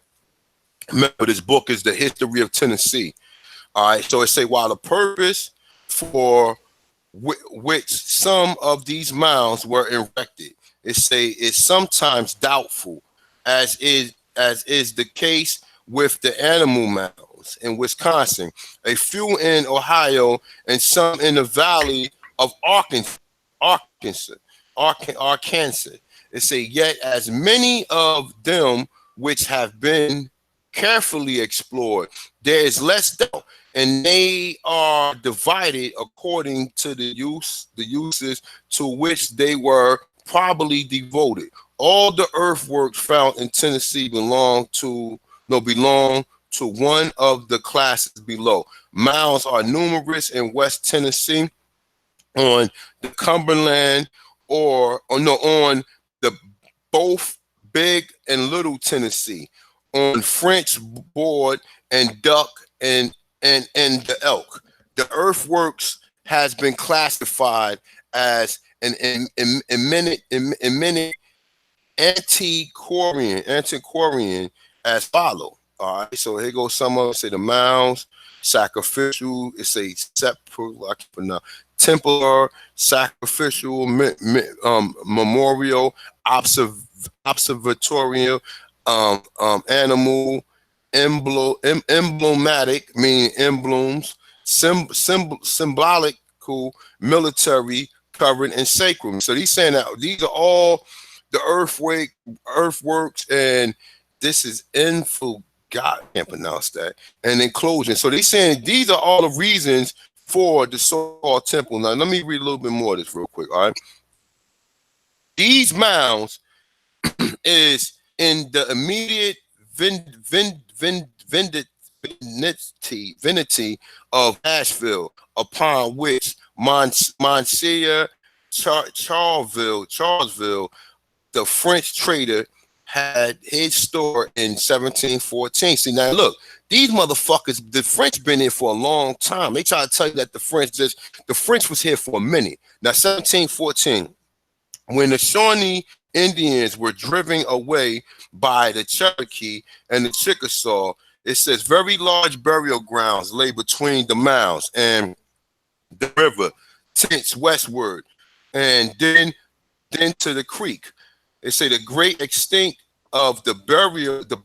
Remember, this book is the history of Tennessee. All right, so it say, while the purpose for which some of these mounds were erected, it say is sometimes doubtful, as is the case with the animal mounds in Wisconsin, a few in Ohio, and some in the valley of Arkansas. It say, yet as many of them which have been carefully explored, there is less doubt, and they are divided according to the uses to which they were probably devoted. All the earthworks found in Tennessee belong to one of the classes below. Mounds are numerous in West Tennessee, on the Cumberland, on the both Big and Little Tennessee, on French Board and Duck and the Elk. The earthworks has been classified as an eminent antiquarian as follow. All right, so here goes some of them. Say the mounds, sacrificial. It say sepulchre, I can't pronounce. Templar, sacrificial, memorial, observatorial, animal, emblematic, meaning emblems, symbolical, military, covered, and sacrum. So he's saying that these are all the earthworks, and this is info. God can't pronounce that. And enclosure. So they're saying these are all the reasons for the so-called temple. Now let me read a little bit more of this real quick. All right. These mounds is in the immediate vicinity of Nashville, upon which Monsieur Charlesville, the French trader, had his store in 1714. See, now look, these motherfuckers, the French been here for a long time. They try to tell you that the French was here for a minute. Now, 1714, when the Shawnee Indians were driven away by the Cherokee and the Chickasaw, it says very large burial grounds lay between the mounds and the river, thence westward, and then to the creek. They say the great extent of the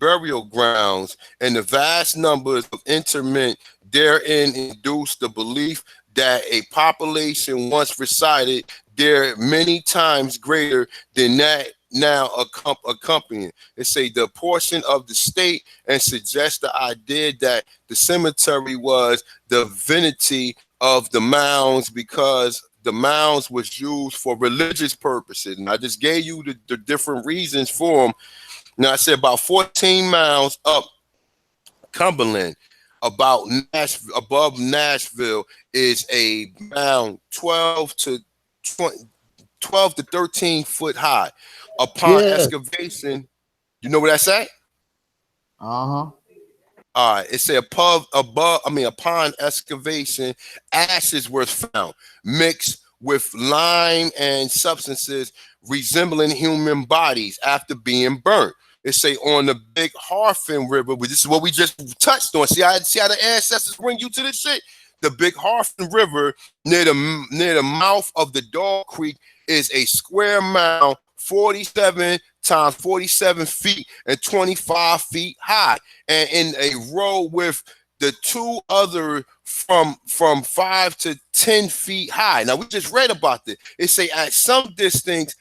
burial grounds and the vast numbers of interment therein induced the belief that a population once resided there many times greater than that now accompanying. They say the portion of the state and suggest the idea that the cemetery was the divinity of the mounds because the mounds was used for religious purposes. And I just gave you the different reasons for them. Now I said about 14 miles up Cumberland, above Nashville, is a mound 12 to 13 foot high. Upon excavation, you know what that's at? Uh-huh. All right, it say upon excavation, ashes were found mixed with lime and substances resembling human bodies after being burnt. It say on the Big Harfin River, which is what we just touched on. See how the ancestors bring you to this shit? The Big Harfin River near the mouth of the Dog Creek is a square mound 47 times 47 feet and 25 feet high, and in a row with the two other from 5 to 10 feet high. Now we just read about this. It say at some distance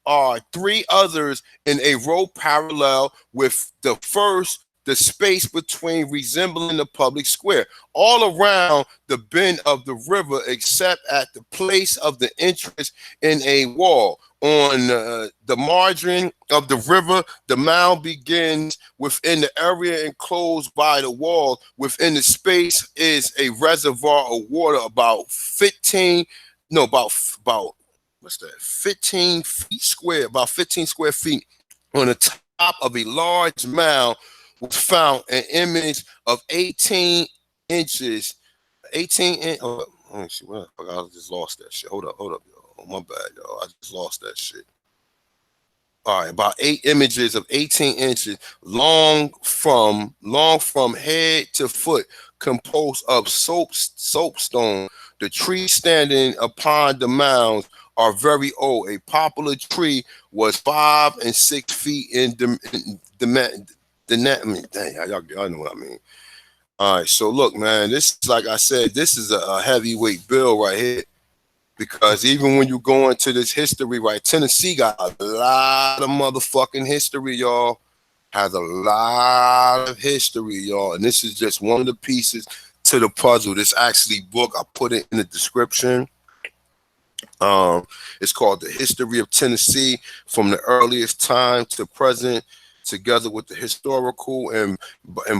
are three others in a row parallel with the first, the space between resembling the public square, all around the bend of the river, except at the place of the entrance in a wall. On the margin of the river, the mound begins within the area enclosed by the wall. Within the space is a reservoir of water about 15 feet square, about 15 square feet. On the top of a large mound was found an image of 18 inches. Let me see. I just lost that shit. Hold up, y'all. Oh, my bad, y'all. I just lost that shit. All right, about 8 images of 18 inches long from head to foot, composed of soapstone. The trees standing upon the mounds are very old. A popular tree was 5 and 6 feet in the y'all know what I mean. All right, so look, man, this is, like I said, this is a heavyweight bill right here, because even when you go into this history, right, Tennessee got a lot of motherfucking history, y'all. Has a lot of history, y'all, and this is just one of the pieces to the puzzle. This actually book, I put it in the description. It's called The History of Tennessee from the Earliest Time to Present, together with the historical and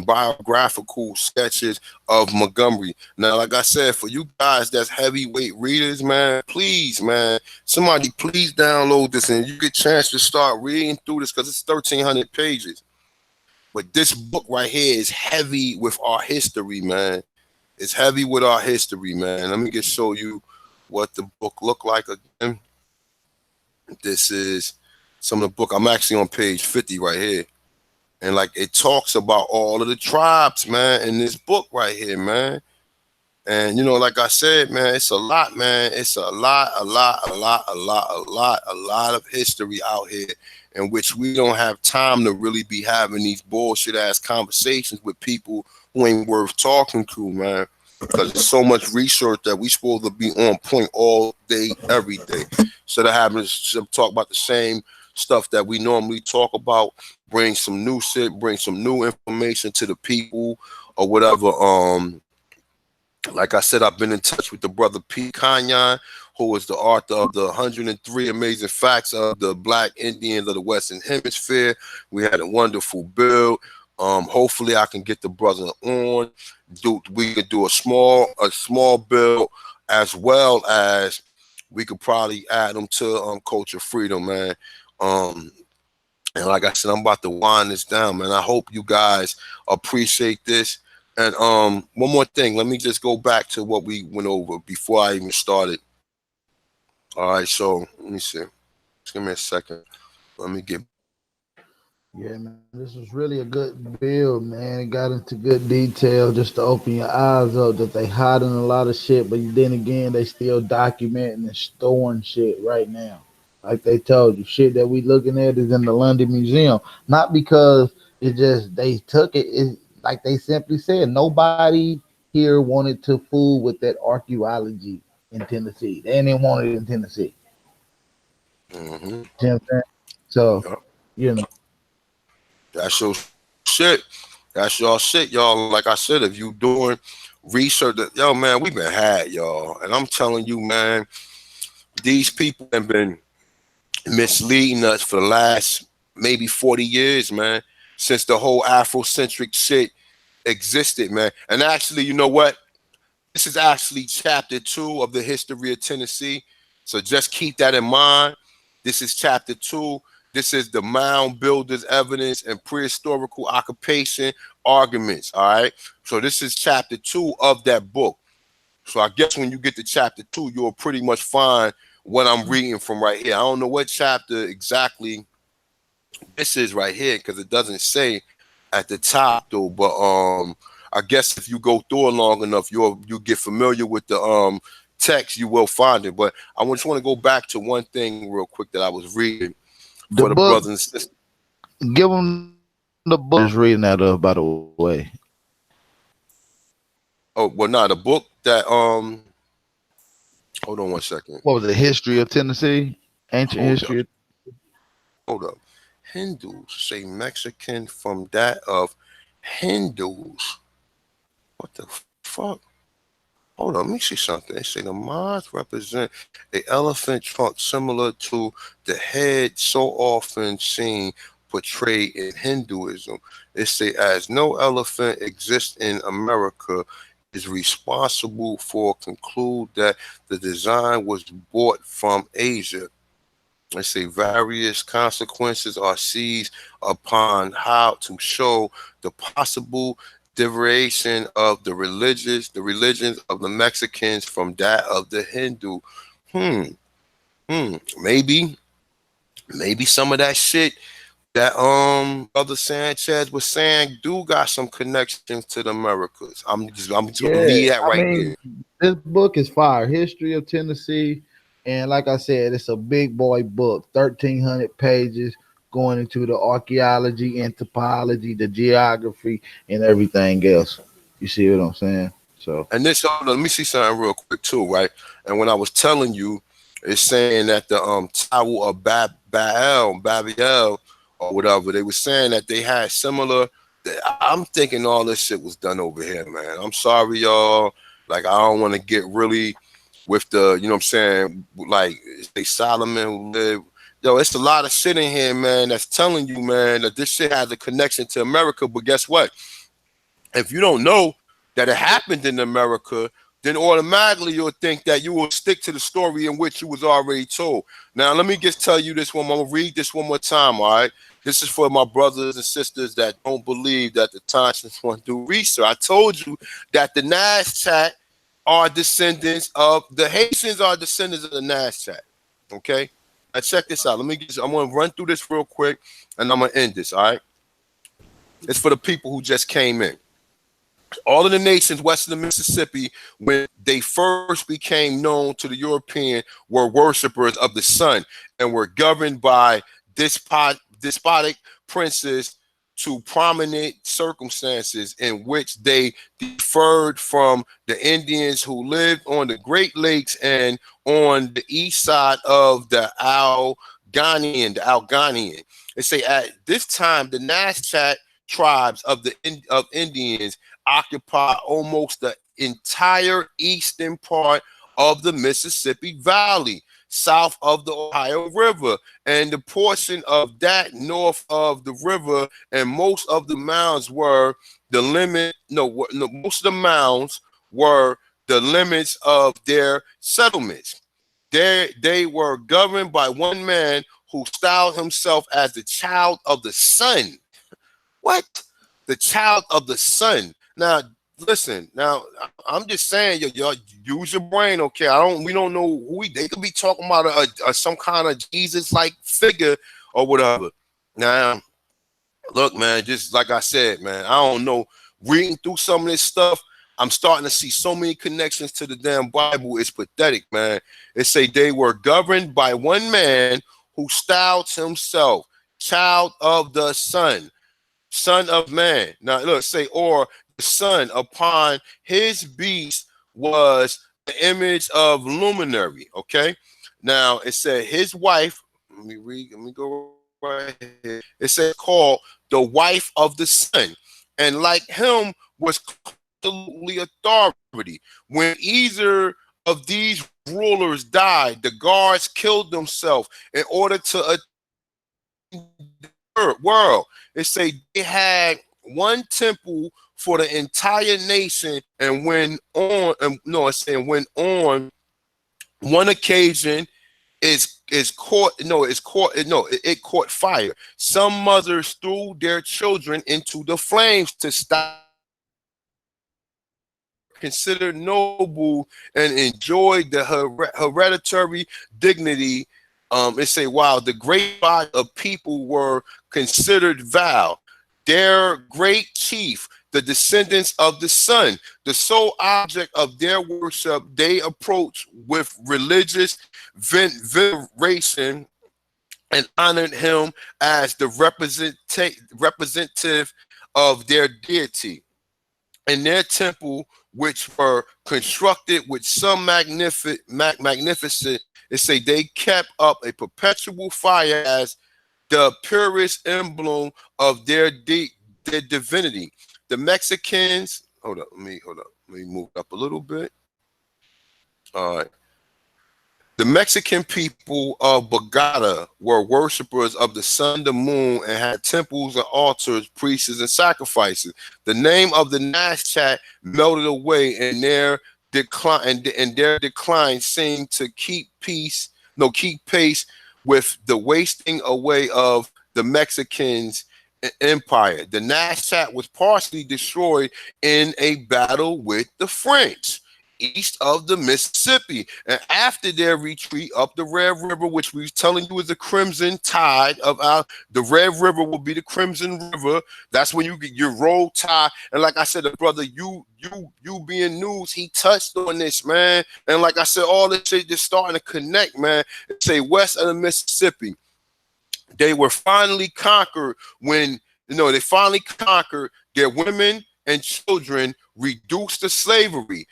biographical sketches of Montgomery. Now, like I said, for you guys that's heavyweight readers, man, please, man, somebody please download this and you get a chance to start reading through this, because it's 1,300 pages. But this book right here is heavy with our history, man. It's heavy with our history, man. Let me just show you what the book look like again. This is some of the book. I'm actually on page 50 right here. And like it talks about all of the tribes, man, in this book right here, man. And you know, like I said, man, it's a lot, man. It's a lot of history out here in which we don't have time to really be having these bullshit ass conversations with people who ain't worth talking to, man. Because there's so much research that we supposed to be on point all day, every day. Instead of having to talk about the same stuff that we normally talk about, bring some new shit, bring some new information to the people or whatever. Like I said, I've been in touch with the brother P. Kanyan, who is the author of the 103 Amazing Facts of the Black Indians of the Western Hemisphere. We had a wonderful build. Hopefully I can get the brother on. We could do a small build, as well as we could probably add them to Culture Freedom, man. And like I said, I'm about to wind this down, man. I hope you guys appreciate this. And one more thing, let me just go back to what we went over before I even started. All right, so let me see. Just give me a second. Let me get. Yeah, man, this was really a good build, man. It got into good detail just to open your eyes up that they hiding a lot of shit, but then again, they still documenting and storing shit right now. Like they told you, shit that we looking at is in the London Museum. Not because it just they took it. It's like they simply said, nobody here wanted to fool with that archaeology in Tennessee. They didn't want it in Tennessee. Mm-hmm. You know what I'm saying? So, Yep. you know. That's your shit. That's your shit, y'all. Like I said, if you doing research, yo, man, we been had, y'all. And I'm telling you, man, these people have been misleading us for the last maybe 40 years, man, since the whole Afrocentric shit existed, man. And actually, you know what? This is actually chapter 2 of the history of Tennessee. So just keep that in mind. This is chapter 2. This is the mound builders evidence and prehistorical occupation arguments. All right. So this is chapter 2 of that book. So I guess when you get to chapter 2, you'll pretty much find what I'm reading from right here. I don't know what chapter exactly this is right here because it doesn't say at the top though. But I guess if you go through it long enough, you'll get familiar with the text. You will find it. But I just want to go back to one thing real quick that I was reading The for the book, brothers and sisters. give them the book. Just reading that up, by the way. Oh well, nah, the book that hold on one second. What was the history of Tennessee? Ancient Hold up, history. hold up. Hindus say Mexican from that of Hindus. What the fuck? Hold on, let me see something. They say the moths represent a elephant trunk similar to the head so often seen portrayed in Hinduism. They say as no elephant exists in America is responsible for conclude that the design was brought from Asia. They say various consequences are seized upon how to show the possible derivation of the religions of the Mexicans from that of the Hindu. Hmm. Maybe some of that shit that Brother Sanchez was saying do got some connections to the Americas. I'm just gonna Yeah, leave that I right mean, there. this book is fire. History of Tennessee, and like I said, it's a big boy book. 1,300 pages, going into the archaeology, anthropology, the geography, and everything else. You see what I'm saying? So And this, let me see something real quick too, right? And when I was telling you, it's saying that the Tower of Babiel, or whatever, they were saying that they had similar. I'm thinking all this shit was done over here, man. I'm sorry, y'all. Like I don't want to get really with the, you know what I'm saying, like say Solomon who lived. Yo, it's a lot of shit in here, man, that's telling you, man, that this shit has a connection to America. But guess what? If you don't know that it happened in America, then automatically you'll think that you will stick to the story in which you was already told. Now, let me just tell you this one. I'm going to read this one more time, all right? This is for my brothers and sisters that don't believe that the Thompsons want to do research. I told you that the Nash chat are descendants of, the Haitians are descendants of the Nash chat, okay? Now, check this out. I'm going to run through this real quick, and I'm going to end this, all right? It's for the people who just came in. All of the nations west of the Mississippi, when they first became known to the European, were worshippers of the sun and were governed by despotic princes to prominent circumstances in which they differed from the Indians who lived on the Great Lakes and on the east side of the Algonquian. They say at this time the Naschat tribes of Indians occupy almost the entire eastern part of the Mississippi Valley, south of the Ohio River, and the portion of that north of the river, and most of the mounds were the limit. Most of the mounds were the limits of their settlements. They were governed by one man who styled himself as the child of the sun. What? The child of the sun. Now, listen. Now, I'm just saying, y'all use your brain, okay? We don't know who they could be talking about some kind of Jesus-like figure or whatever. Now, look, man. Just like I said, man. I don't know. Reading through some of this stuff, I'm starting to see so many connections to the damn Bible. It's pathetic, man. It say they were governed by one man who styled himself child of the sun. Son of man. Now look, say, or the sun upon his beast was the image of luminary. Okay. Now it said his wife. Let me read. Let me go right here. It said called the wife of the sun, and like him was absolutely authority. When either of these rulers died, the guards killed themselves in order to world. It say they had one temple for the entire nation, and when on when on one occasion it caught fire. Some mothers threw their children into the flames to stop. Considered noble and enjoyed the hereditary dignity. It say, wow, the great body of people were considered vile. Their great chief, the descendants of the sun, the sole object of their worship, they approached with religious veneration and honored him as the representative of their deity. In their temple, which were constructed with some magnificent, they say they kept up a perpetual fire as the purest emblem of their divinity. The Mexicans, hold up, let me move up a little bit. All right. The Mexican people of Bogota were worshippers of the sun, the moon, and had temples and altars, priests, and sacrifices. The name of the Naschat melted away, and their decline seemed to keep pace with the wasting away of the Mexicans' empire. The Naschat was partially destroyed in a battle with the French east of the Mississippi, and after their retreat up the Red River, which we was telling you is the crimson tide of the Red River will be the crimson river. That's when you get your roll tide. And like I said, the brother you being news, he touched on this, man. And like I said, all this shit just starting to connect, man. It say west of the Mississippi, they were finally conquered when they finally conquered their women and children, reduced to slavery,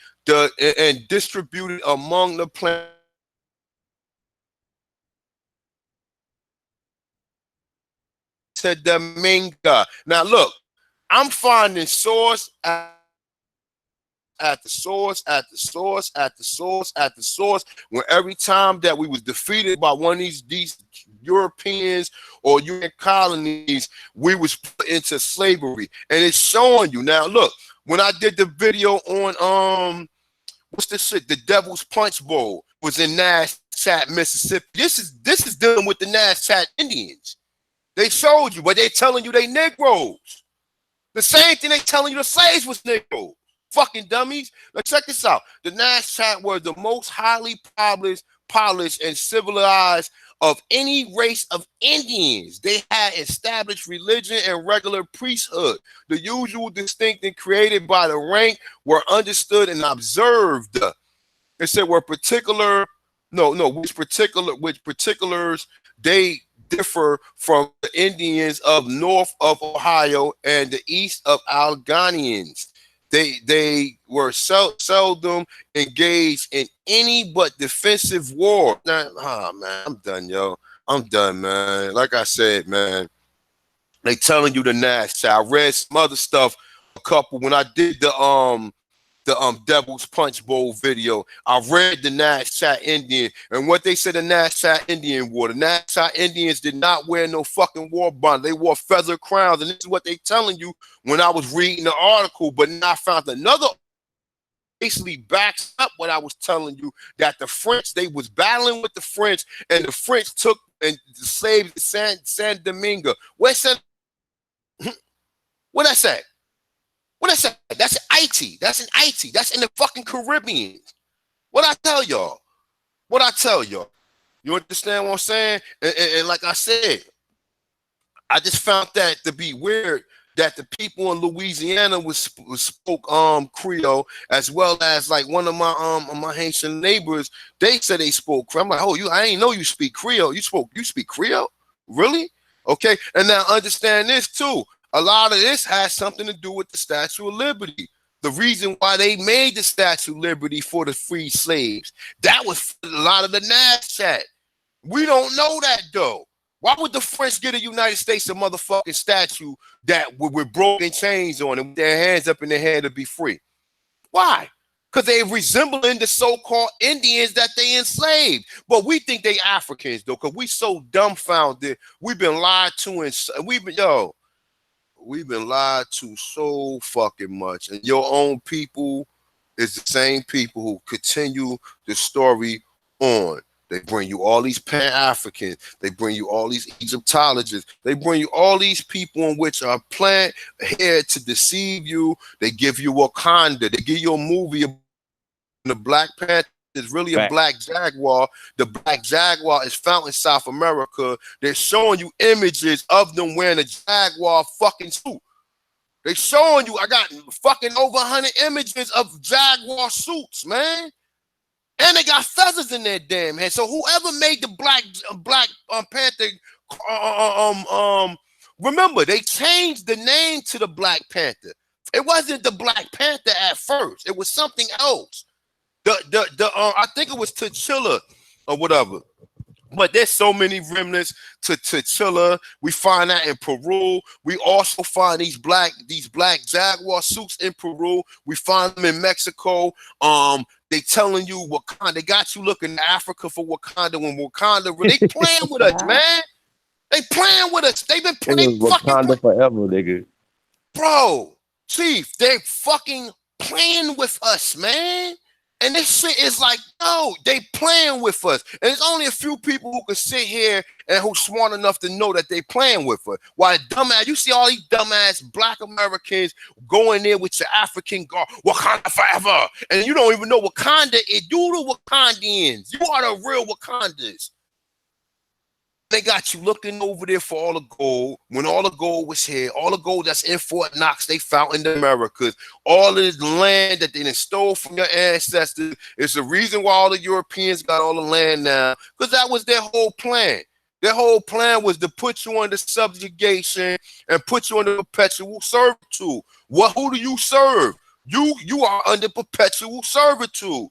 and distributed among the planet. Dominga. Now look, I'm finding source at the source at the source at the source at the source. When every time that we was defeated by one of these Europeans or UN colonies, we was put into slavery, and it's showing you. Now look, when I did the video on what's this shit? The Devil's Punch Bowl was in Naschat, Mississippi. This is dealing with the Naschat Indians. They showed you, but they telling you they Negroes. The same thing they telling you the slaves was Negroes. Fucking dummies. Now check this out. The Naschat were the most highly polished and civilized of any race of Indians. They had established religion and regular priesthood. The usual distinction created by the rank were understood and observed. It said which particulars they differ from the Indians of north of Ohio and the east of Alleghenians. They were seldom engaged in any but defensive war. Now, man, I'm done, yo. I'm done, man. Like I said, man, they telling you the Nash. I read some other stuff, a couple when I did the Devil's Punch Bowl video. I read the Nash Chat Indian and what they said the Nash Chat Indian wore. The Nash Chat Indians did not wear no fucking war bond. They wore feather crowns, and this is what they telling you when I was reading the article. But now I found another basically backs up what I was telling you, that the French, they was battling with the French, and the French took and slaves San Domingo. Where's San? What I say? What I say? That's in Haiti. That's in Haiti. That's in the fucking Caribbean. What I tell y'all? What I tell y'all? You understand what I'm saying? And like I said, I just found that to be weird that the people in Louisiana spoke Creole, as well as like one of my Haitian neighbors. They said they spoke Creole. I'm like, oh, I ain't know you speak Creole. You speak Creole? Really? Okay. And now understand this too. A lot of this has something to do with the Statue of Liberty. The reason why they made the Statue of Liberty for the free slaves, that was a lot of the Nash Chat. We don't know that though. Why would the French get the United States a motherfucking statue that with broken chains on it, with their hands up in their head to be free? Why? Because they resembling the so-called Indians that they enslaved. But we think they Africans though, because we so dumbfounded. We've been lied to, and we've been lied to so fucking much. And your own people is the same people who continue the story on. They bring you all these Pan-Africans. They bring you all these Egyptologists. They bring you all these people in which are planned here to deceive you. They give you Wakanda. They give you a movie of the Black Panther. Is really a black jaguar. The black jaguar is found in South America. They're showing you images of them wearing a jaguar fucking suit. They're showing you, I got fucking over 100 images of jaguar suits, man. And they got feathers in their damn head. So whoever made the Black Panther, remember, they changed the name to the Black Panther. It wasn't the Black Panther at first. It was something else. I think it was T'Challa or whatever. But there's so many remnants to T'Challa. We find that in Peru. We also find these black jaguar suits in Peru. We find them in Mexico. They telling you Wakanda. They got you looking to Africa for Wakanda when Wakanda. They playing with us, man. They playing with us. They've been playing Wakanda forever, nigga. Bro, Chief, they fucking playing with us, man. And this shit is like, no, they playing with us. And there's only a few people who can sit here and who's smart enough to know that they playing with us. Why dumbass, you see all these dumbass black Americans going there with your African guard, Wakanda forever. And you don't even know Wakanda is. You the Wakandians. You are the real Wakandas. They got you looking over there for all the gold. When all the gold was here, all the gold that's in Fort Knox, they found in the Americas. All of this land that they stole from your ancestors is the reason why all the Europeans got all the land now, because that was their whole plan. Their whole plan was to put you under subjugation and put you under perpetual servitude. Who do you serve? You are under perpetual servitude.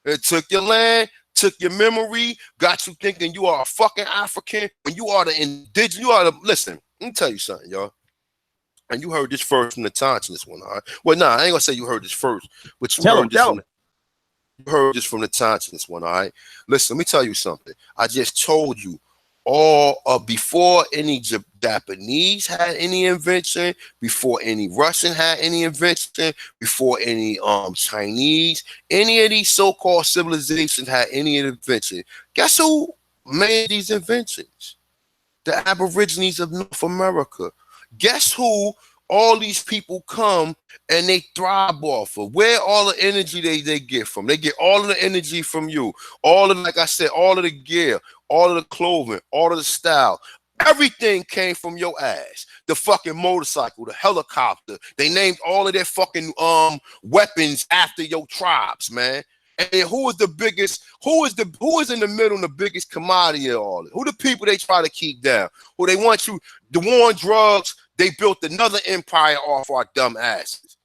They took your land, took your memory, got you thinking you are a fucking African when you are the indigenous. You are the, listen, let me tell you something, y'all. And you heard this first from the Tons in this one, all right? Well, nah, I ain't gonna say you heard this first, but you heard this from the Tons in this one, all right? Listen, let me tell you something. I just told you before any Japanese had any invention, before any Russian had any invention, before any Chinese, any of these so-called civilizations had any invention. Guess who made these inventions? The Aborigines of North America. Guess who all these people come and they thrive off of. Where all the energy they get from? They get all of the energy from you. All of, like I said, all of the gear, all of the clothing, all of the style. Everything came from your ass. The fucking motorcycle, the helicopter. They named all of their fucking weapons after your tribes, man. And then who is the biggest? Who is in the middle? The biggest commodity of all? Who the people they try to keep down? Who they want you? The war on drugs. They built another empire off our dumb asses.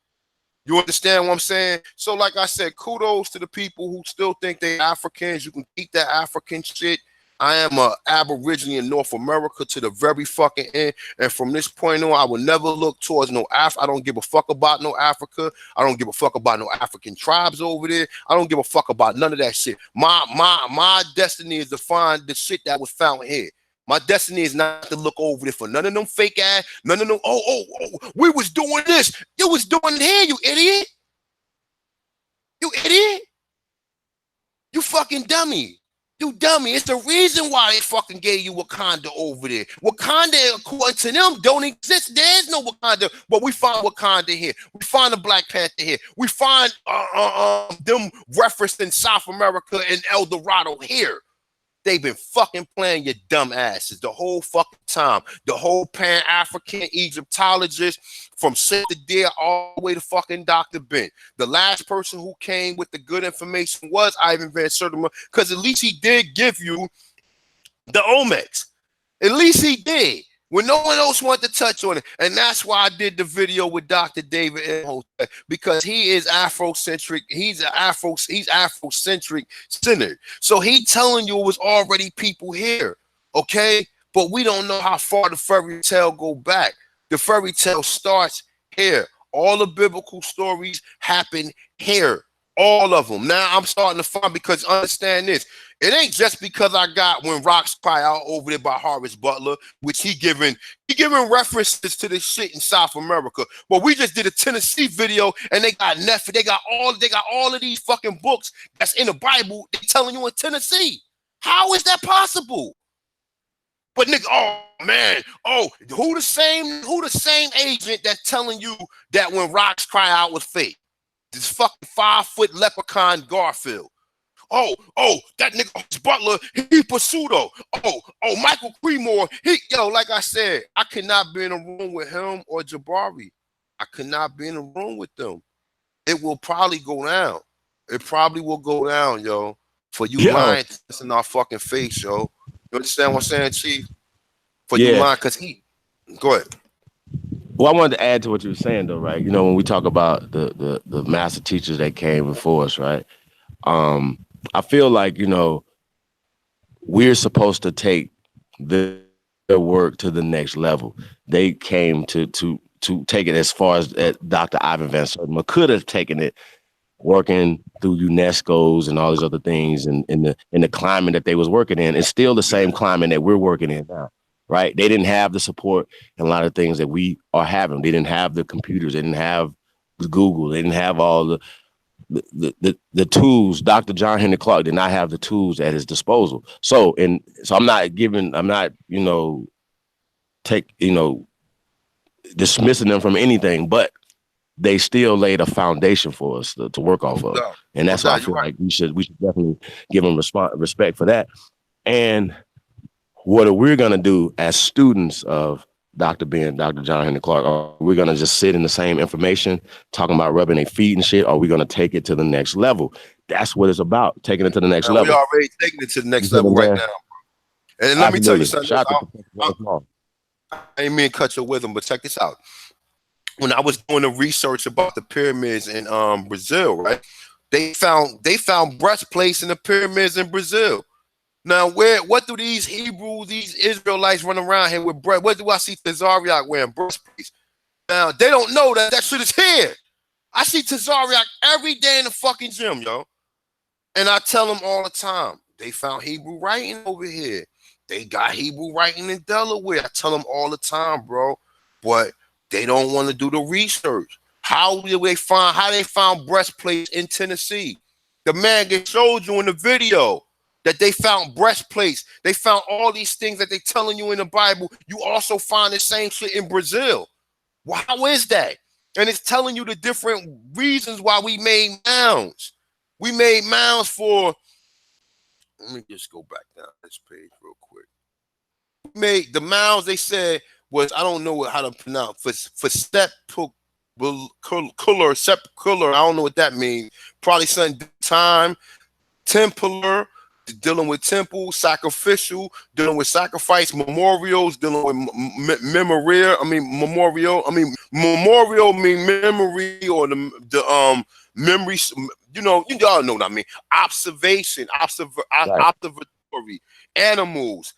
You understand what I'm saying? So, like I said, kudos to the people who still think they're Africans. You can keep that African shit. I am a Aborigine in North America to the very fucking end. And from this point on, I will never look towards no I don't give a fuck about no Africa. I don't give a fuck about no African tribes over there. I don't give a fuck about none of that shit. My destiny is to find the shit that was found here. My destiny is not to look over there for none of them fake ass, none of them, we was doing this. You was doing it here, you idiot. You idiot. You fucking dummy. You dummy. It's the reason why they fucking gave you Wakanda over there. Wakanda, according to them, don't exist. There's no Wakanda. But we find Wakanda here. We find the Black Panther here. We find them referenced in South America and El Dorado here. They've been fucking playing your dumb asses the whole fucking time. The whole Pan-African Egyptologist from Sid the Deer all the way to fucking Dr. Ben. The last person who came with the good information was Ivan Van Sertima, because at least he did give you the Olmecs. At least he did. When no one else wanted to touch on it. And that's why I did the video with Dr. David Imhotep, because he is Afrocentric. He's Afrocentric centered. So he telling you it was already people here. Okay? But we don't know how far the fairy tale go back. The fairy tale starts here. All the biblical stories happen here. All of them. Now I'm starting to find, because understand this. It ain't just because I got When Rocks Cry Out over there by Horace Butler, which he giving references to this shit in South America. But we just did a Tennessee video and they got Nephi, they got all of these fucking books that's in the Bible. They telling you in Tennessee. How is that possible? But nigga, oh man, who the same agent that's telling you that When Rocks Cry Out was fake? This fucking 5-foot leprechaun Garfield. Oh, that nigga Butler, he pseudo. Oh, Michael Cremore, like I said, I cannot be in a room with him or Jabari. I could not be in a room with them. It will probably go down. It probably will go down, yo. For you lying to us in our fucking face, yo. You understand what I'm saying, Chief? For you lying, because go ahead. Well, I wanted to add to what you were saying, though, right? You know, when we talk about the master teachers that came before us, right? I feel like, you know, we're supposed to take their work to the next level. They came to take it as far as Dr. Ivan Van Sertima could have taken it, working through UNESCO's and all these other things, and in the climate that they was working in. It's still the same climate that we're working in now, right? They didn't have the support and a lot of things that we are having. They didn't have the computers. They didn't have Google. They didn't have all the tools. Dr. John Henry Clark did not have the tools at his disposal. So I'm not, dismissing them from anything, but they still laid a foundation for us to work off of. And that's why I feel like we should definitely give them respect for that. And what we're going to do as students of Dr. Ben, Dr. John Henry Clark, are we going to just sit in the same information, talking about rubbing their feet and shit? Or are we going to take it to the next level? That's what it's about, taking it to the next level. We already taking it to the next level right now. And let me tell you something. I ain't mean to cut your wisdom, but check this out. When I was doing the research about the pyramids in Brazil, right? They found breastplates in the pyramids in Brazil. Now, what do these Hebrews, these Israelites run around here with bread? What do I see Tazariak wearing? Breastplates. Now, they don't know that shit is here. I see Tazariak every day in the fucking gym, yo. And I tell them all the time, they found Hebrew writing over here. They got Hebrew writing in Delaware. I tell them all the time, bro. But they don't want to do the research. How they found breastplates in Tennessee? The man that showed you in the video that they found breastplates. They found all these things that they telling you in the Bible. You also find the same shit in Brazil. How is that? And it's telling you the different reasons why we made mounds. We made mounds for, let me just go back down this page real quick. We made the mounds, they said, was, I don't know how to pronounce, for sepulchre, I don't know what that means. Probably something time, templar, dealing with temple, sacrificial, dealing with sacrifice, memorials, dealing with memorial mean memory, or the memories, y'all know what I mean. Observation, observatory, animals,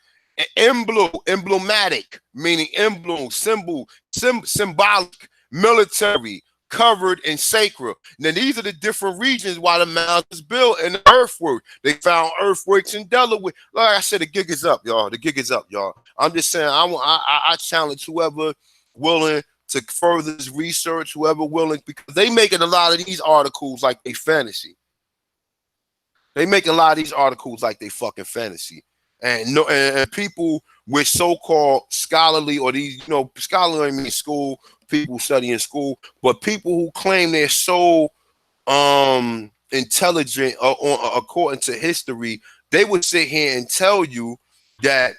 emblematic, meaning emblem, symbol, symbolic, military, covered, and sacred. Now these are the different regions why the mound is built, and the earthwork. They found earthworks in Delaware. Like I said, the gig is up, y'all. The gig is up, y'all. I'm just saying, I challenge whoever willing to further this research, whoever willing, because they making a lot of these articles like they fantasy. They make a lot of these articles like they fucking fantasy. And people with so-called scholarly, or these, scholarly, I mean school, people studying school, but people who claim they're so intelligent according to history, they would sit here and tell you that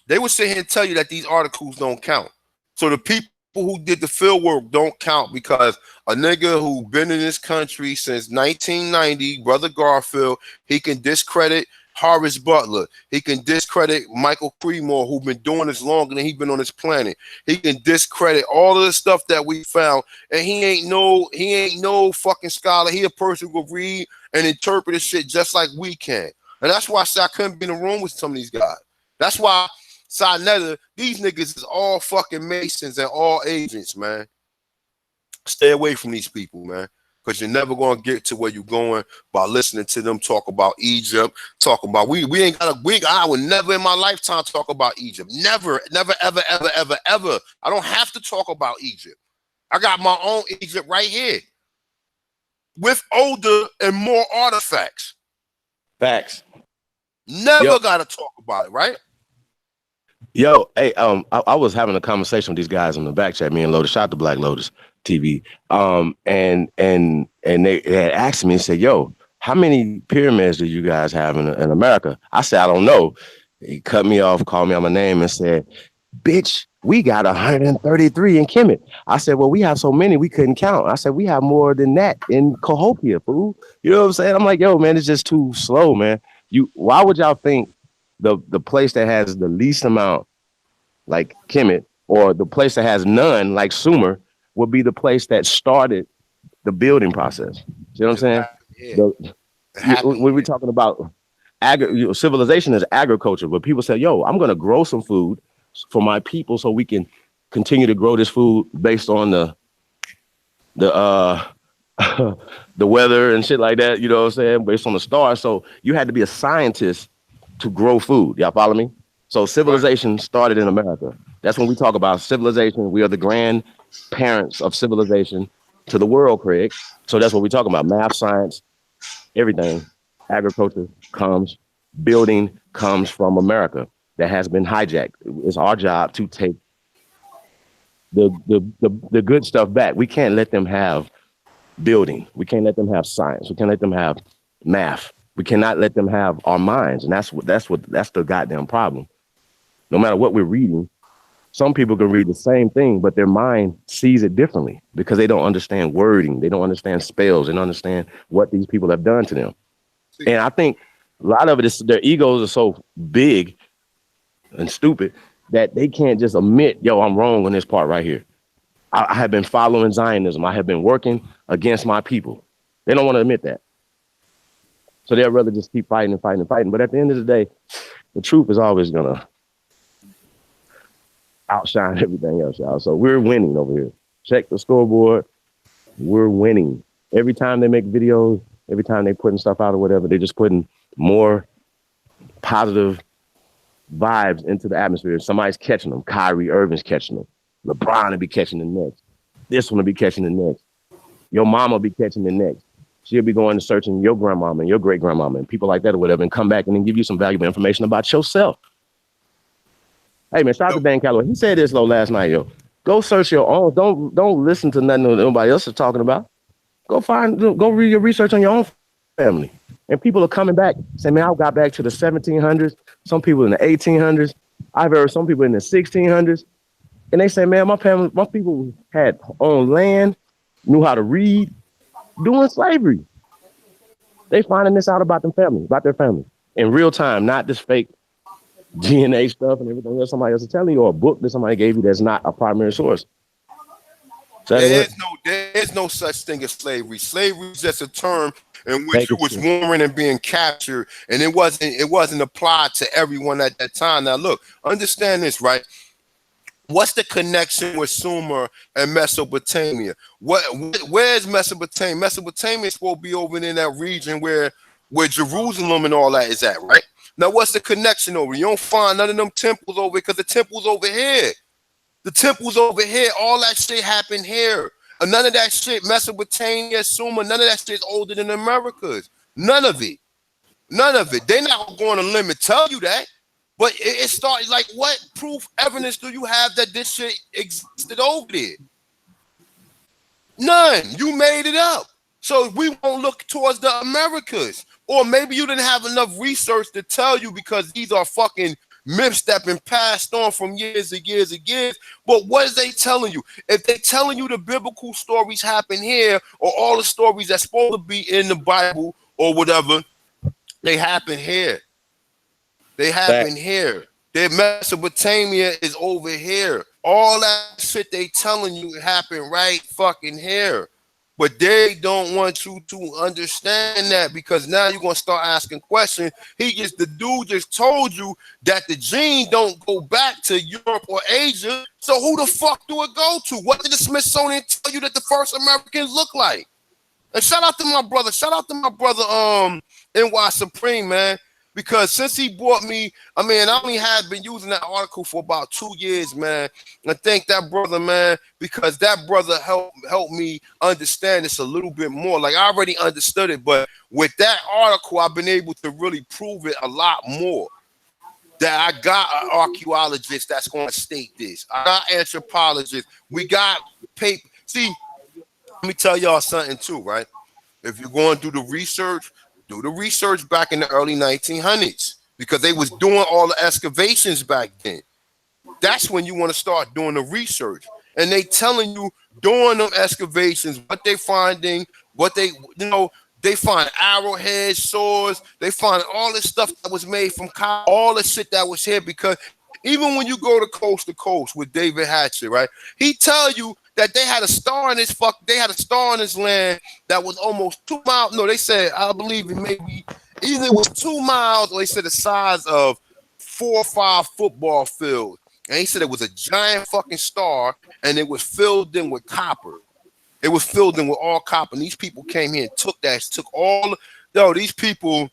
these articles don't count. So the people who did the field work don't count, because a nigga who been in this country since 1990, Brother Garfield, he can discredit Horace Butler. He can discredit Michael Cremore, who been doing this longer than he been on this planet. He can discredit all of the stuff that we found, and he ain't no fucking scholar. He a person who will read and interpret this shit just like we can. And that's why I said I couldn't be in the room with some of these guys. That's why Sinetta, these niggas is all fucking Masons and all agents, man. Stay away from these people, man. Because you're never going to get to where you're going by listening to them talk about Egypt, talk about, I would never in my lifetime talk about Egypt. Never, ever. I don't have to talk about Egypt. I got my own Egypt right here with older and more artifacts. Facts. Never got to talk about it, right? Yo, hey, I was having a conversation with these guys on the back chat, me and Lotus, shout out to Black Lotus TV. And they had asked me and said, yo, how many pyramids do you guys have in America? I said, I don't know. He cut me off, called me on my name and said, bitch, we got 133 in Kemet. I said, well, we have so many we couldn't count. I said, we have more than that in Cahokia, fool. You know what I'm saying? I'm like, yo, man, it's just too slow, man. Why would y'all think the place that has the least amount, like Kemet, or the place that has none, like Sumer, would be the place that started the building process? You know what I'm saying? When we're talking about civilization is agriculture, but people say, yo, I'm going to grow some food for my people so we can continue to grow this food based on the weather and shit like that, you know what I'm saying, based on the stars. So you had to be a scientist to grow food. Y'all follow me? So civilization started in America. That's when we talk about civilization. We are the grandparents of civilization to the world, Craig. So that's what we're talking about. Math, science, everything. Agriculture building comes from America. That has been hijacked. It's our job to take the good stuff back. We can't let them have building. We can't let them have science. We can't let them have math. We cannot let them have our minds. And that's the goddamn problem. No matter what we're reading, some people can read the same thing, but their mind sees it differently because they don't understand wording. They don't understand spells. They don't understand what these people have done to them. And I think a lot of it is their egos are so big and stupid that they can't just admit, yo, I'm wrong on this part right here. I have been following Zionism. I have been working against my people. They don't want to admit that. So they'd rather just keep fighting. But at the end of the day, the truth is always going to outshine everything else, y'all. So we're winning over here. Check the scoreboard. We're winning. Every time they make videos, every time they're putting stuff out or whatever, they're just putting more positive vibes into the atmosphere. Somebody's catching them. Kyrie Irving's catching them. LeBron will be catching the next. This one will be catching the next. Your mama will be catching the next. She'll be going and searching your grandmama and your great grandmama and people like that or whatever, and come back and then give you some valuable information about yourself. Hey man, shout out to Dan Calloway. He said this though last night, yo. Go search your own. Don't listen to nothing nobody else is talking about. Go read your research on your own family. And people are coming back saying, man, I got back to the 1700s. Some people in the 1800s. I've heard some people in the 1600s. And they say, man, my people had owned land, knew how to read, doing slavery. They finding this out about their family in real time, not this fake DNA stuff and everything else somebody else is telling you, or a book that somebody gave you that's not a primary source. There is no such thing as slavery. Slavery is just a term in which you was warring and being captured, and it wasn't applied to everyone at that time. Now, look, understand this, right? What's the connection with Sumer and Mesopotamia? Where's Mesopotamia? Mesopotamia is supposed to be over in that region where Jerusalem and all that is at, right? Now, what's the connection over? You don't find none of them temples over because the temple's over here. The temple's over here. All that shit happened here. And none of that shit, Mesopotamia, Sumer, none of that shit is older than the Americas. None of it. None of it. They're not going to limit tell you that. But it started like, what proof, evidence do you have that this shit existed over there? None. You made it up. So we won't look towards the Americas. Or maybe you didn't have enough research to tell you because these are fucking myths that been passed on from years and years and years. But what is they telling you? If they telling you the biblical stories happen here, or all the stories that's supposed to be in the Bible or whatever, they happen here. They happen here. Their Mesopotamia is over here. All that shit they telling you happened right fucking here. But they don't want you to understand that, because now you're gonna start asking questions. The dude just told you that the gene don't go back to Europe or Asia. So who the fuck do it go to? What did the Smithsonian tell you that the first Americans look like? And shout out to my brother, NY Supreme, man. Because since he bought me, I only had been using that article for about 2 years, man. I thank that brother, man, because that brother helped me understand this a little bit more. Like, I already understood it, but with that article, I've been able to really prove it a lot more. That I got an archaeologist that's going to state this. I got anthropologists. We got paper. See, let me tell y'all something too, right? If you're going to do the research back in the early 1900s, because they was doing all the excavations back then. That's when you want to start doing the research. And they telling you during them excavations what they finding, they find arrowheads, swords, they find all this stuff that was made from copper, all the shit that was here. Because even when you go to coast with David Hatcher, right? He tell you that they had a star in this land that was almost 2 miles. No, they said, I believe it maybe either it was 2 miles, or they said the size of 4 or 5 football fields. And he said it was a giant fucking star, and it was filled in with copper. It was filled in with all copper. And these people came here and these people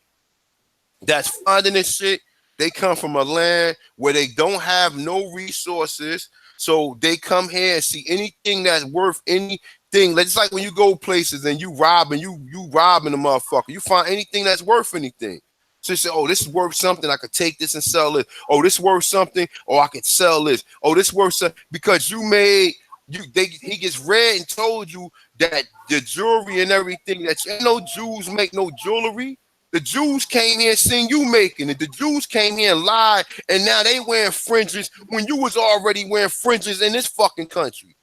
that's finding this shit, they come from a land where they don't have no resources. So they come here and see anything that's worth anything. It's like when you go places and you robbing the motherfucker. You find anything that's worth anything. So you say, oh, this is worth something. I could take this and sell it. Oh, this is worth something. Oh, I could sell this. Oh, this is worth something. Because he gets read and told you that the jewelry and everything, that Jews make no jewelry. The Jews came here and seen you making it. The Jews came here and lied, and now they wearing fringes when you was already wearing fringes in this fucking country.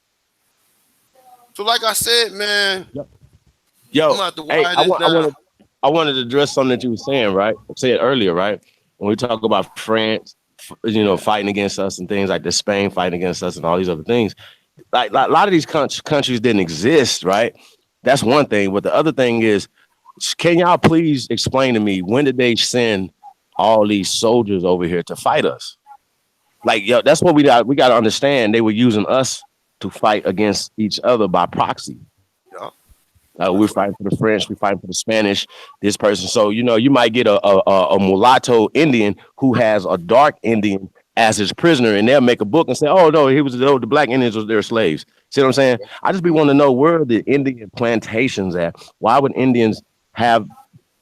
So, like I said, man, I wanted to address something that you were saying, right? I said earlier, right? When we talk about France, fighting against us and things like this, Spain fighting against us and all these other things. Like a lot of these countries didn't exist, right? That's one thing. But the other thing is, can y'all please explain to me, when did they send all these soldiers over here to fight us? Like, that's what we got to understand. They were using us to fight against each other by proxy. We're fighting for the French, we're fighting for the Spanish, this person. So, you might get a mulatto Indian who has a dark Indian as his prisoner, and they'll make a book and say, oh, no, the black Indians was their slaves. See what I'm saying? I just be wanting to know, where are the Indian plantations at? Why would Indians have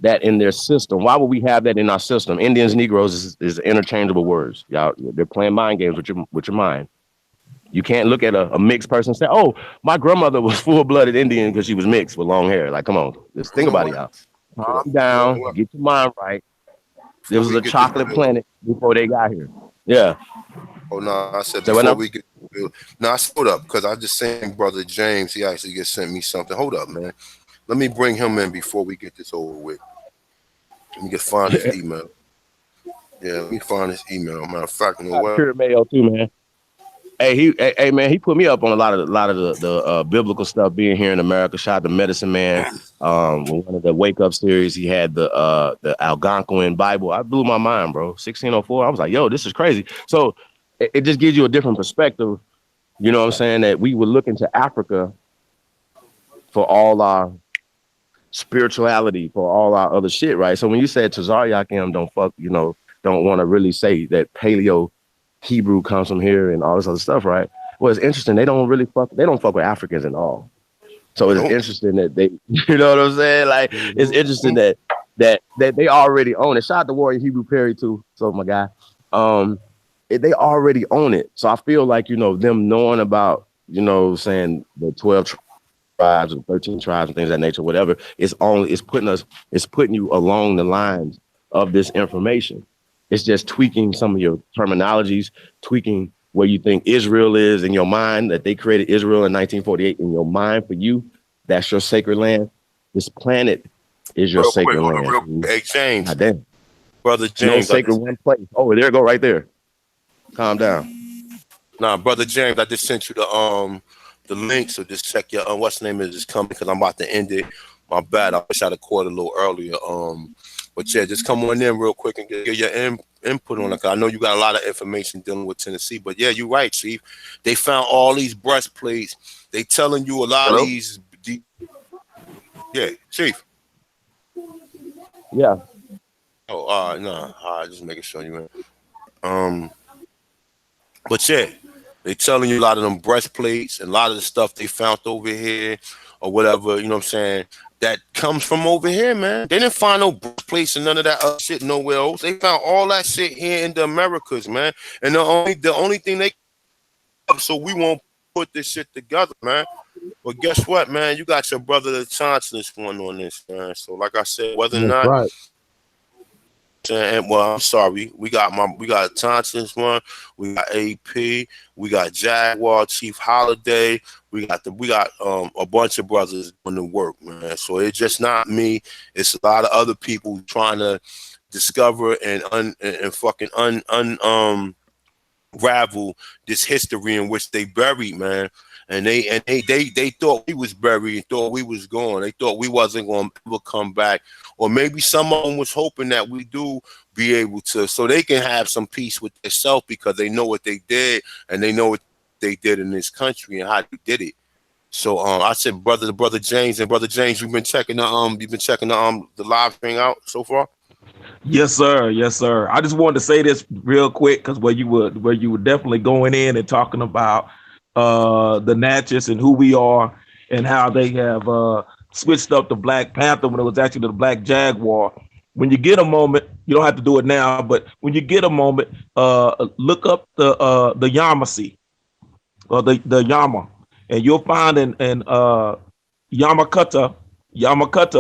that in their system? Why would we have that in our system? Indians, Negroes is interchangeable words. Y'all, they're playing mind games with your mind. You can't look at a mixed person and say, "Oh, my grandmother was full-blooded Indian because she was mixed with long hair." Like, come on, just think about it, y'all. Calm down, get your mind right. This was a chocolate planet before they got here. Yeah. Oh no, I said So what before up? we get. No, I hold up because I just seen brother James. He actually just sent me something. Hold up, man. Let me bring him in before we get this over with. Let me just find his email. Yeah, let me find his email. Matter of fact, you know what? Pure mayo too, man. Hey, man, he put me up on a lot of the biblical stuff being here in America. Shout out to Medicine Man. One of the Wake Up series, he had the Algonquin Bible. I blew my mind, bro. 1604. I was like, yo, this is crazy. So it just gives you a different perspective. You know what I'm saying? That we would look into Africa for all our spirituality, for all our other shit, right? So when you said Tazar Yakim don't want to really say that Paleo Hebrew comes from here and all this other stuff, right? Well, it's interesting. They don't fuck with Africans at all. So it's interesting that they, you know what I'm saying? Like, it's interesting that they already own it. Shout out to Warrior Hebrew Perry too. So my guy, they already own it. So I feel like, them knowing about, saying the 12 tribes or 13 tribes and things of that nature, whatever, it's putting you along the lines of this information. It's just tweaking some of your terminologies, tweaking where you think Israel is in your mind, that they created Israel in 1948 in your mind. For you, that's your sacred land. This planet is your sacred land. Hey, James. Damn. Brother James. No sacred one place. Oh, there go right there. Calm down. Nah, Brother James, I just sent you the link, so just check your what's the name is coming because I'm about to end it. My bad. I wish I'd have caught it a little earlier. But yeah, just come on in real quick and get your input on it. Cause I know you got a lot of information dealing with Tennessee. But yeah, you're right, Chief. They found all these breastplates. They telling you a lot of these. Yeah, Chief. Yeah. Oh, no. All right, just making sure you in. But yeah, they telling you a lot of them breastplates and a lot of the stuff they found over here or whatever, you know what I'm saying, that comes from over here, man. They didn't find no breastplates and none of that other shit nowhere else. They found all that shit here in the Americas, man. And the only thing they so we won't put this shit together, man. But guess what, man? You got your brother the Chancellor's one on this, man. So like I said, whether or not right. And well, I'm sorry. We got Thompson's one. We got AP. We got Jaguar, Chief Holiday. We got a bunch of brothers doing the work, man. So it's just not me. It's a lot of other people trying to discover and fucking unravel this history in which they buried, man. And they thought we was buried and thought we was gone. They thought we wasn't going to ever come back. Or maybe some of them was hoping that we do be able to, so they can have some peace with themselves because they know what they did and they know what they did in this country and how they did it. So I said, brother James, and brother James, you've been checking the live thing out so far. Yes, sir. Yes, sir. I just wanted to say this real quick because where you were definitely going in and talking about the Natchez and who we are and how they have switched up the Black Panther when it was actually the Black Jaguar. When you get a moment, you don't have to do it now, but when you get a moment, look up the Yamasee or the Yama, and you'll find in Yamakutta,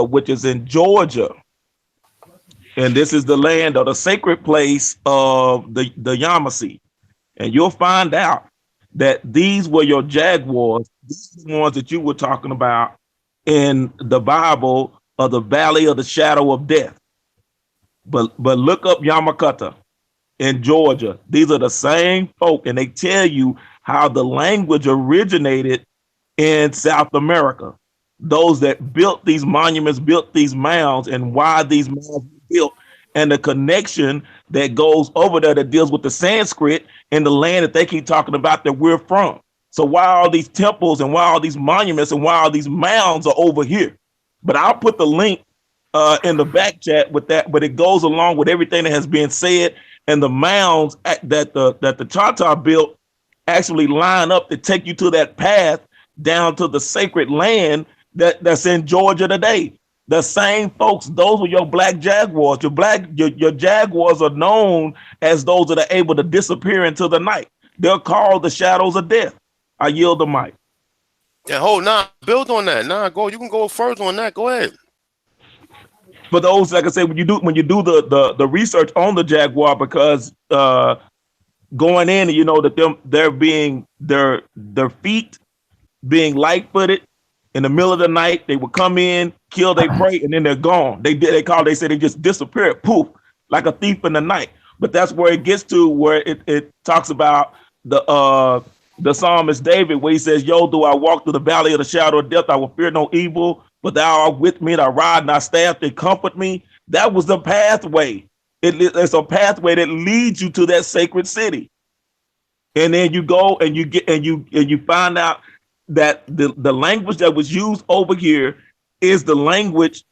which is in Georgia. And this is the land or the sacred place of the Yamasee. And you'll find out that these were your jaguars. These are the ones that you were talking about in the Bible of the valley of the shadow of death. But look up Yamakutta in Georgia. These are the same folk, and they tell you how the language originated in South America. Those that built these monuments, built these mounds, and why these mounds were built, and the connection that goes over there that deals with the Sanskrit and the land that they keep talking about that we're from. So why all these temples and why all these monuments and why all these mounds are over here? But I'll put the link in the back chat with that, but it goes along with everything that has been said, and the mounds that the Choctaw built actually line up to take you to that path down to the sacred land that's in Georgia today. The same folks, those were your Black Jaguars. Your Jaguars are known as those that are able to disappear into the night. They're called the shadows of death. I yield the mic. Yeah, build on that. Go. You can go further on that. Go ahead. For those, like I said, when you do the research on the jaguar, because going in, you know that their feet being light-footed in the middle of the night, they would come in, kill their prey, and then they're gone. They say they just disappeared, poof, like a thief in the night. But that's where it gets to, where it talks about the psalmist David, where he says, "Yo, though I walk through the valley of the shadow of death, I will fear no evil, but thou art with me, thy rod and thy staff, they comfort me." That was the pathway. It's a pathway that leads you to that sacred city. And then you go and you find out that the language that was used over here is the language,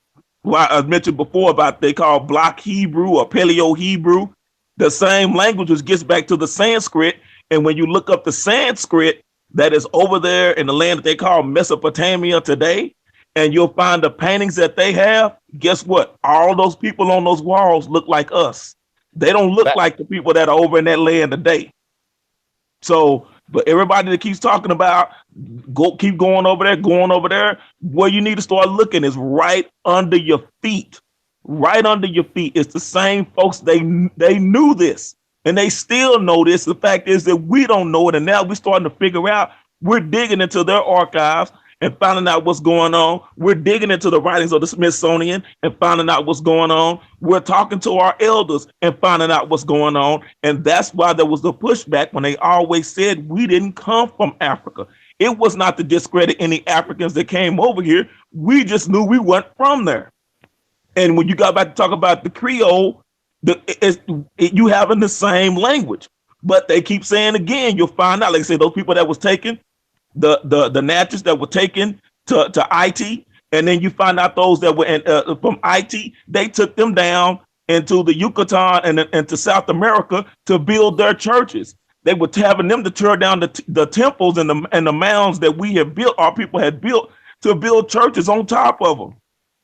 well, I mentioned before about they call Block Hebrew or Paleo Hebrew. The same language which gets back to the Sanskrit. And when you look up the Sanskrit that is over there in the land that they call Mesopotamia today, and you'll find the paintings that they have, guess what? All those people on those walls look like us. They don't look like the people that are over in that land today. So, but everybody that keeps talking about keep going over there, where you need to start looking is right under your feet. Right under your feet. It's the same folks, they knew this, and they still know this. The fact is that we don't know it, and now we're starting to figure out. We're digging into their archives and finding out what's going on. We're digging into the writings of the Smithsonian and finding out what's going on. We're talking to our elders and finding out what's going on. And that's why there was the pushback when they always said we didn't come from Africa. It was not to discredit any Africans that came over here. We just knew we weren't from there. And when you got back to talk about the Creole, you having the same language. But they keep saying again, you'll find out, like I said, those people that was taken, the naturals that were taken to IT, and then you find out those that were from IT, they took them down into the Yucatan and to South America to build their churches. They were having them to tear down the temples and the mounds that we have built, our people had built, to build churches on top of them.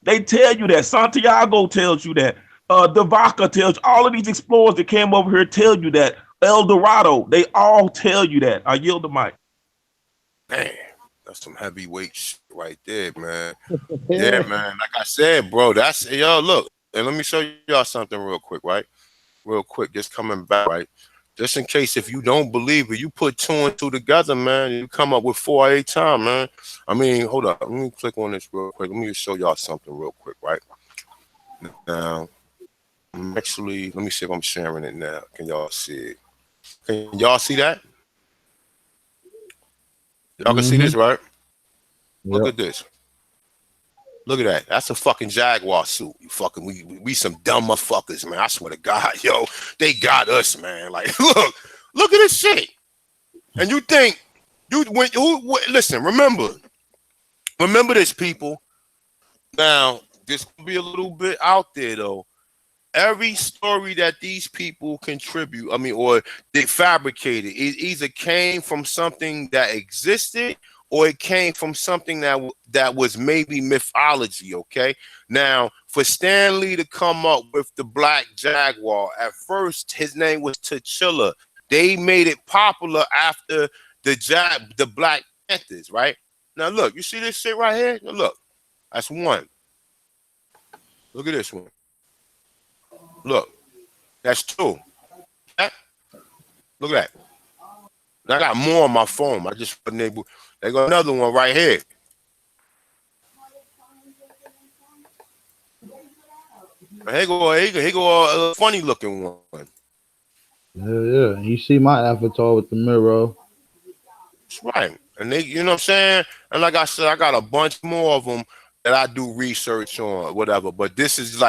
They tell you that. Santiago tells you that. De Vaca tells you. All of these explorers that came over here tell you that. El Dorado, they all tell you that. I yield the mic. Man, that's some heavyweight shit right there, man. Yeah, man. Like I said, bro, look, and let me show y'all something real quick, right? Real quick, just coming back, right? Just in case if you don't believe it, you put 2 and 2 together, man, you come up with 4 at a time, man. I mean, hold up. Let me click on this real quick. Let me just show y'all something real quick, right? Now, let me see if I'm sharing it now. Can y'all see it? Can y'all see that? Y'all can see this, right? Look at this. Look at that. That's a fucking Jaguar suit. You fucking we some dumb motherfuckers, man. I swear to God, yo, they got us, man. Like, look at this shit. And you think listen, remember this, people. Now, this will be a little bit out there though. Every story that these people contribute, or they fabricated, it either came from something that existed or it came from something that was maybe mythology, okay? Now, for Stanley to come up with the Black Jaguar, at first his name was T'Challa. They made it popular after the Black Panthers, right? Now look, you see this shit right here? Now look, that's one. Look at this one. Look, that's 2. Look at that. I got more on my phone. I just wasn't able. They got another one right here. Here go a funny looking one. Yeah. You see my avatar with the mirror. That's right. And they, you know what I'm saying? And like I said, I got a bunch more of them that I do research on, whatever. But this is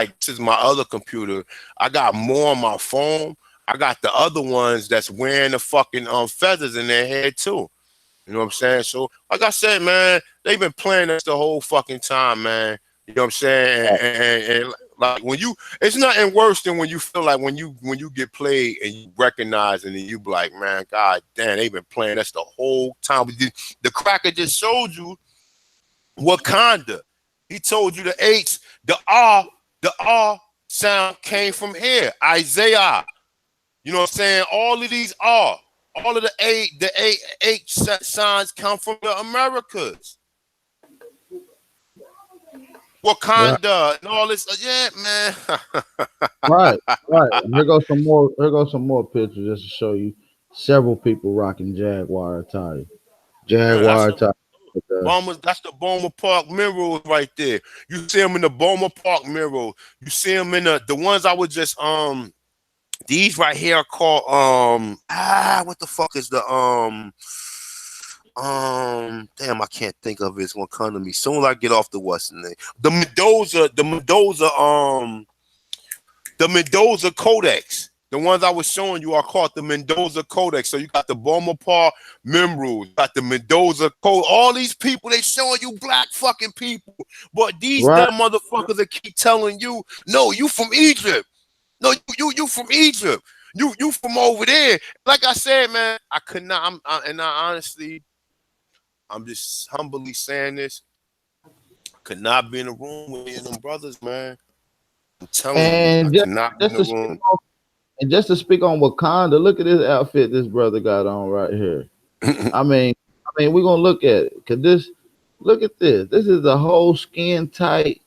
my other computer. I got more on my phone. I got the other ones that's wearing the fucking feathers in their head too. You know what I'm saying? So, like I said, man, they've been playing us the whole fucking time, man. You know what I'm saying? And like when it's nothing worse than when you feel like when you get played and you recognize and then you be like, man, God damn, they've been playing us the whole time. The cracker just showed you Wakanda. He told you the H, the R sound came from here. Isaiah. You know what I'm saying? All of these are. All of the eight signs come from the Americas. Wakanda and all this. Yeah, man. Right. Here goes some more. Here goes some more pictures just to show you several people rocking Jaguar attire. Jaguar attire. That's the Boma Park mirrors right there. You see them in the Boma Park mirror. You see them in the ones I was just these right here are called what the fuck is the damn, I can't think of it. It's gonna come to me soon as I get off the what's name. The Mendoza Codex. The ones I was showing you are called the Mendoza Codex. So you got the Boma Park Memru, you got the Mendoza Code. All these people, they showing you black fucking people. But these damn motherfuckers that keep telling you, no, you from Egypt. No, you from Egypt. You from over there. Like I said, man, I could not. Honestly, I'm just humbly saying this. I could not be in a room with any of them brothers, man. I'm telling you, I could not be in a room. And just to speak on Wakanda, look at this outfit this brother got on right here. I mean, we're gonna look at it. Look at this. This is the whole skin tight,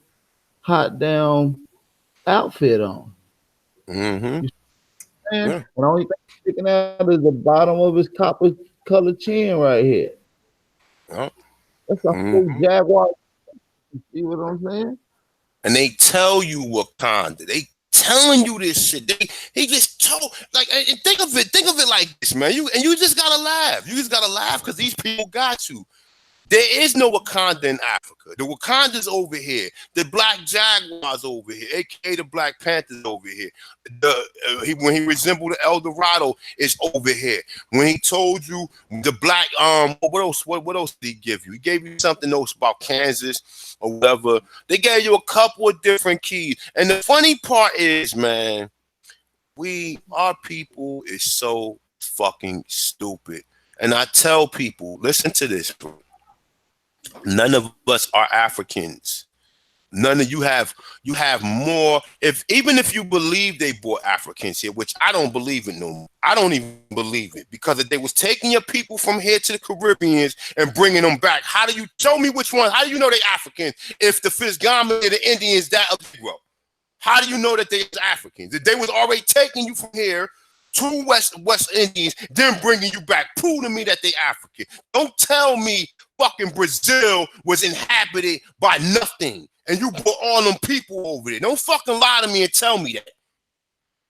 hot down outfit on. Mm-hmm. Yeah. The only thing sticking out is the bottom of his copper colored chin right here. Oh. That's a full Jaguar. You see what I'm saying? And they tell you Wakanda. They telling you this shit. He just told, like, and think of it like this, man. You just gotta laugh. You just gotta laugh because these people got you. There is no Wakanda in Africa. The Wakanda's over here. The Black Jaguars over here, aka the Black Panthers over here. When he resembled the El Dorado is over here. When he told you the black what else did he give you? He gave you something else about Kansas or whatever. They gave you a couple of different keys. And the funny part is, man, our people is so fucking stupid. And I tell people, listen to this, bro. None of us are Africans. None of you have more. Even if you believe they brought Africans here, which I don't believe it no more. I don't even believe it because if they was taking your people from here to the Caribbeans and bringing them back, how do you show me which one? How do you know they Africans if the Fisgama and the Indians that of zero? How do you know that they Africans? If they was already taking you from here to West Indies, then bringing you back, prove to me that they African. Don't tell me fucking Brazil was inhabited by nothing and you brought all them people over there. Don't fucking lie to me and tell me that.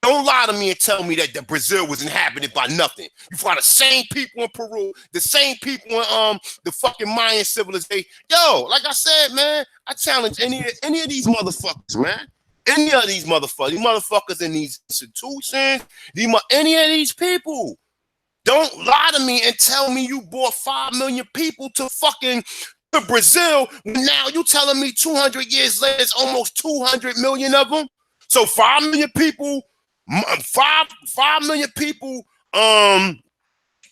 Don't lie to me and tell me that Brazil was inhabited by nothing. You find the same people in Peru, the same people in the fucking Mayan civilization. Yo, like I said, man, I challenge any of these motherfuckers, man. Any of these motherfuckers in these institutions, any of these people. Don't lie to me and tell me you brought 5 million people to Brazil. Now you telling me 200 years later, it's almost 200 million of them. So 5 million people, 5 million people. You know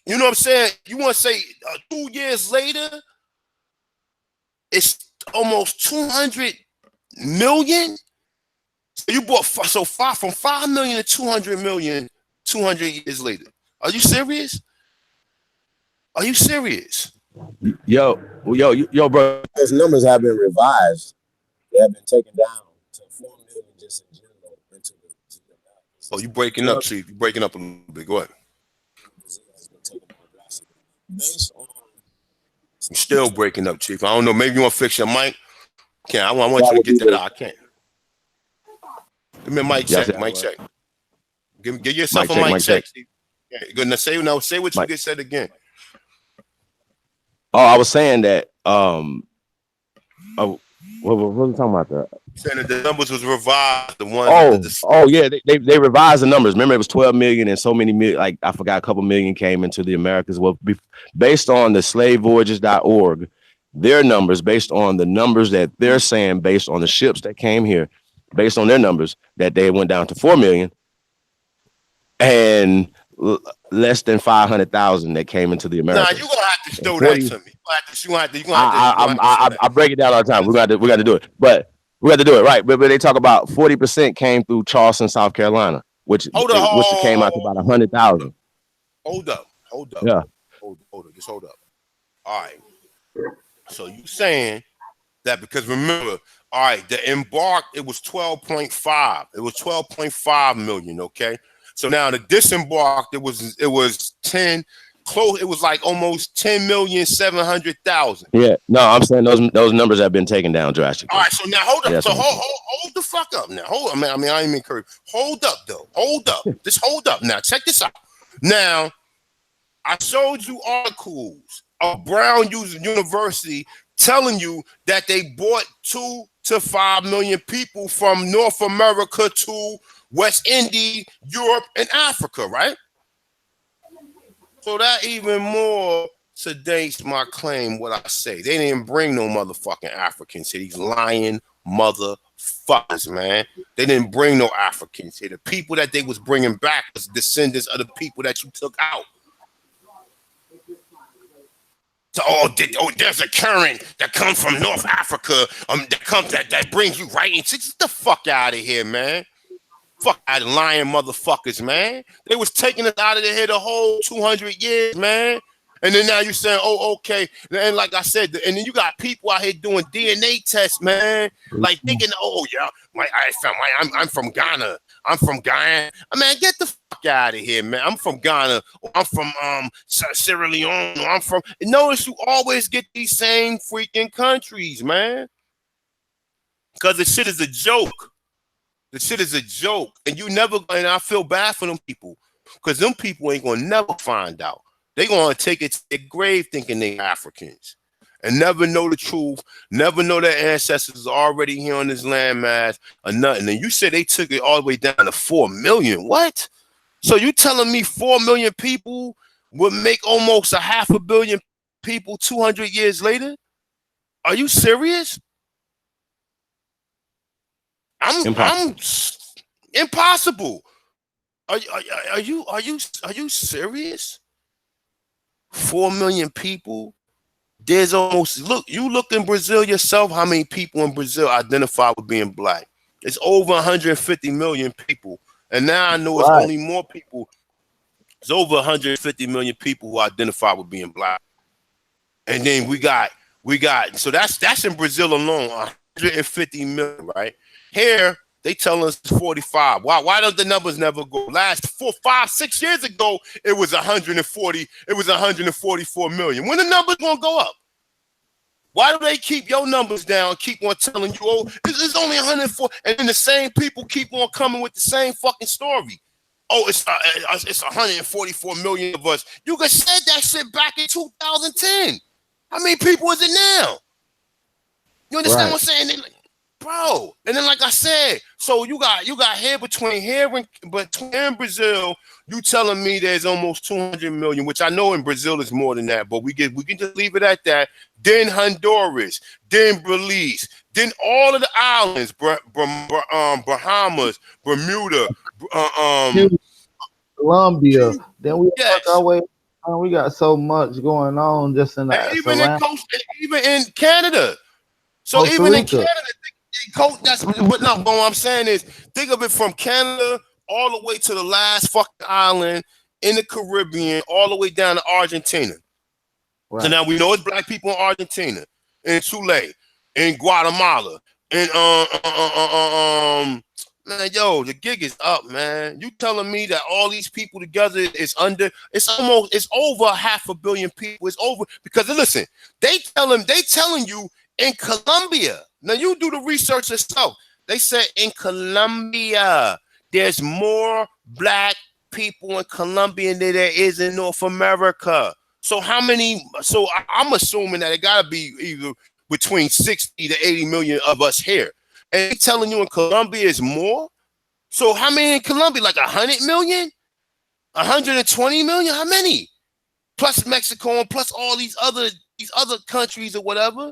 what I'm saying? You want to say 2 years later, it's almost 200 million. So you bought from 5 million to 200 million 200 years later. Are you serious? Are you serious? Yo, bro. Those numbers have been revised. They have been taken down to 4 million just in general. Oh, you breaking up, Chief. You breaking up a little bit. Go ahead. You're still breaking up, Chief. I don't know. Maybe you want to fix your mic. I want you to get that out. I can't. Give me a mic check. Mic check. Give yourself a mic check, Chief. Goodness, say what you just said again. Oh, I was saying that. What was we talking about? That saying that the numbers was revised. The ones. Yeah, they revised the numbers. Remember, it was 12 million and so many million. Like I forgot, a couple million came into the Americas. Well, based on the slavevoyages.org, their numbers, based on the numbers that they're saying, based on the ships that came here, based on their numbers, that they went down to 4 million. And less than 500,000 that came into the Americas. Nah, you're gonna have to show that to me. I break it down all the time. We got to do it, but we got to do it right. But they talk about 40% came through Charleston, South Carolina, which came out to about 100,000. Hold up. hold up. Yeah. Hold up. Just hold up. All right. So you saying that because remember, all right, the embarked, it was 12.5. It was 12.5 million, okay? So now the disembarked, it was 10, close, it was like almost 10,700,000. Yeah. No, I'm saying those numbers have been taken down drastically. All right, so now hold up. Yeah, So hold the fuck up now. Hold up, man. I mean, I ain't mean encourage. Hold up though. Hold up. Just hold up. Now check this out. Now, I showed you articles of Brown University telling you that they brought 2 to 5 million people from North America to West Indies, Europe, and Africa, right? So that even more sedates my claim what I say. They didn't bring no motherfucking Africans here. These lying motherfuckers, man. They didn't bring no Africans here. The people that they was bringing back was descendants of the people that you took out. So, there's a current that comes from North Africa that brings you right into. Get the fuck out of here, man. Fuck out of lying motherfuckers, man. They was taking us out of here the whole 200 years, man. And then now you're saying, oh, okay. And like I said, and then you got people out here doing DNA tests, man. Like thinking, oh, yeah, I'm from Ghana. I'm from Guyana. Man, get the fuck out of here, man. I'm from Ghana. Or I'm from Sierra Leone. Or I'm from. And notice you always get these same freaking countries, man. Because the shit is a joke. The shit is a joke. And and I feel bad for them people. Because them people ain't gonna never find out. They gonna take it to their grave thinking they Africans. And never know the truth, never know their ancestors are already here on this landmass or nothing. And you said they took it all the way down to 4 million. What? So you telling me 4 million people would make almost 500 million people 200 years later? Are you serious? I'm impossible. Are you serious? 4 million people. There's almost you look in Brazil yourself. How many people in Brazil identify with being black? It's over 150 million people, and now I know it's only more people. It's over 150 million people who identify with being black, and then we got so that's in Brazil alone, 150 million, right? Here they tell us 45. Why don't the numbers never go? Last 4, 5, 6 years ago, it was 140. It was 144 million. When the numbers gonna go up? Why do they keep your numbers down? Keep on telling you, oh, it's only 104, and then the same people keep on coming with the same fucking story. Oh, it's 144 million of us. You could said that shit back in 2010. How many people is it now? You understand what I'm saying? Bro, and then like I said, so you got here between and Brazil, you telling me there's almost 200 million, which I know in Brazil is more than that, but we can just leave it at that. Then Honduras, then Belize, then all of the islands, Bahamas, Bermuda, Colombia. Then we work our way. We got so much going on just in that. Even in Canada. So Costa even Rica. in Canada. But no, what I'm saying is, think of it from Canada all the way to the last fucking island in the Caribbean, all the way down to Argentina. Right. So now we know it's black people in Argentina, in Chile, in Guatemala, in man, yo, the gig is up, man. You telling me that all these people together it's over 500 million people. It's over because listen, they telling you in Colombia. Now you do the research yourself. They said in Colombia, there's more black people in Colombia than there is in North America. So how many? So I'm assuming that it gotta be either between 60 to 80 million of us here. And they telling you in Colombia is more. So how many in Colombia? Like 100 million? 120 million? How many? Plus Mexico and plus all these other countries or whatever.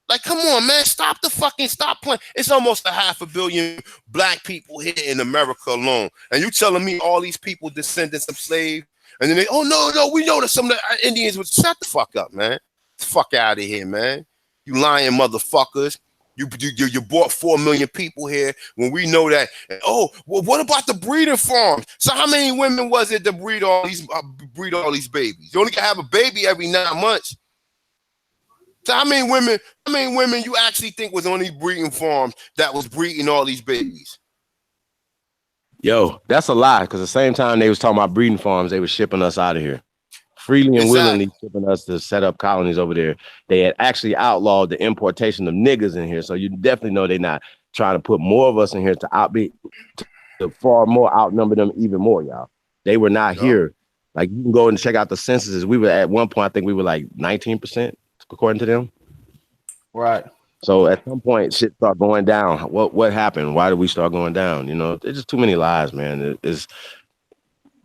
Like, come on, man, stop playing. It's almost 500 million black people here in America alone. And you telling me all these people descendants of slaves, and then no, we know that some of the Indians would shut the fuck up, man. Get the fuck out of here, man. You lying motherfuckers. You brought 4 million people here when we know that. Oh, well, what about the breeding farms? So how many women was it to breed all these babies? You only can have a baby every 9 months. So how many women you actually think was on these breeding farms that was breeding all these babies? Yo, that's a lie. Because the same time they was talking about breeding farms, they were shipping us out of here. Freely and willingly shipping us to set up colonies over there. They had actually outlawed the importation of niggas in here. So you definitely know they're not trying to put more of us in here to far more outnumber them even more, y'all. They were not here. Like, you can go and check out the censuses. We were at one point, I think we were like 19%, according to them. Right. So at some point, shit start going down. What happened? Why did we start going down? You know, there's just too many lies, man.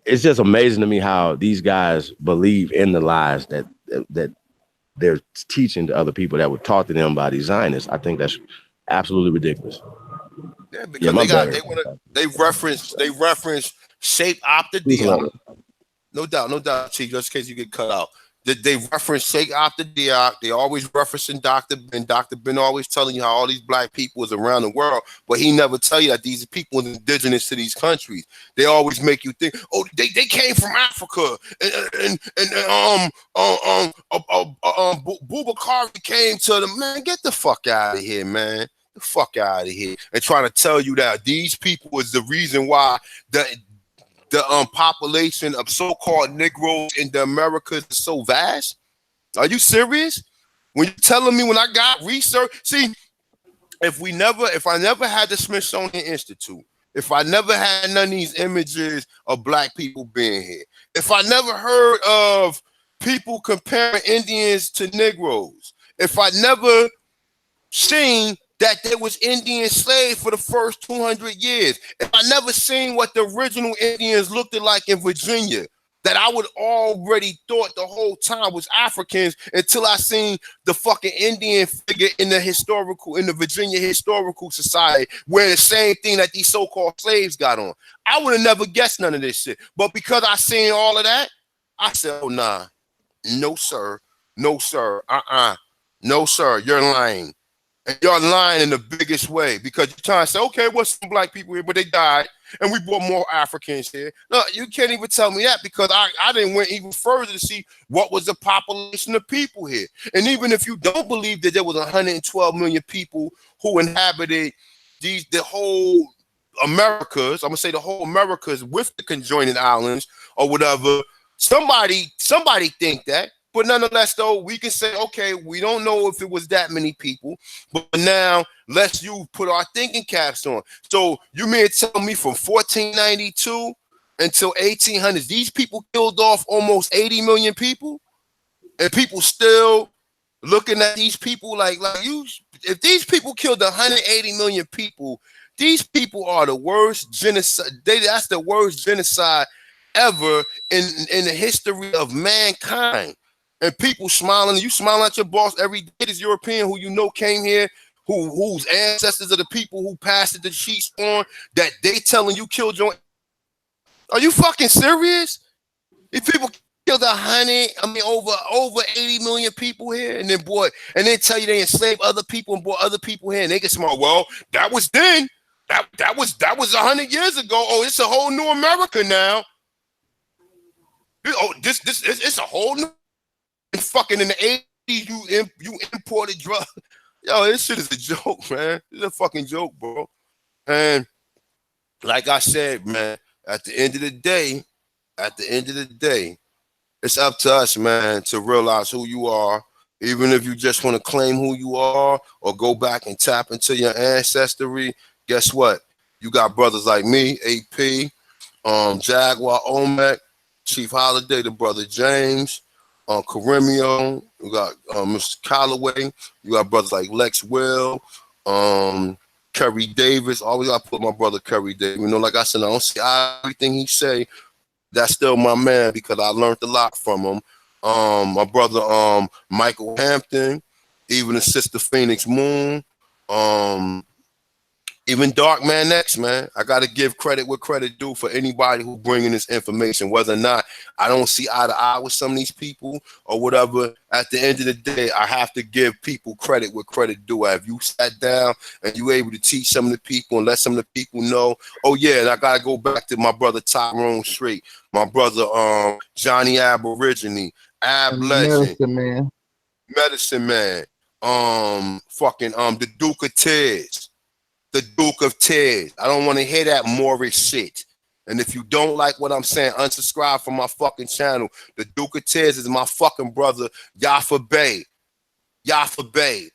It's just amazing to me how these guys believe in the lies that they're teaching to other people that were taught to them by these Zionists. I think that's absolutely ridiculous. Yeah, because they reference shape opta diak. No doubt, Chief, just in case you get cut out. They reference Sheikh Opta Diak. They always referencing Dr. Ben. Dr. Ben always telling you how all these black people is around the world, but he never tell you that these people are indigenous to these countries. They always make you think, oh, they came from Africa, and Bubakari came to them. Man, get the fuck out of here, man. The fuck out of here. And trying to tell you that these people is the reason why the population of so-called Negroes in the Americas is so vast? Are you serious? When you're telling me when I got research, see, if I never had the Smithsonian Institute, if I never had none of these images of black people being here, if I never heard of people comparing Indians to Negroes, if I never seen that there was Indian slaves for the first 200 years, if I never seen what the original Indians looked like in Virginia, that I would already thought the whole time was Africans until I seen the fucking Indian figure in the Virginia Historical Society wearing the same thing that these so-called slaves got on. I would have never guessed none of this shit. But because I seen all of that, I said, oh, nah, no, sir. No, sir. No, sir. You're lying. And you're lying in the biggest way, because you're trying to say, okay, what's some black people here, but they died, and we brought more Africans here. No, you can't even tell me that, because I didn't went even further to see what was the population of people here. And even if you don't believe that there was 112 million people who inhabited the whole Americas, I'm gonna say the whole Americas with the conjoining islands or whatever, somebody think that. But nonetheless, though, we can say, okay, we don't know if it was that many people, but now let's put our thinking caps on. So you mean to tell me from 1492 until 1800s, these people killed off almost 80 million people, and people still looking at these people like you? If these people killed 180 million people, these people are the worst genocide. That's the worst genocide ever in the history of mankind. And people smiling, you smiling at your boss every day, this European who you know came here, whose ancestors are the people who passed the sheets on, that they telling you killed your. Are you fucking serious? These people killed over 80 million people here, and then tell you they enslaved other people and brought other people here, and they get smart. Well, that was then. That was 100 years ago. Oh, it's a whole new America now. Oh, it's a whole new. Fucking in the 80s, you imported drugs. Yo, this shit is a joke, man. It's a fucking joke, bro. And like I said, man, at the end of the day, it's up to us, man, to realize who you are. Even if you just want to claim who you are or go back and tap into your ancestry, guess what? You got brothers like me, AP, Jaguar Omek, Chief Holiday, the brother James, Karimio, you got Mr. Calloway, you got brothers like Lex Will, Kerry Davis. Always I put my brother Kerry Davis. You know, like I said, I don't see everything he say. That's still my man, because I learned a lot from him. My brother Michael Hampton, even the sister Phoenix Moon, Even Dark Man X, man, I gotta give credit where credit due for anybody who bringing this information. Whether or not I don't see eye to eye with some of these people or whatever, at the end of the day, I have to give people credit where credit due. If you sat down and you able to teach some of the people and let some of the people know, oh yeah, and I gotta go back to my brother Tyrone Street, my brother Johnny Aborigine, Ab Legend, Medicine Man, the Duke of Tears. The Duke of Tears. I don't want to hear that Morris shit. And if you don't like what I'm saying, unsubscribe from my fucking channel. The Duke of Tears is my fucking brother, Yafa Bay. Yafa Bay.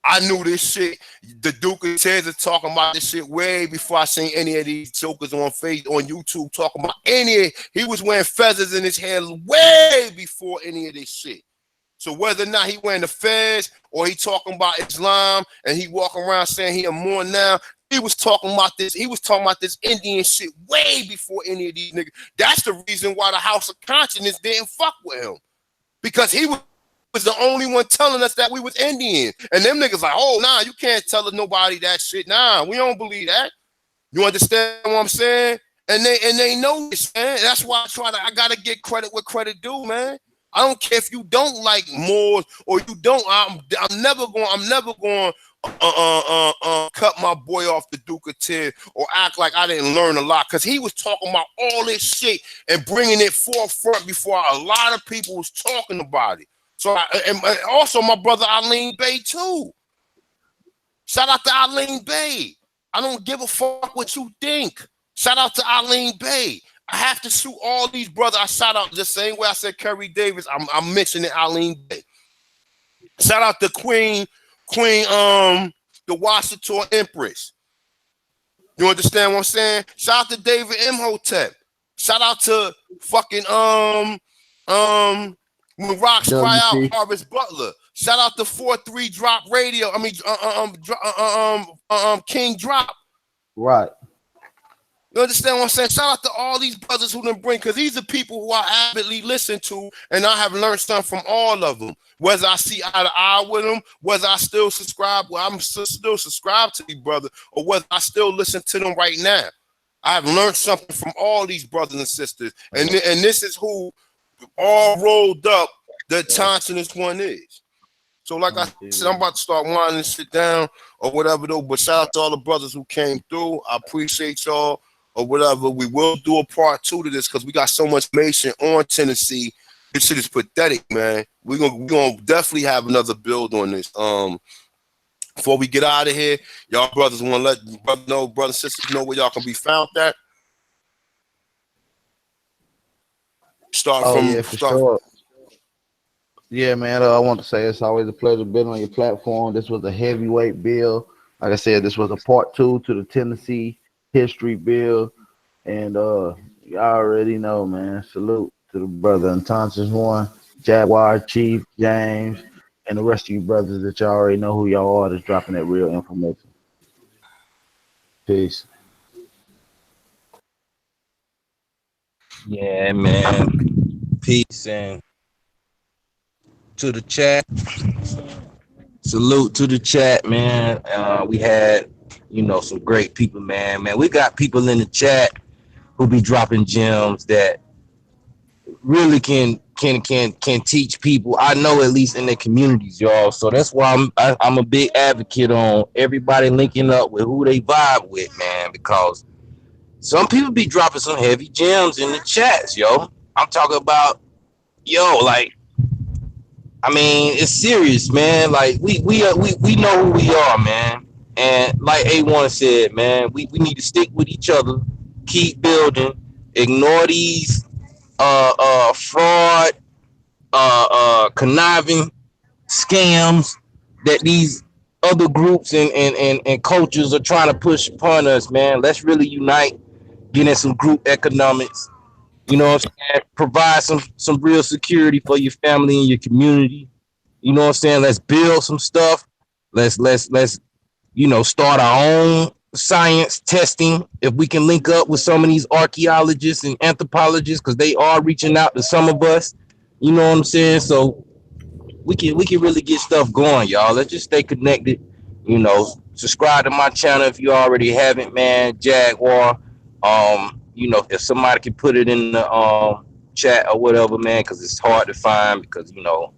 I knew this shit. The Duke of Tears is talking about this shit way before I seen any of these jokers on YouTube talking about any. He was wearing feathers in his hair way before any of this shit. So whether or not he wearing the fez or he talking about Islam and he walking around saying he a more now, he was talking about this. He was talking about this Indian shit way before any of these niggas. That's the reason why the House of Consciousness didn't fuck with him, because he was the only one telling us that we was Indian. And them niggas like, oh nah, you can't tell nobody that shit. Nah, we don't believe that. You understand what I'm saying? And they know this, man. That's why I gotta get credit where credit due, man. I don't care if you don't like Moors or you don't. I'm never going cut my boy off the Duke of Tears or act like I didn't learn a lot, because he was talking about all this shit and bringing it forefront before a lot of people was talking about it. So and also my brother Eileen Bay too. Shout out to Eileen Bay. I don't give a fuck what you think. Shout out to Eileen Bay. I have to shoot all these brothers. I shout out the same way I said Kerry Davis. I'm mentioning Eileen Bay. Shout out to Queen, the Washington Empress. You understand what I'm saying? Shout out to David Imhotep. Shout out to fucking when rocks cry out, Harvest Butler. Shout out to 4-3 Drop Radio. King Drop. Right. You understand what I'm saying? Shout out to all these brothers who done bring, because these are people who I avidly listen to, and I have learned something from all of them. Whether I see eye to eye with them, whether I still subscribe, I'm still subscribed to these brothers, or whether I still listen to them right now. I have learned something from all these brothers and sisters, and this is who all rolled up the Thompsonist one is. So like I said, I'm about to start winding this shit down or whatever though, but shout out to all the brothers who came through. I appreciate y'all. Or whatever, we will do a part 2 to this because we got so much information on Tennessee. This shit is pathetic, man. We're gonna definitely have another build on this. Before we get out of here, y'all brothers want to let brothers and sisters know where y'all can be found at. Sure. Yeah, man. I want to say it's always a pleasure being on your platform. This was a heavyweight bill. Like I said, this was a part 2 to the Tennessee history bill, and y'all already know, man. Salute to the brother Unconscious One, Jaguar, Chief, James, and the rest of you brothers that y'all already know who y'all are that's dropping that real information. Peace. Yeah, man. Peace and to the chat. Salute to the chat, man. We had some great people, man. We got people in the chat who be dropping gems that really can teach people. I know, at least in their communities, y'all. So that's why I'm a big advocate on everybody linking up with who they vibe with, man, because some people be dropping some heavy gems in the chats, yo. I'm talking about, it's serious, man. Like we know who we are, man. And like A1 said, man, we need to stick with each other, keep building, ignore these fraud, conniving scams that these other groups and cultures are trying to push upon us, man. Let's really unite, get in some group economics, you know what I'm saying? Provide some real security for your family and your community. You know what I'm saying? Let's build some stuff. Let's start our own science testing. If we can link up with some of these archaeologists and anthropologists, because they are reaching out to some of us, you know what I'm saying? So we can really get stuff going, y'all. Let's just stay connected, Subscribe to my channel if you already haven't, man. Jaguar. You know, if somebody can put it in the chat or whatever, man, because it's hard to find because you know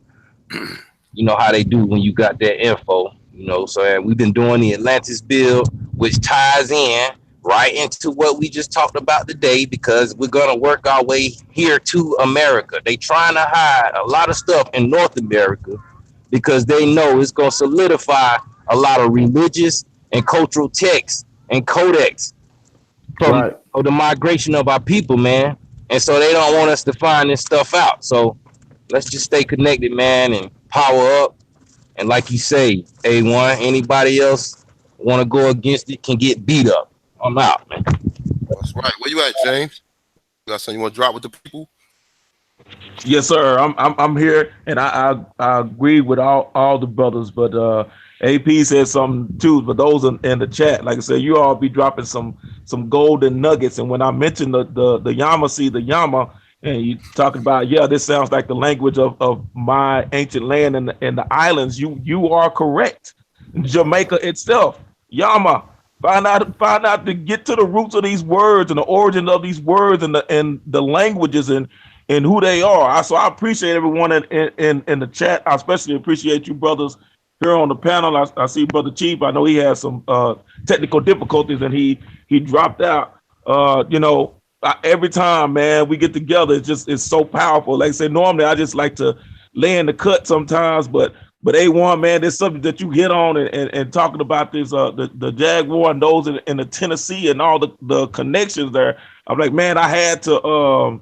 how they do when you got that info. You know, so we've been doing the Atlantis build, which ties in right into what we just talked about today because we're gonna work our way here to America. They trying to hide a lot of stuff in North America because they know it's gonna solidify a lot of religious and cultural texts and codex from Right. the migration of our people, man. And so they don't want us to find this stuff out. So let's just stay connected, man, and power up. And like you say, A1, anybody else want to go against it can get beat up. I'm out, man. That's right. Where you at, James? You got something you want to drop with the people? Yes, sir. I'm here, and I agree with all the brothers, but AP said something too. But those in the chat, like I said, you all be dropping some golden nuggets. And when I mentioned the Yamasee, the Yama, and you talking about, yeah, this sounds like the language of my ancient land and the islands. You are correct. Jamaica itself, Yama. Find out to get to the roots of these words and the origin of these words and the languages and who they are. So I appreciate everyone in the chat. I especially appreciate you brothers here on the panel. I see Brother Chief. I know he has some technical difficulties and he dropped out. Every time, man, we get together, it's so powerful. Like I say, normally I just like to lay in the cut sometimes, but A1, man, there's something that you hit on and talking about this the Jaguar and those in the Tennessee and all the connections there. I'm like, man, I had to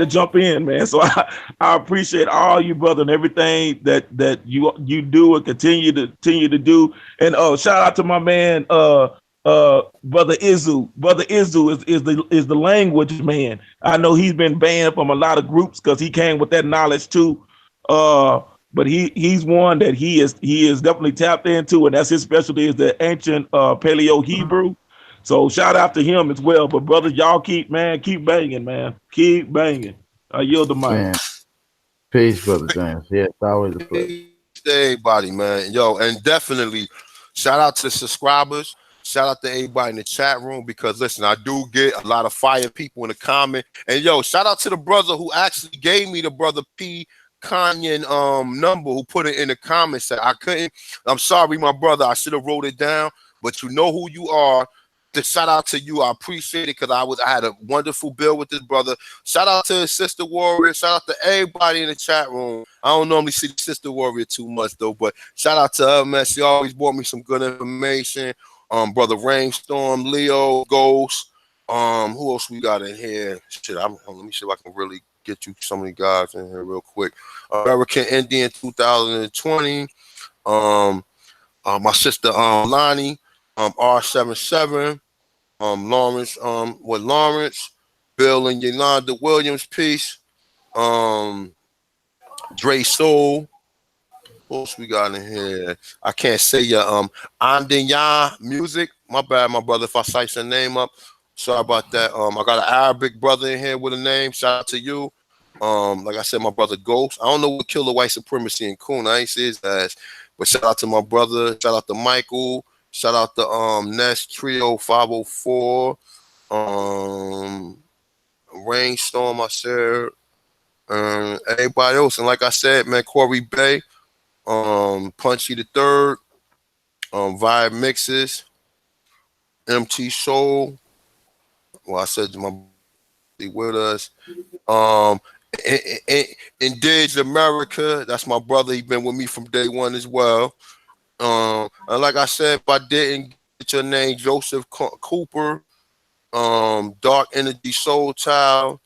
jump in, man. So I appreciate all you, brother, and everything that you do and continue to do. And shout out to my man, Brother Izu. Brother Izu is the language man. I know he's been banned from a lot of groups because he came with that knowledge too. But he's one that he is definitely tapped into, and that's his specialty is the ancient Paleo Hebrew. So shout out to him as well. But brothers, y'all keep banging, man. Keep banging. I yield the mic. Man. Peace, Brother James. Yeah, it's always a pleasure. Peace to everybody, man. Yo, and definitely shout out to the subscribers. Shout out to everybody in the chat room because listen, I do get a lot of fire people in the comment. And yo, shout out to the brother who actually gave me the Brother P Kanyan number, who put it in the comments. That I couldn't. I'm sorry, my brother. I should have wrote it down, but you know who you are. The shout out to you. I appreciate it because I had a wonderful build with this brother. Shout out to his sister warrior. Shout out to everybody in the chat room. I don't normally see the sister warrior too much though, but shout out to her, man. She always brought me some good information. Brother Rainstorm, Leo, Ghost. Who else we got in here? Shit, let me see if I can really get you some of the guys in here real quick. American Indian 2020. My sister Lonnie, R77. Lawrence, Lawrence, Bill and Yolanda Williams, peace. Dre Soul. What else we got in here? I can't say your Andenya music. My bad, my brother, if I cite your name up. Sorry about that. I got an Arabic brother in here with a name. Shout out to you. Like I said, my brother Ghost. I don't know what killer white supremacy in Coon. I ain't see his ass. But shout out to my brother. Shout out to Michael. Shout out to Nest Trio 504. Rainstorm, I said. Everybody else. And like I said, man, Corey Bay. Punchy the Third. Vibe Mixes. MT Soul. Well, I said my with us. Engage America. That's my brother. He been with me from day one as well. And like I said, if I didn't get your name, Joseph Cooper, Dark Energy Soul Child.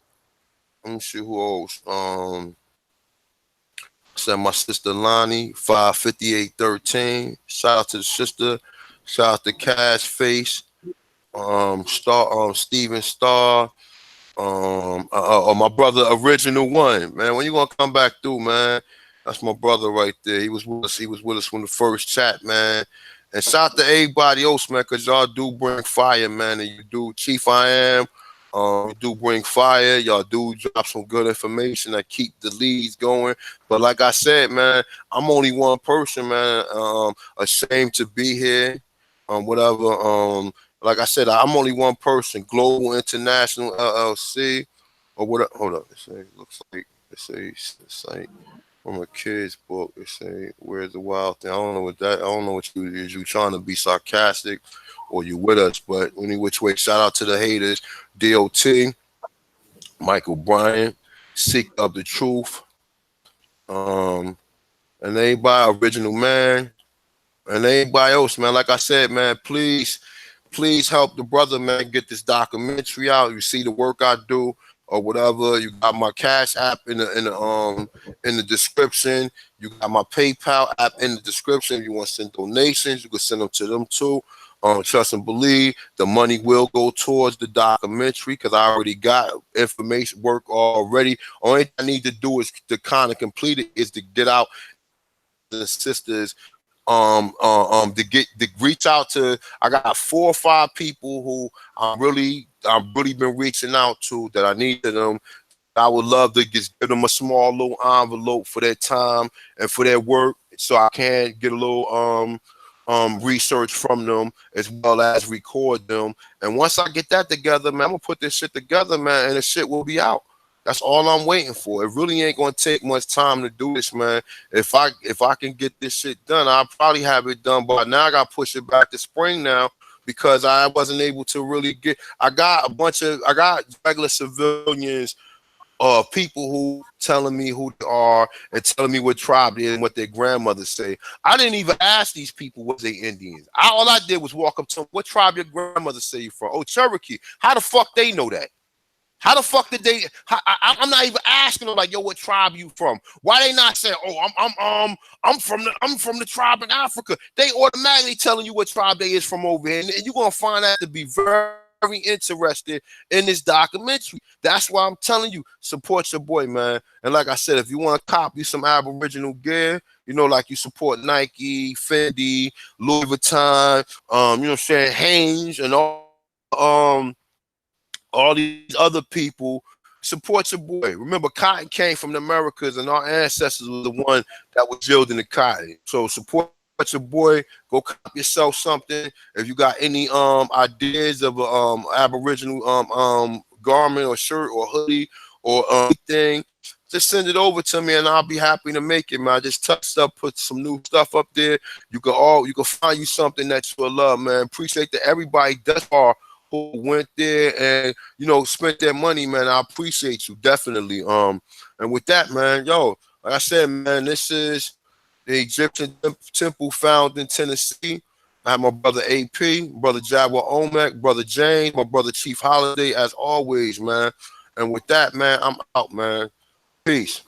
Let me see who else. I said my sister Lonnie, 55813. Shout out to the sister. Shout out to Cash Face. Steven Starr. My brother Original One, man. When you gonna come back through, man? That's my brother right there. He was with us from the first chat, man. And shout out to everybody else, man, because y'all do bring fire, man. And you do, Chief I Am. You do bring fire. Y'all do drop some good information that keep the leads going. But like I said, man, I'm only one person, man. Ashamed to be here. whatever. Like I said, I'm only one person. Global International LLC, or what? Hold up. It say looks like it's like from a kid's book. It say where's the wild thing? I don't know what that. I don't know what you is. You trying to be sarcastic, or you with us? But any which way, shout out to the haters. DOT, Michael Bryant, Seek of the Truth, and everybody, Original Man, and everybody else, man. Like I said, man, please help the brother, man, get this documentary out. You see the work I do or whatever. You got my Cash app in the description. You got my PayPal app in the description. If you want to send donations, you can send them to them too. Trust and believe the money will go towards the documentary because I already got information work already. Only thing I need to do is to kind of complete it is to get out the sisters to reach out to. I got 4 or 5 people who I've really been reaching out to that I need to them. I would love to just give them a small little envelope for their time and for their work, so I can get a little research from them as well as record them. And once I get that together, man, I'm gonna put this shit together, man, and the shit will be out. That's all I'm waiting for. It really ain't gonna take much time to do this, man. If I can get this shit done, I'll probably have it done. But now I gotta push it back to spring now because I wasn't able to really get. I got regular civilians, people who telling me who they are and telling me what tribe they are and what their grandmothers say. I didn't even ask these people was they Indians. All I did was walk up to them. What tribe your grandmother say you from? Oh, Cherokee. How the fuck they know that? How the fuck did they? I'm not even asking them like, yo, what tribe you from? Why they not saying, oh, I'm from the tribe in Africa? They automatically telling you what tribe they is from over here, and you're gonna find that to be very interested in this documentary. That's why I'm telling you, support your boy, man. And like I said, if you want to copy some Aboriginal gear, you know, like you support Nike, Fendi, Louis Vuitton, you know what I'm saying, Hanes, and all these other people, support your boy. Remember, cotton came from the Americas, and our ancestors were the one that was yielding the cotton. So support your boy. Go cop yourself something. If you got any ideas of a Aboriginal garment or shirt or hoodie or anything, just send it over to me, and I'll be happy to make it, man. I just touched up, put some new stuff up there. You can find you something that you will love, man. Appreciate that everybody thus far who went there and, you know, spent their money, man. I appreciate you, definitely. And with that, man, yo, like I said, man, this is the Egyptian temple found in Tennessee. I have my brother AP, brother Jabba Omek, brother James, my brother Chief Holiday, as always, man. And with that, man, I'm out, man. Peace.